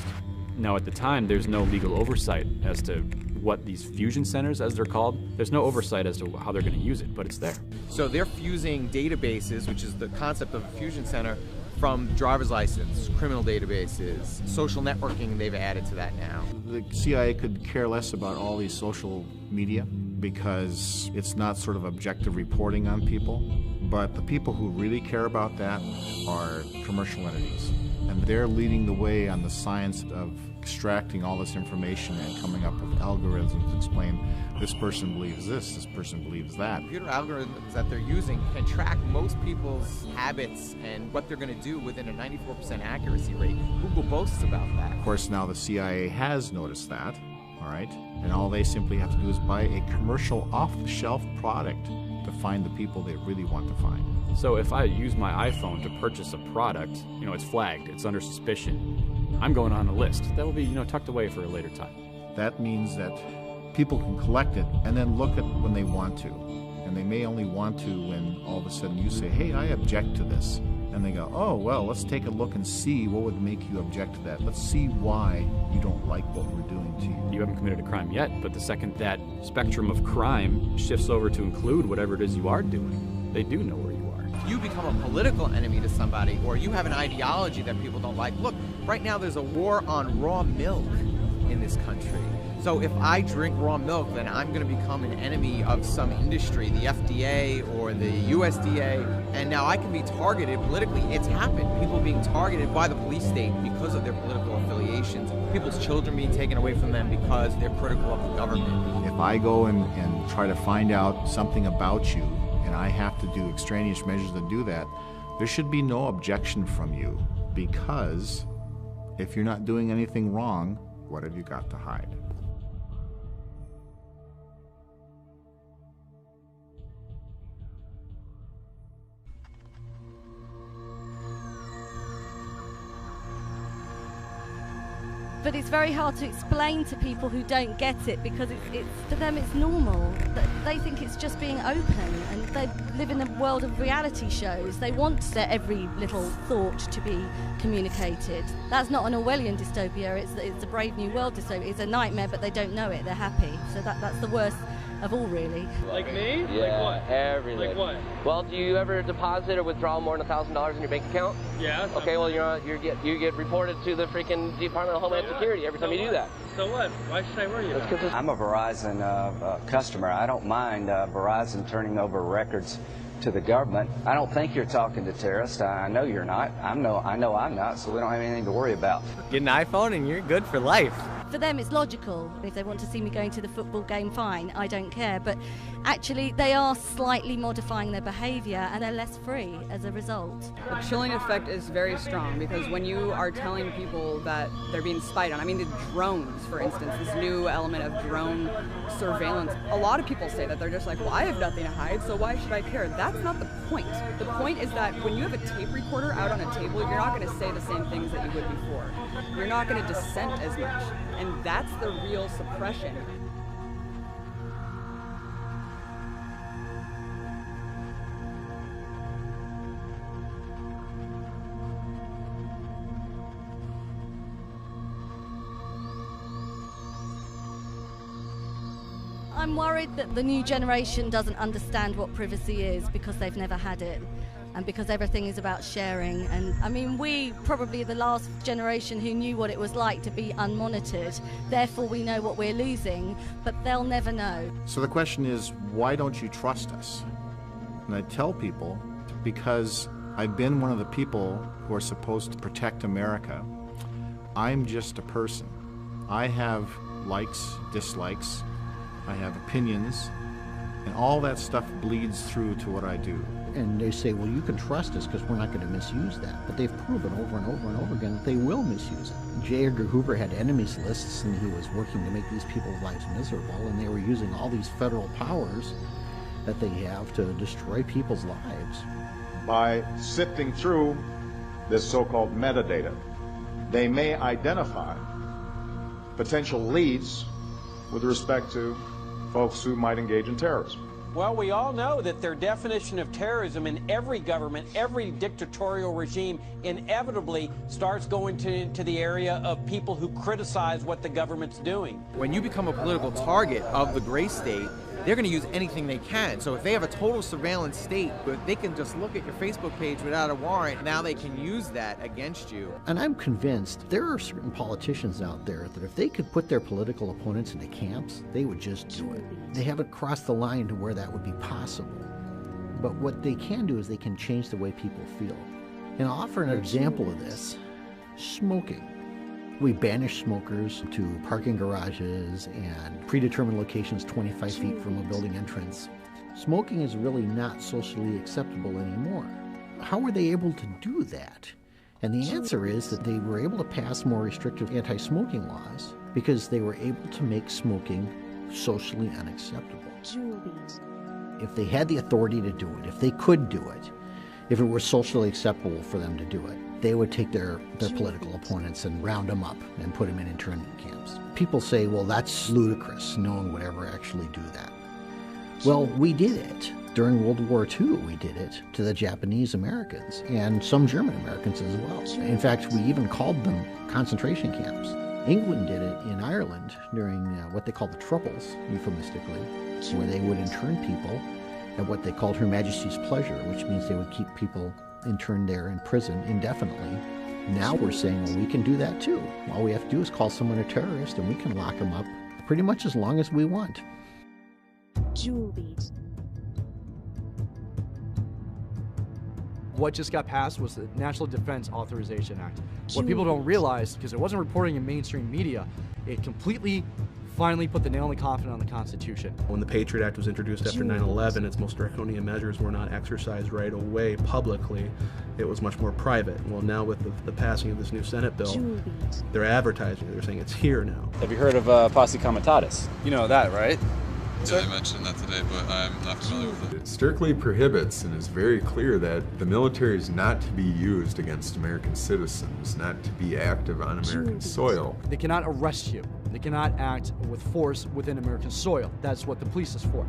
[SPEAKER 20] Now, at the time, there's no legal oversight as to what these fusion centers, as they're called, there's no oversight as to how they're going to use it, but it's there.
[SPEAKER 3] So they're fusing databases, which is the concept of a fusion center, from driver's license, criminal databases, social networking they've added to that now.
[SPEAKER 18] The CIA could care less about all these social media because it's not sort of objective reporting on people, but the people who really care about that are commercial entities. And they're leading the way on the science of extracting all this information and coming up with algorithms to explain this person believes this person believes that.
[SPEAKER 3] Computer algorithms that they're using can track most people's habits and what they're going to do within a 94% accuracy rate. Google boasts about that.
[SPEAKER 18] Of course, now the CIA has noticed that, all right? And all they simply have to do is buy a commercial off-the-shelf product to find the people they really want to find.
[SPEAKER 20] So if I use my iPhone to purchase a product, it's flagged, it's under suspicion, I'm going on a list. That will be, tucked away for a later time.
[SPEAKER 18] That means that people can collect it and then look at when they want to. And they may only want to when all of a sudden you say, hey, I object to this. And they go, oh, well, let's take a look and see what would make you object to that. Let's see why you don't like what we're doing to you.
[SPEAKER 20] You haven't committed a crime yet, but the second that spectrum of crime shifts over to include whatever it is you are doing, they do know where you are.
[SPEAKER 3] If you become a political enemy to somebody, or you have an ideology that people don't like, look, right now there's a war on raw milk in this country. So if I drink raw milk, then I'm going to become an enemy of some industry, the FDA or the USDA, and now I can be targeted politically. It's happened. People being targeted by the police state because of their political affiliations. People's children being taken away from them because they're critical of the government.
[SPEAKER 18] If I go and try to find out something about you, and I have to do extraneous measures to do that, there should be no objection from you, because if you're not doing anything wrong, what have you got to hide?
[SPEAKER 1] but it's very hard to explain to people who don't get it, because it's for them it's normal. They think it's just being open, and they live in a world of reality shows. They want their every little thought to be communicated. That's not an Orwellian dystopia, it's a Brave New World dystopia. It's a nightmare, but they don't know it, they're happy. So that's the worst of all, really.
[SPEAKER 4] Like me?
[SPEAKER 21] Yeah,
[SPEAKER 4] like what?
[SPEAKER 21] Everything.
[SPEAKER 4] Like what?
[SPEAKER 21] Well, do you ever deposit or withdraw more than $1,000 in your bank account?
[SPEAKER 4] Yeah.
[SPEAKER 21] Okay, well, you get reported to the freaking Department of Homeland Security every time you do that.
[SPEAKER 4] So what? Why should I worry about it?
[SPEAKER 7] I'm a Verizon customer. I don't mind Verizon turning over records to the government. I don't think you're talking to terrorists. I know you're not. I know I'm not, so we don't have anything to worry about.
[SPEAKER 3] Get an iPhone and you're good for life.
[SPEAKER 1] For them, it's logical. If they want to see me going to the football game, fine, I don't care. But actually, they are slightly modifying their behavior, and they're less free as a result.
[SPEAKER 14] The chilling effect is very strong, because when you are telling people that they're being spied on, I mean, the drones, for instance, this new element of drone surveillance, a lot of people say that they're just like, well, I have nothing to hide, so why should I care? That's not the point. The point is that when you have a tape recorder out on a table, you're not going to say the same things that you would before. You're not going to dissent as much. And that's the real suppression.
[SPEAKER 1] I'm worried that the new generation doesn't understand what privacy is, because they've never had it, and because everything is about sharing. And I mean, we probably the last generation who knew what it was like to be unmonitored, therefore we know what we're losing, but they'll never know.
[SPEAKER 18] So the question is, why don't you trust us? And I tell people, because I've been one of the people who are supposed to protect America. I'm just a person. I have likes, dislikes, I have opinions, and all that stuff bleeds through to what I do.
[SPEAKER 2] And they say, well, you can trust us because we're not going to misuse that. But they've proven over and over and over again that they will misuse it. J. Edgar Hoover had enemies lists, and he was working to make these people's lives miserable, and they were using all these federal powers that they have to destroy people's lives.
[SPEAKER 13] By sifting through this so-called metadata, they may identify potential leads with respect to folks who might engage in terrorism.
[SPEAKER 8] Well, we all know that their definition of terrorism in every government, every dictatorial regime, inevitably starts going to the area of people who criticize what the government's doing.
[SPEAKER 3] When you become a political target of the gray state, they're going to use anything they can. So if they have a total surveillance state, but they can just look at your Facebook page without a warrant, now they can use that against you.
[SPEAKER 2] And I'm convinced there are certain politicians out there that if they could put their political opponents into camps, they would just do it. They haven't crossed the line to where that would be possible. But what they can do is they can change the way people feel. And I'll offer an example of this: smoking. We banish smokers to parking garages and predetermined locations 25 feet from a building entrance. Smoking is really not socially acceptable anymore. How were they able to do that? And the answer is that they were able to pass more restrictive anti-smoking laws because they were able to make smoking socially unacceptable. If they had the authority to do it, if they could do it, if it were socially acceptable for them to do it, they would take their political opponents and round them up and put them in internment camps. People say, well, that's ludicrous. No one would ever actually do that. Well, we did it. During World War II, we did it to the Japanese Americans and some German Americans as well. In fact, we even called them concentration camps. England did it in Ireland during what they called the Troubles, euphemistically, where they would intern people at what they called Her Majesty's pleasure, which means they would keep people interned there in prison indefinitely. Now we're saying, well, we can do that too. All we have to do is call someone a terrorist and we can lock them up pretty much as long as we want.
[SPEAKER 1] Jewel Beat.
[SPEAKER 17] What just got passed was the National Defense Authorization Act. What people don't realize, because it wasn't reporting in mainstream media, it completely finally put the nail in the coffin on the Constitution.
[SPEAKER 15] When the Patriot Act was introduced after 9/11, its most draconian measures were not exercised right away publicly. It was much more private. Well, now with the passing of this new Senate bill, they're advertising it. They're saying it's here now.
[SPEAKER 22] Have you heard of Posse Comitatus?
[SPEAKER 23] You know that, right?
[SPEAKER 5] Yeah, they mentioned that today, but I'm not familiar with it.
[SPEAKER 12] It strictly prohibits and is very clear that the military is not to be used against American citizens, not to be active on American soil.
[SPEAKER 17] They cannot arrest you. They cannot act with force within American soil. That's what the police is for.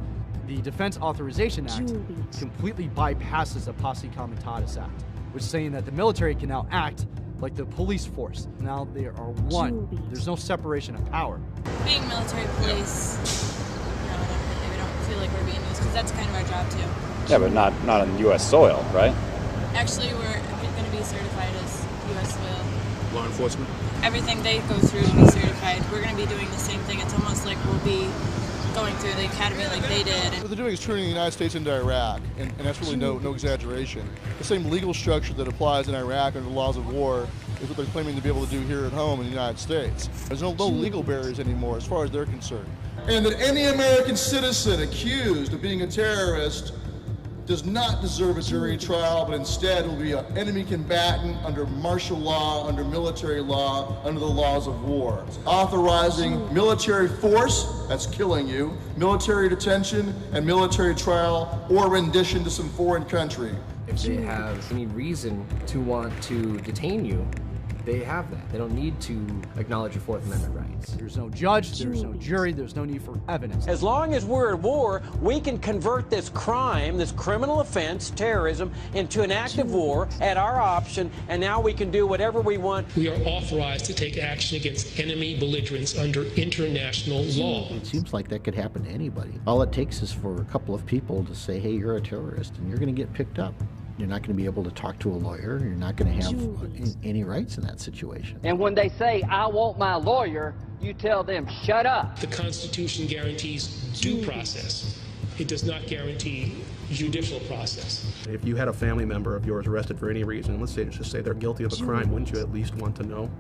[SPEAKER 17] The Defense Authorization Act completely bypasses the Posse Comitatus Act, which is saying that the military can now act like the police force. Now they are one. There's no separation of power.
[SPEAKER 6] Being military police, we don't feel like we're being used, because that's kind of our job too.
[SPEAKER 9] Yeah, but not on U.S. soil, right?
[SPEAKER 6] Actually, we're going to be certified as U.S. soil.
[SPEAKER 10] Law enforcement?
[SPEAKER 6] Everything they go through to be certified, we're going to be doing the same thing. It's almost like we'll be going through the academy like they did.
[SPEAKER 22] What they're doing is turning the United States into Iraq, and that's really no exaggeration. The same legal structure that applies in Iraq under the laws of war is what they're claiming to be able to do here at home in the United States. There's no legal barriers anymore as far as they're concerned. And that any American citizen accused of being a terrorist does not deserve a jury trial, but instead will be an enemy combatant under martial law, under military law, under the laws of war. Authorizing military force, that's killing you, military detention, and military trial or rendition to some foreign country.
[SPEAKER 23] If they have any reason to want to detain you, they have that. They don't need to acknowledge your Fourth Amendment rights.
[SPEAKER 17] There's no judge, there's no jury, there's no need for evidence.
[SPEAKER 8] As long as we're at war, we can convert this crime, this criminal offense, terrorism, into an act of war at our option, and now we can do whatever we want.
[SPEAKER 24] We are authorized to take action against enemy belligerents under international law.
[SPEAKER 2] It seems like that could happen to anybody. All it takes is for a couple of people to say, hey, you're a terrorist, and you're going to get picked up. You're not going to be able to talk to a lawyer. You're not going to have any rights in that situation.
[SPEAKER 25] And when they say, I want my lawyer, you tell them, shut up.
[SPEAKER 24] The Constitution guarantees due process. It does not guarantee judicial process.
[SPEAKER 15] If you had a family member of yours arrested for any reason, let's just say they're guilty of a crime, wouldn't you at least want to know?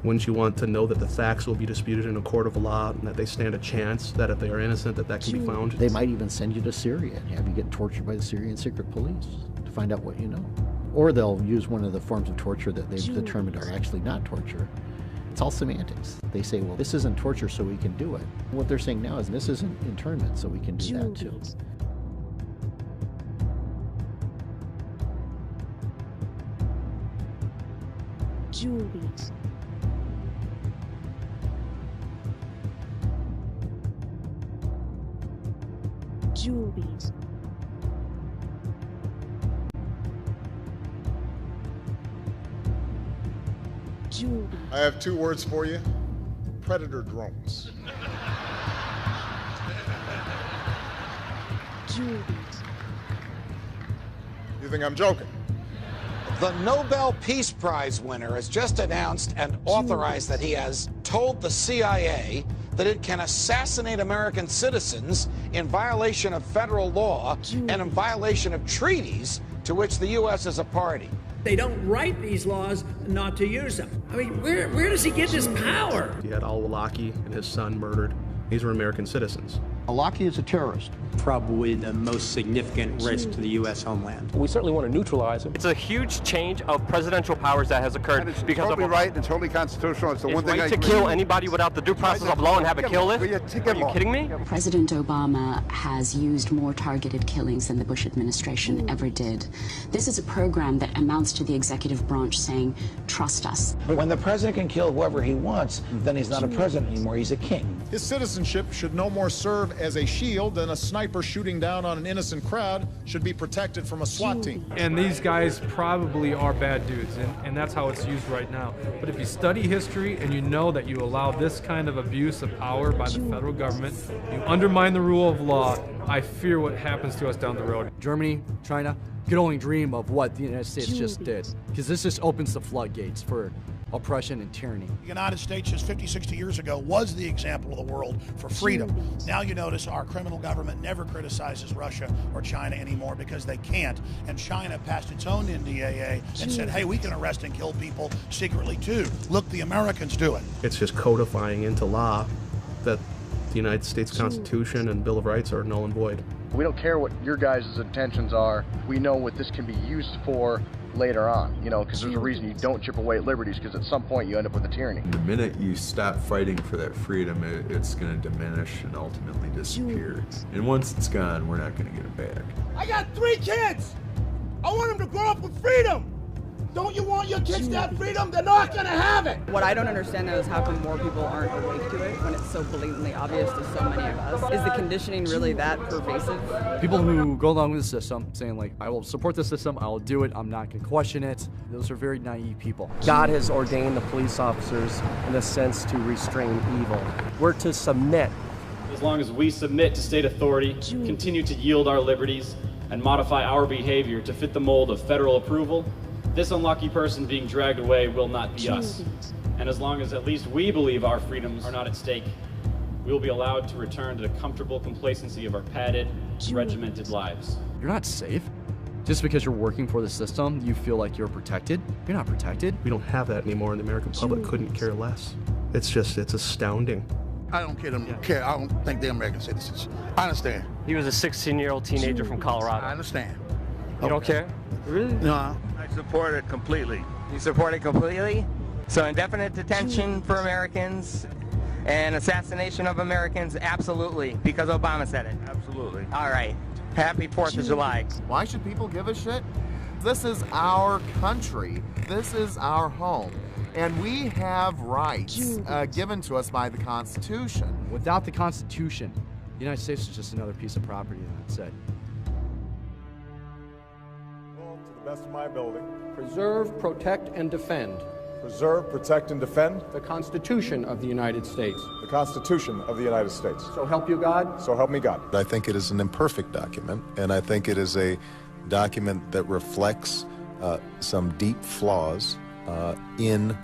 [SPEAKER 15] Wouldn't you want to know that the facts will be disputed in a court of law and that they stand a chance that if they are innocent, that can be found?
[SPEAKER 2] They might even send you to Syria and have you get tortured by the Syrian secret police to find out what you know. Or they'll use one of the forms of torture that they've determined are actually not torture. It's all semantics. They say, well, this isn't torture, so we can do it. What they're saying now is this isn't internment, so we can do that too.
[SPEAKER 25] Julies. Julies. Julies.
[SPEAKER 13] I have two words for you. Predator drones.
[SPEAKER 25] Julies.
[SPEAKER 13] You think I'm joking?
[SPEAKER 27] The Nobel Peace Prize winner has just announced and authorized that he has told the CIA that it can assassinate American citizens in violation of federal law and in violation of treaties to which the U.S. is a party.
[SPEAKER 16] They don't write these laws not to use them. I mean, where does he get this power?
[SPEAKER 15] You had al-Awlaki and his son murdered. These were American citizens.
[SPEAKER 28] Awlaki is a terrorist.
[SPEAKER 29] Probably the most significant risk to the U.S. homeland.
[SPEAKER 21] We certainly want to neutralize him. It's a huge change of presidential powers that has occurred because
[SPEAKER 30] totally
[SPEAKER 21] of
[SPEAKER 30] right and totally constitutional. It's the one thing
[SPEAKER 21] right
[SPEAKER 30] I
[SPEAKER 21] to kill anybody without the due process of law and have a kill list. Are you kidding me?
[SPEAKER 33] President Obama has used more targeted killings than the Bush administration ever did. This is a program that amounts to the executive branch saying, trust us.
[SPEAKER 34] But when the president can kill whoever he wants, then he's not a president anymore, he's a king.
[SPEAKER 13] His citizenship should no more serve as a shield than a sniper shooting down on an innocent crowd should be protected from a SWAT team.
[SPEAKER 35] And these guys probably are bad dudes, and that's how it's used right now. But if you study history and you know that you allow this kind of abuse of power by the federal government, you undermine the rule of law, I fear what happens to us down the road.
[SPEAKER 17] Germany, China, could only dream of what the United States just did, because this just opens the floodgates for oppression and tyranny.
[SPEAKER 19] The United States just 50, 60 years ago was the example of the world for freedom. Now you notice our criminal government never criticizes Russia or China anymore because they can't. And China passed its own NDAA and said, hey, we can arrest and kill people secretly too. Look, the Americans do it.
[SPEAKER 15] It's just codifying into law that the United States Constitution and Bill of Rights are null and void.
[SPEAKER 36] We don't care what your guys' intentions are. We know what this can be used for
[SPEAKER 21] later on, you know, because there's a reason you don't chip away at liberties, because at some point you end up with a tyranny.
[SPEAKER 1] The minute you stop fighting for that freedom, it's going to diminish and ultimately disappear. And once it's gone, we're not going to get it back.
[SPEAKER 3] I got 3 kids. I want them to grow up with freedom. Don't you want your kids to have freedom? They're not going to have it.
[SPEAKER 4] What I don't understand, though, is how come more people aren't awake to it when it's so blatantly obvious to so many of us. Is the conditioning really that pervasive?
[SPEAKER 17] People who go along with the system, saying like, I will support the system, I will do it, I'm not going to question it. Those are very naive people.
[SPEAKER 21] God has ordained the police officers, in a sense, to restrain evil. We're to submit.
[SPEAKER 5] As long as we submit to state authority, continue to yield our liberties, and modify our behavior to fit the mold of federal approval, this unlucky person being dragged away will not be us. And as long as at least we believe our freedoms are not at stake, we will be allowed to return to the comfortable complacency of our padded, regimented lives.
[SPEAKER 17] You're not safe. Just because you're working for the system, you feel like you're protected. You're not protected.
[SPEAKER 15] We don't have that anymore, and the American public couldn't care less. It's astounding.
[SPEAKER 7] I don't care. I don't think they're American citizens. I understand.
[SPEAKER 21] He was a 16-year-old teenager from Colorado.
[SPEAKER 7] I understand.
[SPEAKER 21] You don't care? Really?
[SPEAKER 7] No. I support it completely.
[SPEAKER 10] You support it completely? So indefinite detention for Americans and assassination of Americans, absolutely, because Obama said it.
[SPEAKER 7] Absolutely.
[SPEAKER 10] All right. Happy 4th of July.
[SPEAKER 11] Why should people give a shit? This is our country. This is our home. And we have rights given to us by the Constitution.
[SPEAKER 17] Without the Constitution, the United States is just another piece of property, that's it.
[SPEAKER 13] To the best of my ability.
[SPEAKER 11] Preserve, protect, and defend.
[SPEAKER 13] Preserve, protect, and defend.
[SPEAKER 11] The Constitution of the United States.
[SPEAKER 13] The Constitution of the United States.
[SPEAKER 11] So help you God.
[SPEAKER 13] So help me God.
[SPEAKER 12] I think it is an imperfect document, and I think it is a document that reflects some deep flaws in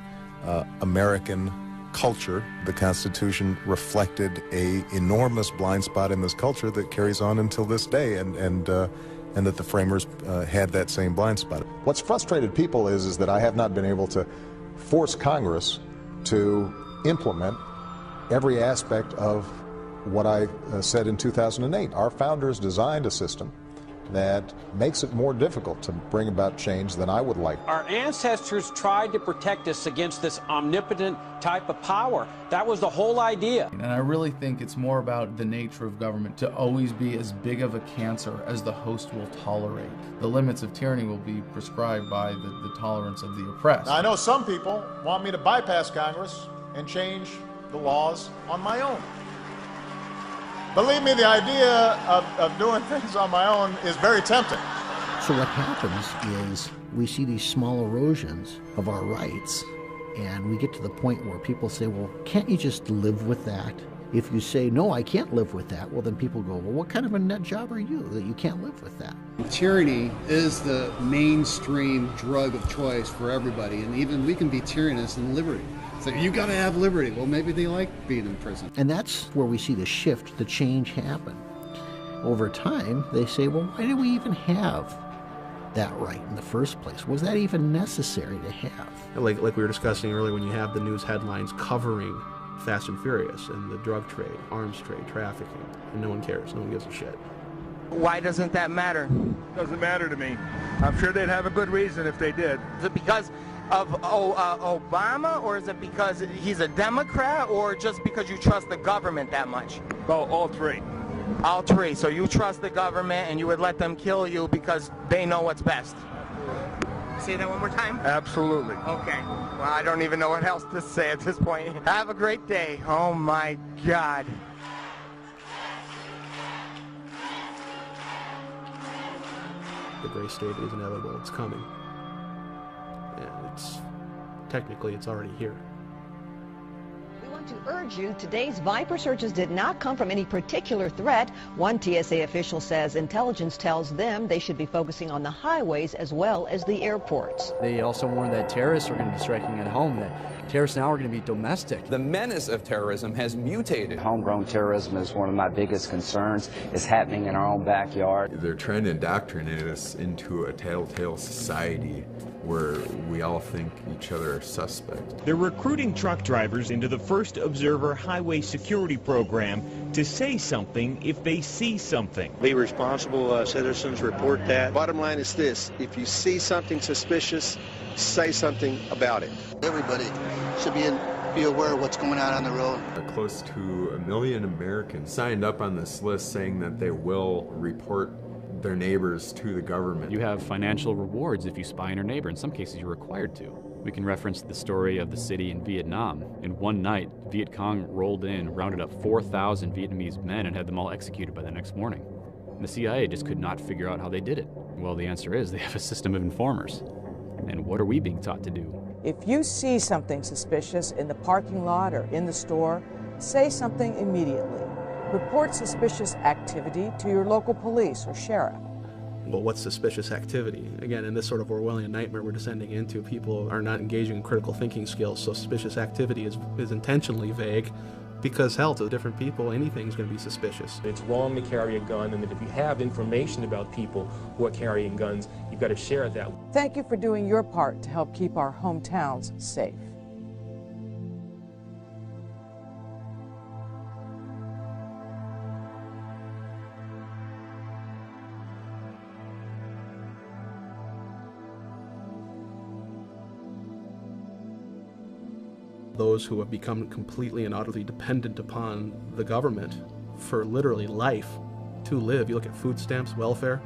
[SPEAKER 12] American culture. The Constitution reflected an enormous blind spot in this culture that carries on until this day, and that the framers had that same blind spot. What's frustrated people is that I have not been able to force Congress to implement every aspect of what I said in 2008. Our founders designed a system that makes it more difficult to bring about change than I would like.
[SPEAKER 8] Our ancestors tried to protect us against this omnipotent type of power. That was the whole idea.
[SPEAKER 14] And I really think it's more about the nature of government to always be as big of a cancer as the host will tolerate. The limits of tyranny will be prescribed by the tolerance of the oppressed.
[SPEAKER 13] Now, I know some people want me to bypass Congress and change the laws on my own. Believe me, the idea of doing things on my own is very tempting.
[SPEAKER 2] So what happens is we see these small erosions of our rights, and we get to the point where people say, well, can't you just live with that? If you say, no, I can't live with that, well, then people go, well, what kind of a nut job are you that you can't live with that?
[SPEAKER 18] Tyranny is the mainstream drug of choice for everybody, and even we can be tyrannous in liberty. So you got to have liberty. Well, maybe they like being in prison.
[SPEAKER 2] And that's where we see the shift, the change happen. Over time, they say, well, why do we even have that right in the first place? Was that even necessary to have?
[SPEAKER 15] Like we were discussing earlier, when you have the news headlines covering Fast and Furious and the drug trade, arms trade, trafficking, and no one cares, no one gives a shit.
[SPEAKER 10] Why doesn't that matter?
[SPEAKER 7] Doesn't matter to me. I'm sure they'd have a good reason if they did.
[SPEAKER 10] Is it because of Obama, or is it because he's a Democrat, or just because you trust the government that much?
[SPEAKER 7] Oh, all three.
[SPEAKER 10] All three. So you trust the government and you would let them kill you because they know what's best. Say that one more time?
[SPEAKER 7] Absolutely.
[SPEAKER 10] Okay. Well, I don't even know what else to say at this point. Have a great day. Oh my God.
[SPEAKER 15] The gray state is inevitable. It's coming. Technically, it's already here.
[SPEAKER 20] We want to urge you, today's Viper searches did not come from any particular threat. One TSA official says intelligence tells them they should be focusing on the highways as well as the airports.
[SPEAKER 17] They also warned that terrorists are going to be striking at home, that terrorists now are going to be domestic.
[SPEAKER 26] The menace of terrorism has mutated.
[SPEAKER 21] Homegrown terrorism is one of my biggest concerns. It's happening in our own backyard.
[SPEAKER 1] They're trying to indoctrinate us into a tattletale society where we all think each other are suspect.
[SPEAKER 28] They're recruiting truck drivers into the First Observer Highway Security Program
[SPEAKER 6] to say something if they see something.
[SPEAKER 9] Be responsible citizens, report that. Bottom line is this: if you see something suspicious, say something about it.
[SPEAKER 16] Everybody should be aware of what's going on the road.
[SPEAKER 1] Close to 1 million Americans signed up on this list saying that they will report their neighbors to the government.
[SPEAKER 22] You have financial rewards if you spy on your neighbor. In some cases, you're required to. We can reference the story of the city in Vietnam. In one night, Viet Cong rolled in, rounded up 4,000 Vietnamese men, and had them all executed by the next morning. And the CIA just could not figure out how they did it. Well, the answer is they have a system of informers. And what are we being taught to do?
[SPEAKER 23] If you see something suspicious in the parking lot or in the store, say something immediately. Report suspicious activity to your local police or sheriff.
[SPEAKER 15] Well, what's suspicious activity? Again, in this sort of Orwellian nightmare we're descending into, people are not engaging in critical thinking skills, so suspicious activity is intentionally vague because, hell, to different people, anything's going to be suspicious.
[SPEAKER 24] It's wrong to carry a gun, and that if you have information about people who are carrying guns, you've got to share that.
[SPEAKER 23] Thank you for doing your part to help keep our hometowns safe.
[SPEAKER 15] Those who have become completely and utterly dependent upon the government for literally life to live. You look at food stamps, welfare,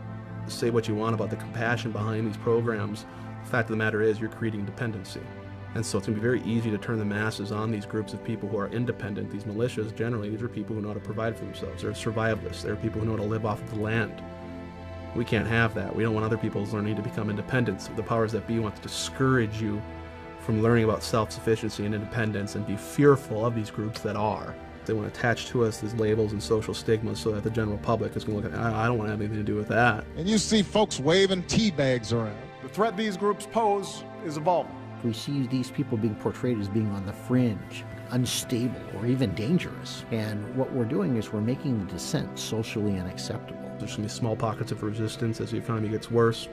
[SPEAKER 15] say what you want about the compassion behind these programs. The fact of the matter is you're creating dependency. And so it's going to be very easy to turn the masses on these groups of people who are independent. These militias, generally, these are people who know how to provide for themselves. They're survivalists. They're people who know how to live off of the land. We can't have that. We don't want other people's learning to become independent. So the powers that be want to discourage you from learning about self-sufficiency and independence and be fearful of these groups that are. They want to attach to us these labels and social stigmas so that the general public is going to look at, I don't want to have anything to do with that.
[SPEAKER 25] And you see folks waving tea bags around. The threat these groups pose is evolving.
[SPEAKER 2] We see these people being portrayed as being on the fringe, unstable, or even dangerous. And what we're doing is we're making the dissent socially unacceptable.
[SPEAKER 15] There's going to be small pockets of resistance as the economy gets worse.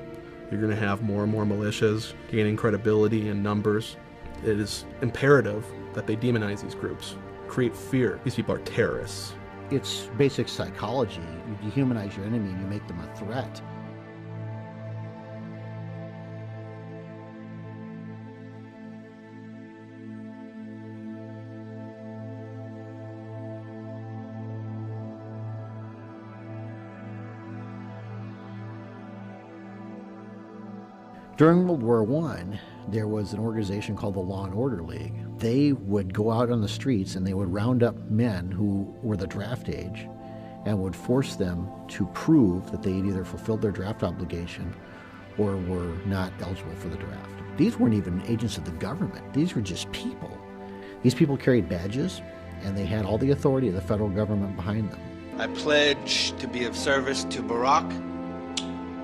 [SPEAKER 15] You're going to have more and more militias gaining credibility in numbers. It is imperative that they demonize these groups, create fear. These people are terrorists.
[SPEAKER 2] It's basic psychology. You dehumanize your enemy and you make them a threat. During World War I, there was an organization called the Law and Order League. They would go out on the streets and they would round up men who were the draft age and would force them to prove that they had either fulfilled their draft obligation or were not eligible for the draft. These weren't even agents of the government. These were just people. These people carried badges and they had all the authority of the federal government behind them.
[SPEAKER 9] I pledge to be of service to Barack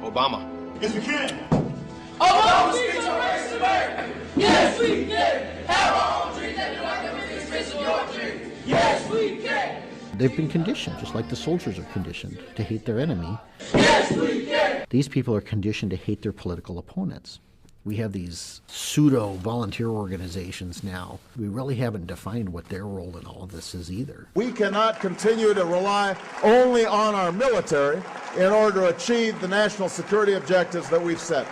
[SPEAKER 9] Obama.
[SPEAKER 3] Yes, we can.
[SPEAKER 27] Obama speaks on race to America. Yes, we can. Have our own dreams and do our communities face of your dreams. Yes, we can.
[SPEAKER 2] They've been conditioned, just like the soldiers are conditioned, to hate their enemy.
[SPEAKER 27] Yes, we can.
[SPEAKER 2] These people are conditioned to hate their political opponents. We have these pseudo-volunteer organizations now. We really haven't defined what their role in all of this is either.
[SPEAKER 13] We cannot continue to rely only on our military in order to achieve the national security objectives that we've set.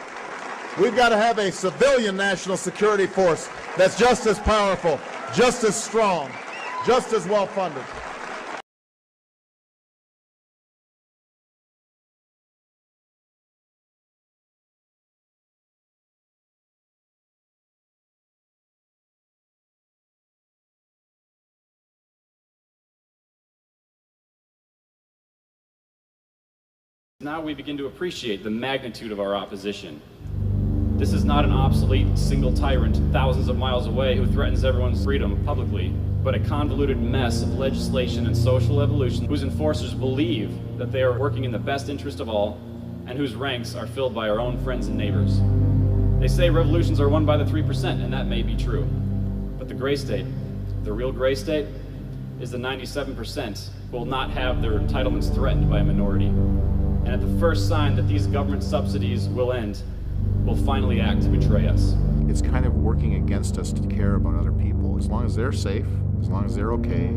[SPEAKER 13] We've got to have a civilian national security force that's just as powerful, just as strong, just as well funded.
[SPEAKER 5] Now we begin to appreciate the magnitude of our opposition. This is not an obsolete single tyrant thousands of miles away who threatens everyone's freedom publicly, but a convoluted mess of legislation and social evolution whose enforcers believe that they are working in the best interest of all and whose ranks are filled by our own friends and neighbors. They say revolutions are won by the 3%, and that may be true. But the gray state, the real gray state, is the 97% who will not have their entitlements threatened by a minority. And at the first sign that these government subsidies will end, will finally act to betray us.
[SPEAKER 11] It's kind of working against us to care about other people. As long as they're safe, as long as they're okay,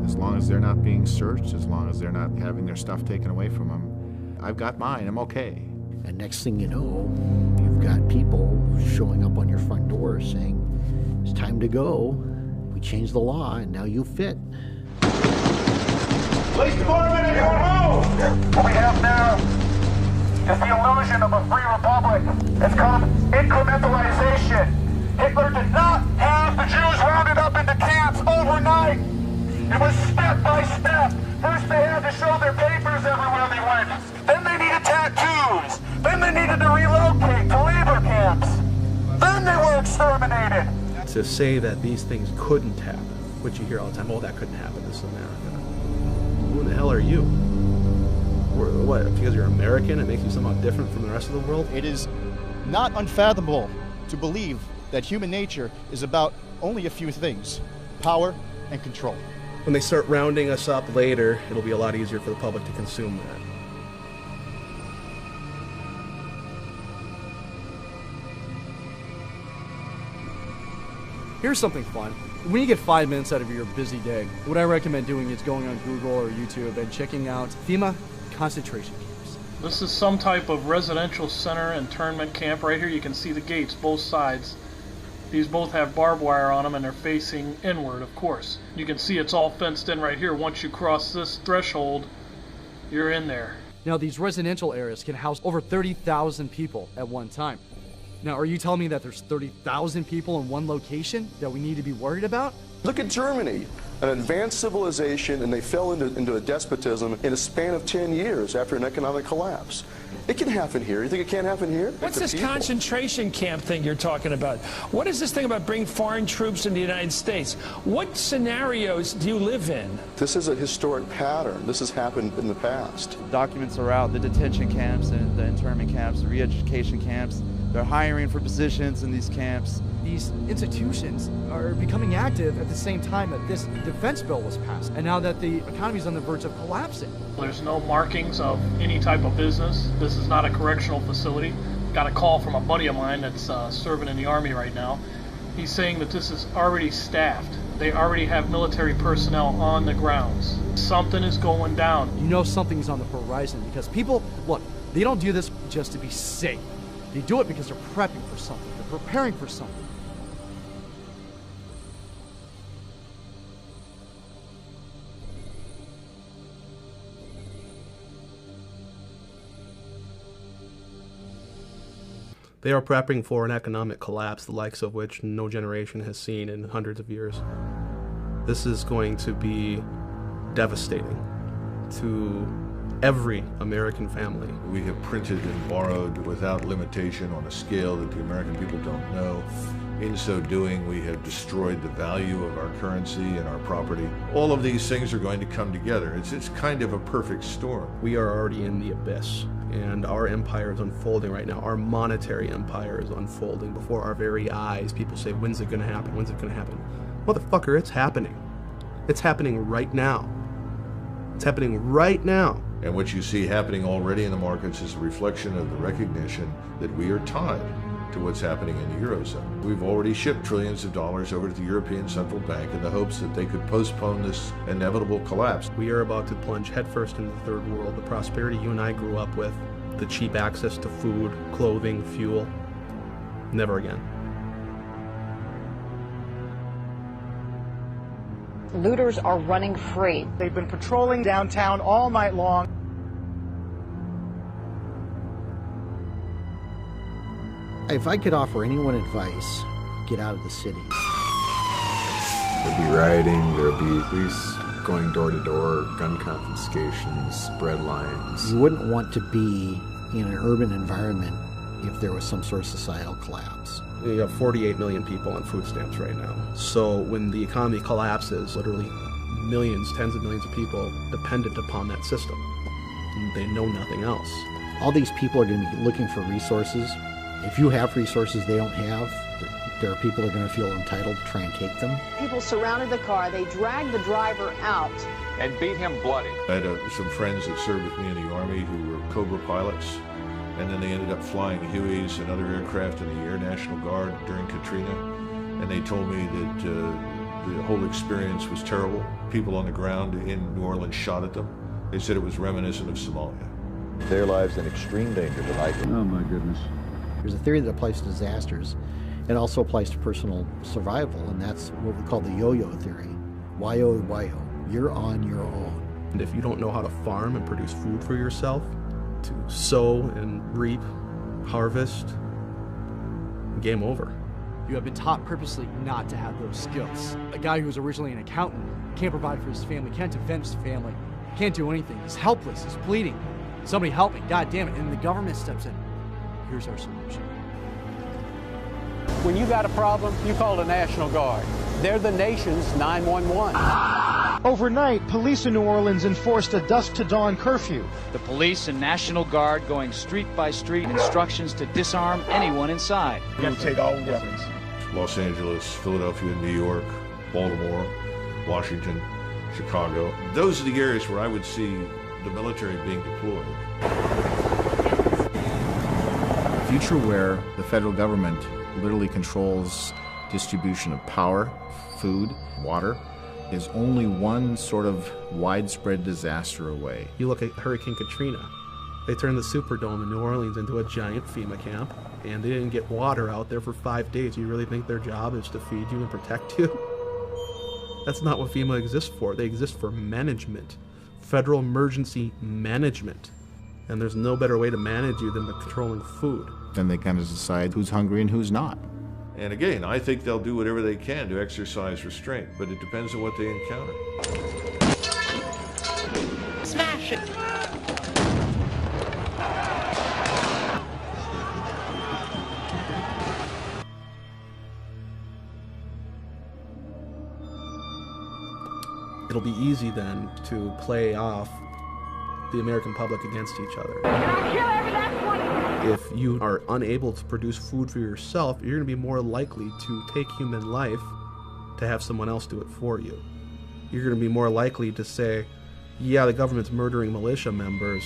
[SPEAKER 4] As long as they're not being searched, as long as they're not having their stuff taken away from them, I've got mine, I'm okay.
[SPEAKER 2] And next thing you know, you've got people showing up on your front door saying, it's time to go. We changed the law and now you fit.
[SPEAKER 27] Police department, anyone move! What we have now is the illusion of a free republic. It's called incrementalization. Hitler did not have the Jews rounded up into camps overnight. It was step by step. First they had to show their papers everywhere they went. Then they needed tattoos. Then they needed to relocate to labor camps. Then they were exterminated.
[SPEAKER 15] To say that these things couldn't happen, which you hear all the time, oh, that couldn't happen, this is America. Who the hell are you? What, because you're American, it makes you somehow different from the rest of the world?
[SPEAKER 7] It is not unfathomable to believe that human nature is about only a few things: power and control.
[SPEAKER 15] When they start rounding us up later, it'll be a lot easier for the public to consume that.
[SPEAKER 17] Here's something fun. When you get 5 minutes out of your busy day, what I recommend doing is going on Google or YouTube and checking out FEMA concentration camps.
[SPEAKER 8] This is some type of residential center internment camp. Right here you can see the gates, both sides. These both have barbed wire on them and they're facing inward, of course. You can see it's all fenced in right here. Once you cross this threshold, you're in there.
[SPEAKER 17] Now these residential areas can house over 30,000 people at one time. Now, are you telling me that there's 30,000 people in one location that we need to be worried about?
[SPEAKER 12] Look at Germany, an advanced civilization, and they fell into a despotism in a span of 10 years after an economic collapse. It can happen here. You think it can't happen here?
[SPEAKER 14] What's this concentration camp thing you're talking about? What is this thing about bringing foreign troops into the United States? What scenarios do you live in?
[SPEAKER 12] This is a historic pattern. This has happened in the past.
[SPEAKER 18] Documents are out, the detention camps and the internment camps, the re-education camps. They're hiring for positions in these camps.
[SPEAKER 17] These institutions are becoming active at the same time that this defense bill was passed, and now that the economy is on the verge of collapsing.
[SPEAKER 8] There's no markings of any type of business. This is not a correctional facility. Got a call from a buddy of mine that's serving in the Army right now. He's saying that this is already staffed. They already have military personnel on the grounds. Something is going down.
[SPEAKER 17] You know something's on the horizon because people, look, they don't do this just to be safe. They do it because they're prepping for something. They're preparing for something.
[SPEAKER 15] They are prepping for an economic collapse, the likes of which no generation has seen in hundreds of years. This is going to be devastating to every American family.
[SPEAKER 1] We have printed and borrowed without limitation on a scale that the American people don't know. In so doing, we have destroyed the value of our currency and our property. All of these things are going to come together. It's kind of a perfect storm.
[SPEAKER 15] We are already in the abyss, and our empire is unfolding right now. Our monetary empire is unfolding before our very eyes. People say, when's it going to happen? When's it going to happen? Motherfucker, it's happening. It's happening right now. It's happening right now.
[SPEAKER 1] And what you see happening already in the markets is a reflection of the recognition that we are tied to what's happening in the Eurozone. We've already shipped trillions of dollars over to the European Central Bank in the hopes that they could postpone this inevitable collapse.
[SPEAKER 15] We are about to plunge headfirst into the third world, the prosperity you and I grew up with, the cheap access to food, clothing, fuel. Never again.
[SPEAKER 19] Looters are running free.
[SPEAKER 7] They've been patrolling downtown all night long.
[SPEAKER 2] If I could offer anyone advice, get out of the cities.
[SPEAKER 1] There'll be rioting, there'll be police going door to door, gun confiscations, bread lines.
[SPEAKER 2] You wouldn't want to be in an urban environment if there was some sort of societal collapse.
[SPEAKER 15] You have 48 million people on food stamps right now. So when the economy collapses, literally millions, tens of millions of people dependent upon that system. They know nothing else.
[SPEAKER 2] All these people are going to be looking for resources. If you have resources they don't have, there are people that are going to feel entitled to try and take them.
[SPEAKER 19] People surrounded the car. They dragged the driver out
[SPEAKER 26] and beat him bloody.
[SPEAKER 1] I had some friends that served with me in the Army who were Cobra pilots, and then they ended up flying Hueys and other aircraft in the Air National Guard during Katrina, and they told me that The whole experience was terrible. People on the ground in New Orleans shot at them. They said it was reminiscent of Somalia.
[SPEAKER 6] Their lives in extreme danger tonight.
[SPEAKER 2] Oh my goodness. There's a theory that applies to disasters. It also applies to personal survival, and that's what we call the yo-yo theory. Y-O-Y-O. You're on your own.
[SPEAKER 15] And if you don't know how to farm and produce food for yourself, to sow and reap, harvest, game over.
[SPEAKER 17] You have been taught purposely not to have those skills. A guy who's originally an accountant can't provide for his family, can't defend his family, can't do anything. He's helpless, he's bleeding. Somebody help me, God damn it. And the government steps in. Here's our solution.
[SPEAKER 10] When you got a problem, you call the National Guard. They're the nation's 911.
[SPEAKER 16] Overnight, police in New Orleans enforced a dusk-to-dawn curfew.
[SPEAKER 20] The police and National Guard going street by street, instructions to disarm anyone inside.
[SPEAKER 3] We'll take all weapons.
[SPEAKER 1] Los Angeles, Philadelphia, New York, Baltimore, Washington, Chicago. Those are the areas where I would see the military being deployed.
[SPEAKER 4] A future where the federal government literally controls distribution of power, food, water, is only one sort of widespread disaster away.
[SPEAKER 15] You look at Hurricane Katrina. They turned the Superdome in New Orleans into a giant FEMA camp, and they didn't get water out there for 5 days. You really think their job is to feed you and protect you? That's not what FEMA exists for. They exist for management, federal emergency management. And there's no better way to manage you than by controlling food.
[SPEAKER 4] Then they kind of decide who's hungry and who's not.
[SPEAKER 1] And again, I think they'll do whatever they can to exercise restraint, but it depends on what they encounter.
[SPEAKER 21] Smash it!
[SPEAKER 15] It'll be easy then to play off the American public against each other. If you are unable to produce food for yourself, you're going to be more likely to take human life to have someone else do it for you. You're going to be more likely to say, yeah, the government's murdering militia members,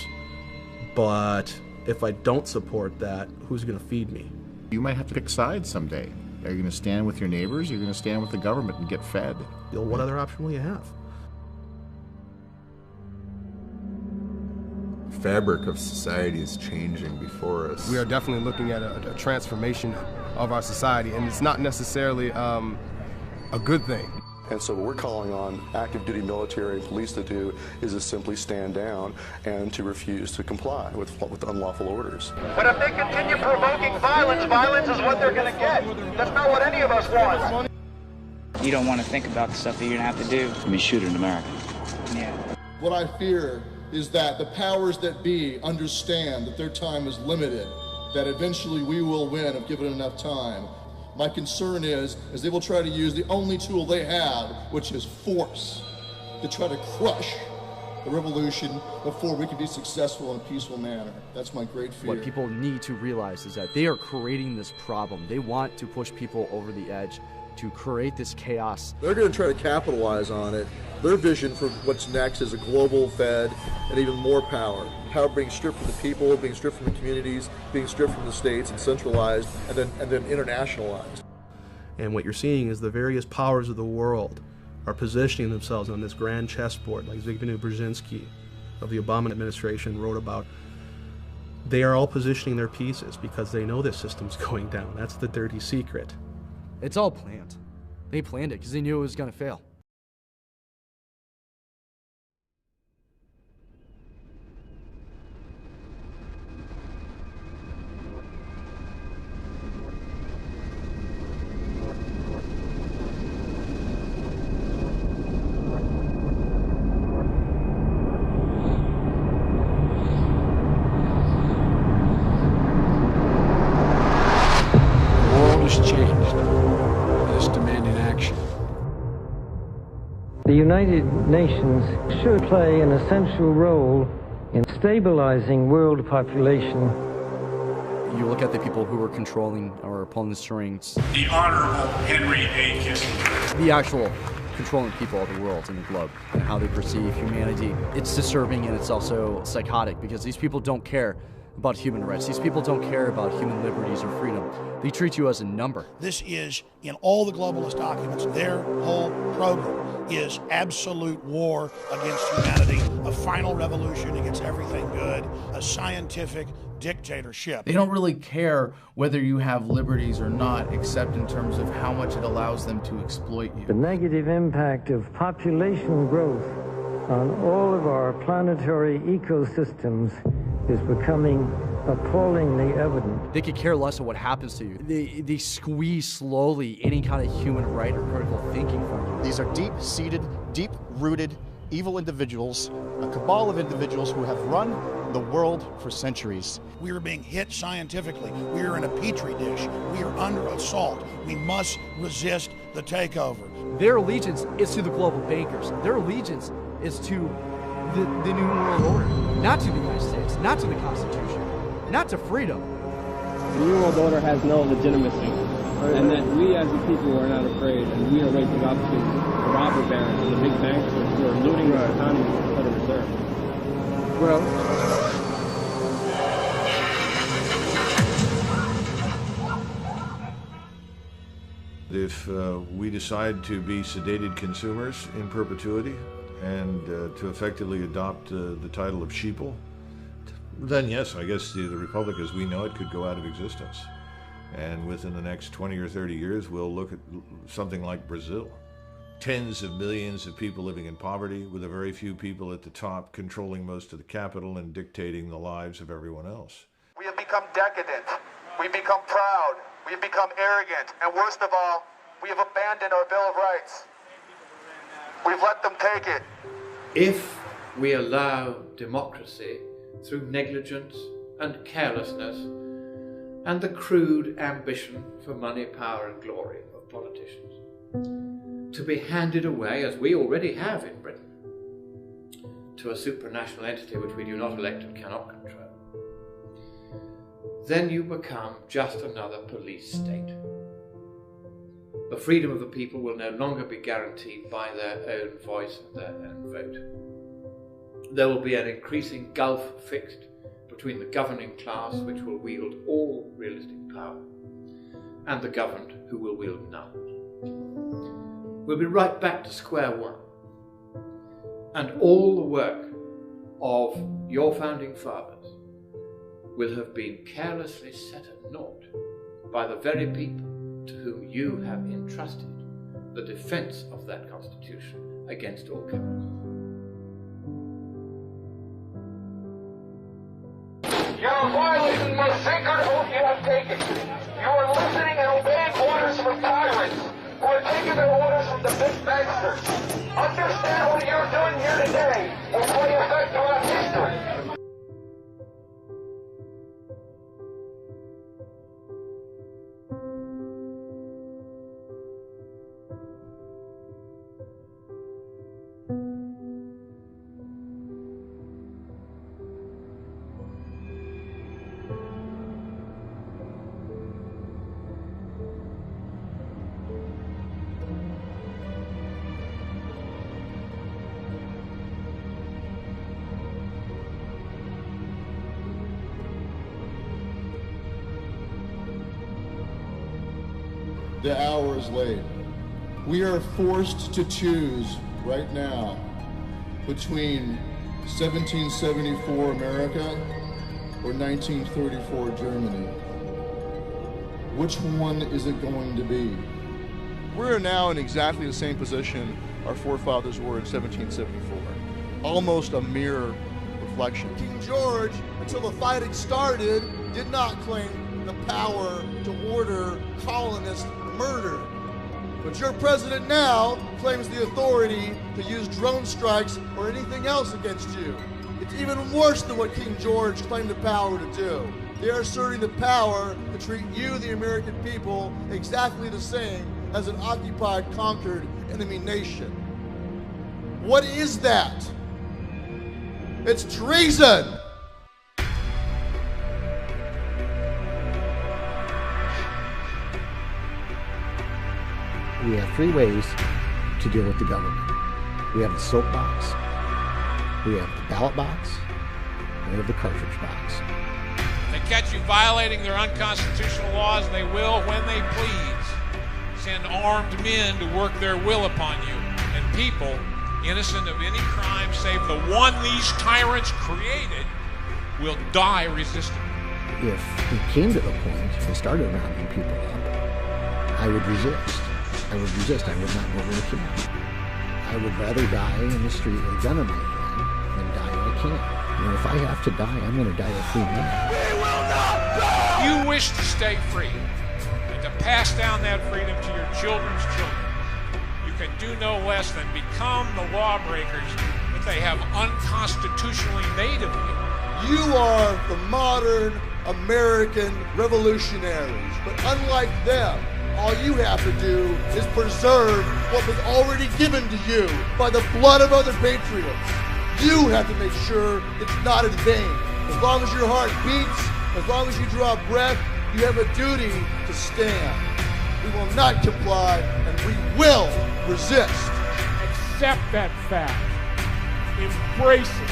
[SPEAKER 15] but if I don't support that, who's going to feed me?
[SPEAKER 4] You might have to pick sides someday. Are you going to stand with your neighbors? Or are you going to stand with the government and get fed?
[SPEAKER 15] What other option will you have?
[SPEAKER 22] Fabric of society is changing before us.
[SPEAKER 24] We are definitely looking at a transformation of our society, and it's not necessarily a good thing.
[SPEAKER 12] And so what we're calling on active duty military and police to do is to simply stand down and to refuse to comply with unlawful orders.
[SPEAKER 27] But if they continue provoking violence, violence is what they're going to get. That's not what any of us want.
[SPEAKER 20] You don't want to think about the stuff that you're going to have to do. I mean, shoot an American. Yeah.
[SPEAKER 28] What I fear is that the powers that be understand that their time is limited, that eventually we will win if given enough time. My concern is they will try to use the only tool they have, which is force, to try to crush the revolution before we can be successful in a peaceful manner. That's my great fear.
[SPEAKER 17] What people need to realize is that they are creating this problem. They want to push people over the edge to create this chaos.
[SPEAKER 28] They're going to try to capitalize on it. Their vision for what's next is a global Fed and even more power. Power being stripped from the people, being stripped from the communities, being stripped from the states and centralized and then internationalized.
[SPEAKER 15] And what you're seeing is the various powers of the world are positioning themselves on this grand chessboard, like Zbigniew Brzezinski of the Obama administration wrote about. They are all positioning their pieces because they know this system's going down. That's the dirty secret.
[SPEAKER 17] It's all planned. They planned it because they knew it was going to fail.
[SPEAKER 29] The United Nations should play an essential role in stabilizing world population.
[SPEAKER 17] You look at the people who are controlling or pulling the strings.
[SPEAKER 30] The Honorable Henry A. Kissinger.
[SPEAKER 17] The actual controlling people of the world and the globe and how they perceive humanity. It's disturbing and it's also psychotic because these people don't care about human rights. These people don't care about human liberties or freedom. They treat you as a number.
[SPEAKER 5] This is, in all the globalist documents, their whole program is absolute war against humanity, a final revolution against everything good, a scientific dictatorship.
[SPEAKER 8] They don't really care whether you have liberties or not, except in terms of how much it allows them to exploit you.
[SPEAKER 29] The negative impact of population growth on all of our planetary ecosystems is becoming appallingly evident.
[SPEAKER 17] They could care less of what happens to you. They squeeze slowly any kind of human right or critical thinking from you.
[SPEAKER 7] These are deep-seated, deep-rooted, evil individuals, a cabal of individuals who have run the world for centuries.
[SPEAKER 5] We are being hit scientifically. We are in a petri dish. We are under assault. We must resist the takeover.
[SPEAKER 17] Their allegiance is to the global bankers. Their allegiance is to the New World Order, not to the United States, not to the Constitution, not to freedom.
[SPEAKER 9] The New World Order has no legitimacy, and that we as a people are not afraid, and we are waking up to the robber barons and the big bankers who are looting the economy of the Federal Reserve.
[SPEAKER 1] Well, if we decide to be sedated consumers in perpetuity and to effectively adopt the title of sheeple, then yes, I guess the Republic as we know it could go out of existence. And within the next 20 or 30 years, we'll look at something like Brazil. Tens of millions of people living in poverty, with a very few people at the top controlling most of the capital and dictating the lives of everyone else.
[SPEAKER 27] We have become decadent. We've become proud. We've become arrogant. And worst of all, we have abandoned our Bill of Rights. We've let them take it.
[SPEAKER 11] If we allow democracy through negligence and carelessness and the crude ambition for money, power and glory of politicians to be handed away, as we already have in Britain, to a supranational entity which we do not elect and cannot control, then you become just another police state. The freedom of the people will no longer be guaranteed by their own voice and their own vote. There will be an increasing gulf fixed between the governing class, which will wield all realistic power, and the governed, who will wield none. We'll be right back to square one, and all the work of your founding fathers will have been carelessly set at naught by the very people to whom you have entrusted the defense of that Constitution against all comers.
[SPEAKER 27] You are violating the most sacred oath you have taken. You are listening and obeying orders from tyrants who are taking their orders from the big banksters. Understand what you're doing here today will play effect throughout history.
[SPEAKER 28] The hour is late. We are forced to choose right now between 1774 America or 1934 Germany. Which one is it going to be?
[SPEAKER 12] We're now in exactly the same position our forefathers were in 1774. Almost a mirror reflection.
[SPEAKER 28] King George, until the fighting started, did not claim the power to order colonists murdered. But your president now claims the authority to use drone strikes or anything else against you. It's even worse than what King George claimed the power to do. They are asserting the power to treat you, the American people, exactly the same as an occupied, conquered enemy nation. What is that? It's treason!
[SPEAKER 2] We have three ways to deal with the government. We have the soapbox, we have the ballot box, and we have the cartridge box.
[SPEAKER 6] They catch you violating their unconstitutional laws, they will, when they please, send armed men to work their will upon you. And people, innocent of any crime save the one these tyrants created, will die resisting.
[SPEAKER 2] If it came to the point they started rounding people up, I would resist. I would not go to the camp. I would rather die in the street with a gun in my hand than die in a camp. You know, if I have to die, I'm going to die a free man.
[SPEAKER 6] We will not die! You wish to stay free and to pass down that freedom to your children's children. You can do no less than become the lawbreakers that they have unconstitutionally made of you.
[SPEAKER 28] You are the modern American revolutionaries, but unlike them, all you have to do is preserve what was already given to you by the blood of other patriots. You have to make sure it's not in vain. As long as your heart beats, as long as you draw breath, you have a duty to stand. We will not comply, and we will resist.
[SPEAKER 6] Accept that fact. Embrace it.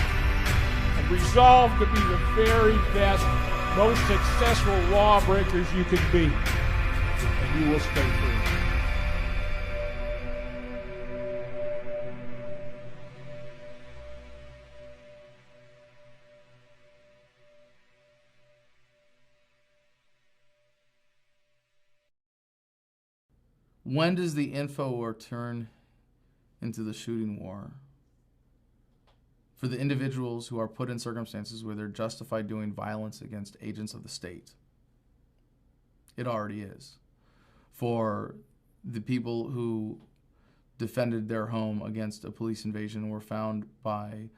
[SPEAKER 6] And resolve to be the very best, most successful lawbreakers you can be. And you will stay free.
[SPEAKER 8] When does the info war turn into the shooting war? For the individuals who are put in circumstances where they're justified doing violence against agents of the state. It already is. For the people who defended their home against a police invasion were found by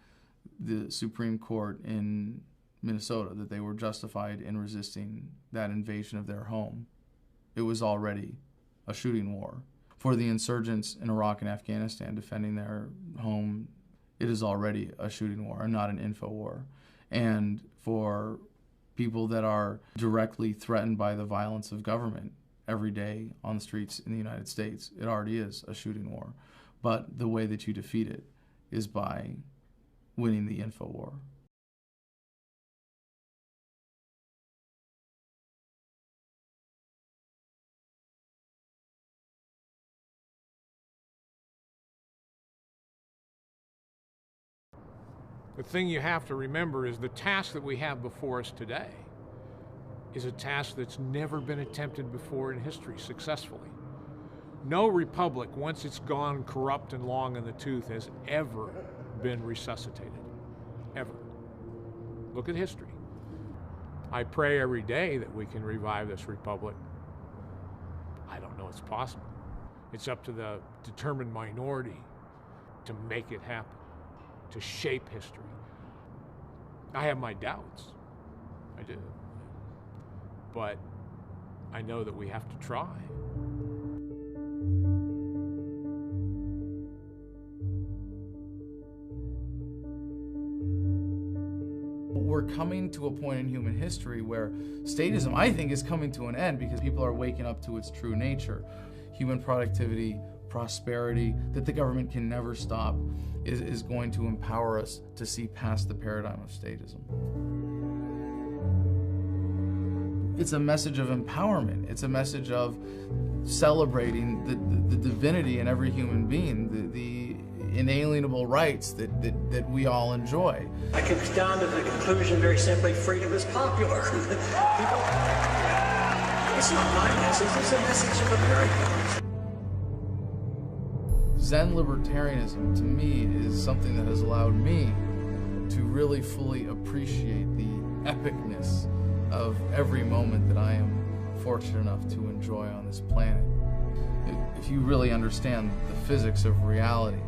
[SPEAKER 8] the Supreme Court in Minnesota that they were justified in resisting that invasion of their home. It was already a shooting war. For the insurgents in Iraq and Afghanistan defending their home, it is already a shooting war and not an info war. And for people that are directly threatened by the violence of government every day on the streets in the United States, it already is a shooting war. But the way that you defeat it is by winning the info war.
[SPEAKER 6] The thing you have to remember is the task that we have before us today is a task that's never been attempted before in history successfully. No republic, once it's gone corrupt and long in the tooth, has ever been resuscitated. Ever. Look at history. I pray every day that we can revive this republic. I don't know it's possible. It's up to the determined minority to make it happen, to shape history. I have my doubts. I do. But I know that we have to try.
[SPEAKER 8] We're coming to a point in human history where statism, I think, is coming to an end because people are waking up to its true nature. Human productivity, prosperity, that the government can never stop, is going to empower us to see past the paradigm of statism. It's a message of empowerment. It's a message of celebrating the divinity in every human being, the inalienable rights that we all enjoy.
[SPEAKER 10] I can come down to the conclusion very simply, freedom is popular. It's not my message, it's a message of America.
[SPEAKER 8] Zen libertarianism, to me, is something that has allowed me to really fully appreciate the epicness of every moment that I am fortunate enough to enjoy on this planet. If you really understand the physics of reality,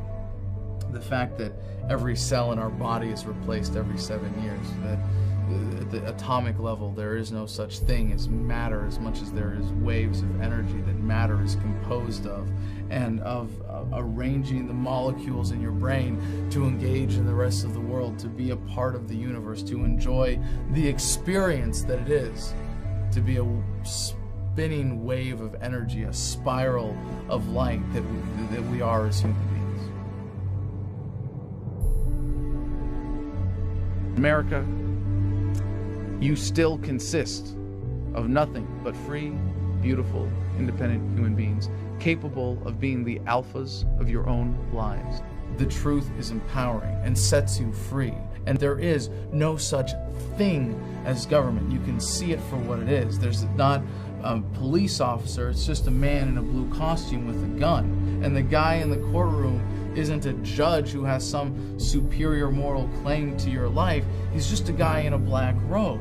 [SPEAKER 8] the fact that every cell in our body is replaced every 7 years, that at the atomic level there is no such thing as matter as much as there is waves of energy that matter is composed of, and of arranging the molecules in your brain to engage in the rest of the world, to be a part of the universe, to enjoy the experience that it is, to be a spinning wave of energy, a spiral of light that we are as human beings.
[SPEAKER 13] America,
[SPEAKER 8] you still consist of nothing but free, beautiful, independent human beings, capable of being the alphas of your own lives. The truth is empowering and sets you free. And there is no such thing as government. You can see it for what it is. There's not a police officer, it's just a man in a blue costume with a gun. And the guy in the courtroom isn't a judge who has some superior moral claim to your life. He's just a guy in a black robe.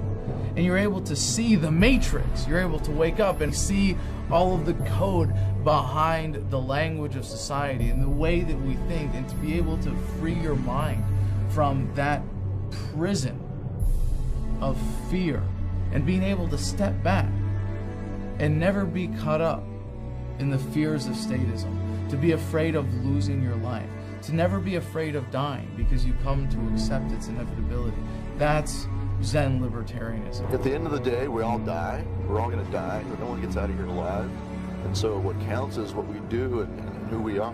[SPEAKER 8] And you're able to see the matrix. You're able to wake up and see all of the code behind the language of society and the way that we think, and to be able to free your mind from that prison of fear and being able to step back and never be caught up in the fears of statism, to be afraid of losing your life, to never be afraid of dying because you come to accept its inevitability. That's Zen libertarianism.
[SPEAKER 12] At the end of the day, we all die. We're all going to die, but no one gets out of here alive. And so what counts is what we do and who we are.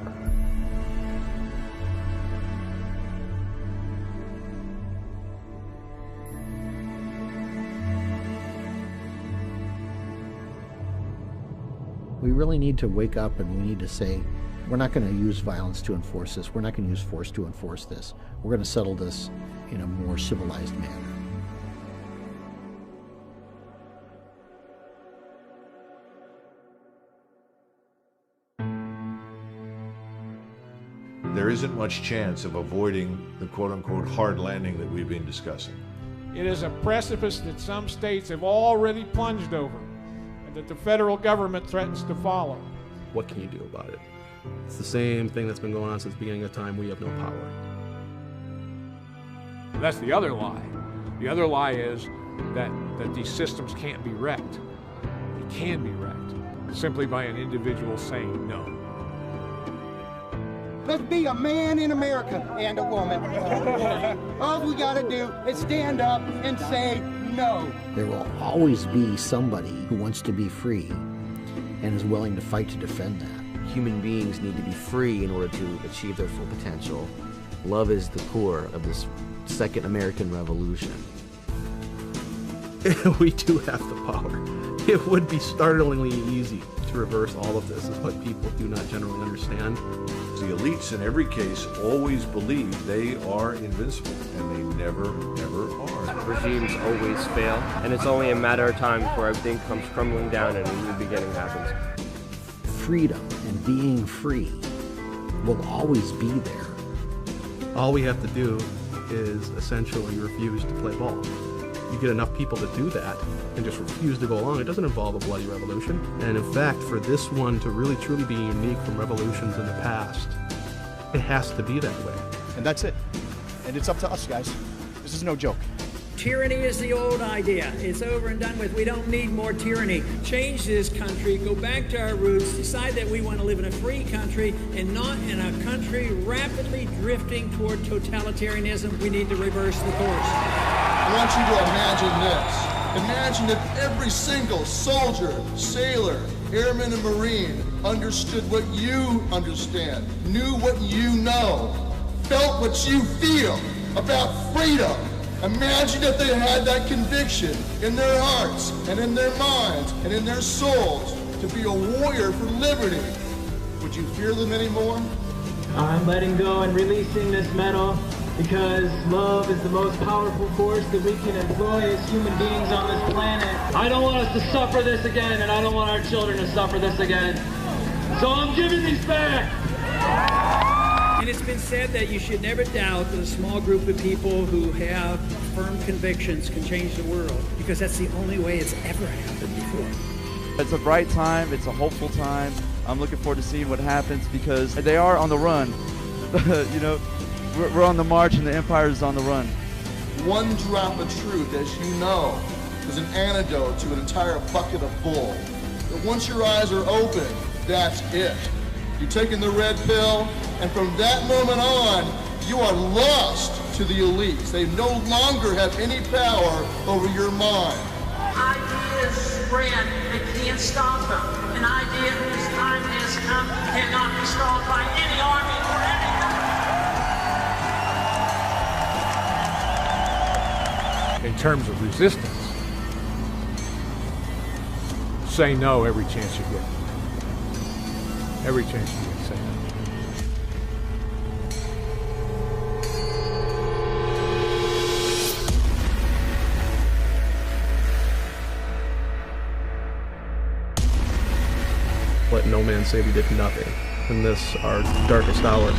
[SPEAKER 2] We really need to wake up, and we need to say, we're not going to use violence to enforce this. We're not going to use force to enforce this. We're going to settle this in a more civilized manner.
[SPEAKER 1] There isn't much chance of avoiding the quote-unquote hard landing that we've been discussing.
[SPEAKER 6] It is a precipice that some states have already plunged over, and that the federal government threatens to follow.
[SPEAKER 15] What can you do about it? It's the same thing that's been going on since the beginning of time. We have no power.
[SPEAKER 6] That's the other lie. The other lie is that these systems can't be wrecked. They can be wrecked simply by an individual saying no.
[SPEAKER 3] Let's be a man in America and a woman. All we gotta do is stand up and say no.
[SPEAKER 2] There will always be somebody who wants to be free and is willing to fight to defend that.
[SPEAKER 13] Human beings need to be free in order to achieve their full potential. Love is the core of this second American Revolution.
[SPEAKER 15] We do have the power. It would be startlingly easy to reverse all of this, is what people do not generally understand.
[SPEAKER 1] The elites in every case always believe they are invincible, and they never are.
[SPEAKER 9] Regimes always fail, and it's only a matter of time before everything comes crumbling down and a new beginning happens.
[SPEAKER 2] Freedom and being free will always be there.
[SPEAKER 15] All we have to do is essentially refuse to play ball. You get enough people to do that and just refuse to go along. It doesn't involve a bloody revolution. And in fact, for this one to really truly be unique from revolutions in the past, it has to be that way.
[SPEAKER 7] And that's it. And it's up to us, guys. This is no joke.
[SPEAKER 10] Tyranny is the old idea. It's over and done with. We don't need more tyranny. Change this country, go back to our roots, decide that we want to live in a free country and not in a country rapidly drifting toward totalitarianism. We need to reverse the course.
[SPEAKER 28] I want you to imagine this. Imagine if every single soldier, sailor, airman, and Marine understood what you understand, knew what you know, felt what you feel about freedom. Imagine if they had that conviction in their hearts and in their minds and in their souls to be a warrior for liberty. Would you fear them anymore?
[SPEAKER 14] I'm letting go and releasing this medal because love is the most powerful force that we can employ as human beings on this planet. I don't want us to suffer this again, and I don't want our children to suffer this again. So I'm giving these back.
[SPEAKER 10] And it's been said that you should never doubt that a small group of people who have firm convictions can change the world, because that's the only way it's ever happened before.
[SPEAKER 16] It's a bright time, it's a hopeful time. I'm looking forward to seeing what happens because they are on the run. You know, we're on the march and the empire is on the run.
[SPEAKER 28] One drop of truth, as you know, is an antidote to an entire bucket of bull. But once your eyes are open, that's it. You're taking the red pill, and from that moment on, you are lost to the elites. They no longer have any power over your mind.
[SPEAKER 10] Ideas spread, they can't stop them. An idea whose time has come cannot be stopped by any army or any government.
[SPEAKER 6] In terms of resistance, say no every chance you get. Every chance you get, say no.
[SPEAKER 15] Let no man say we did nothing in this, our darkest hour.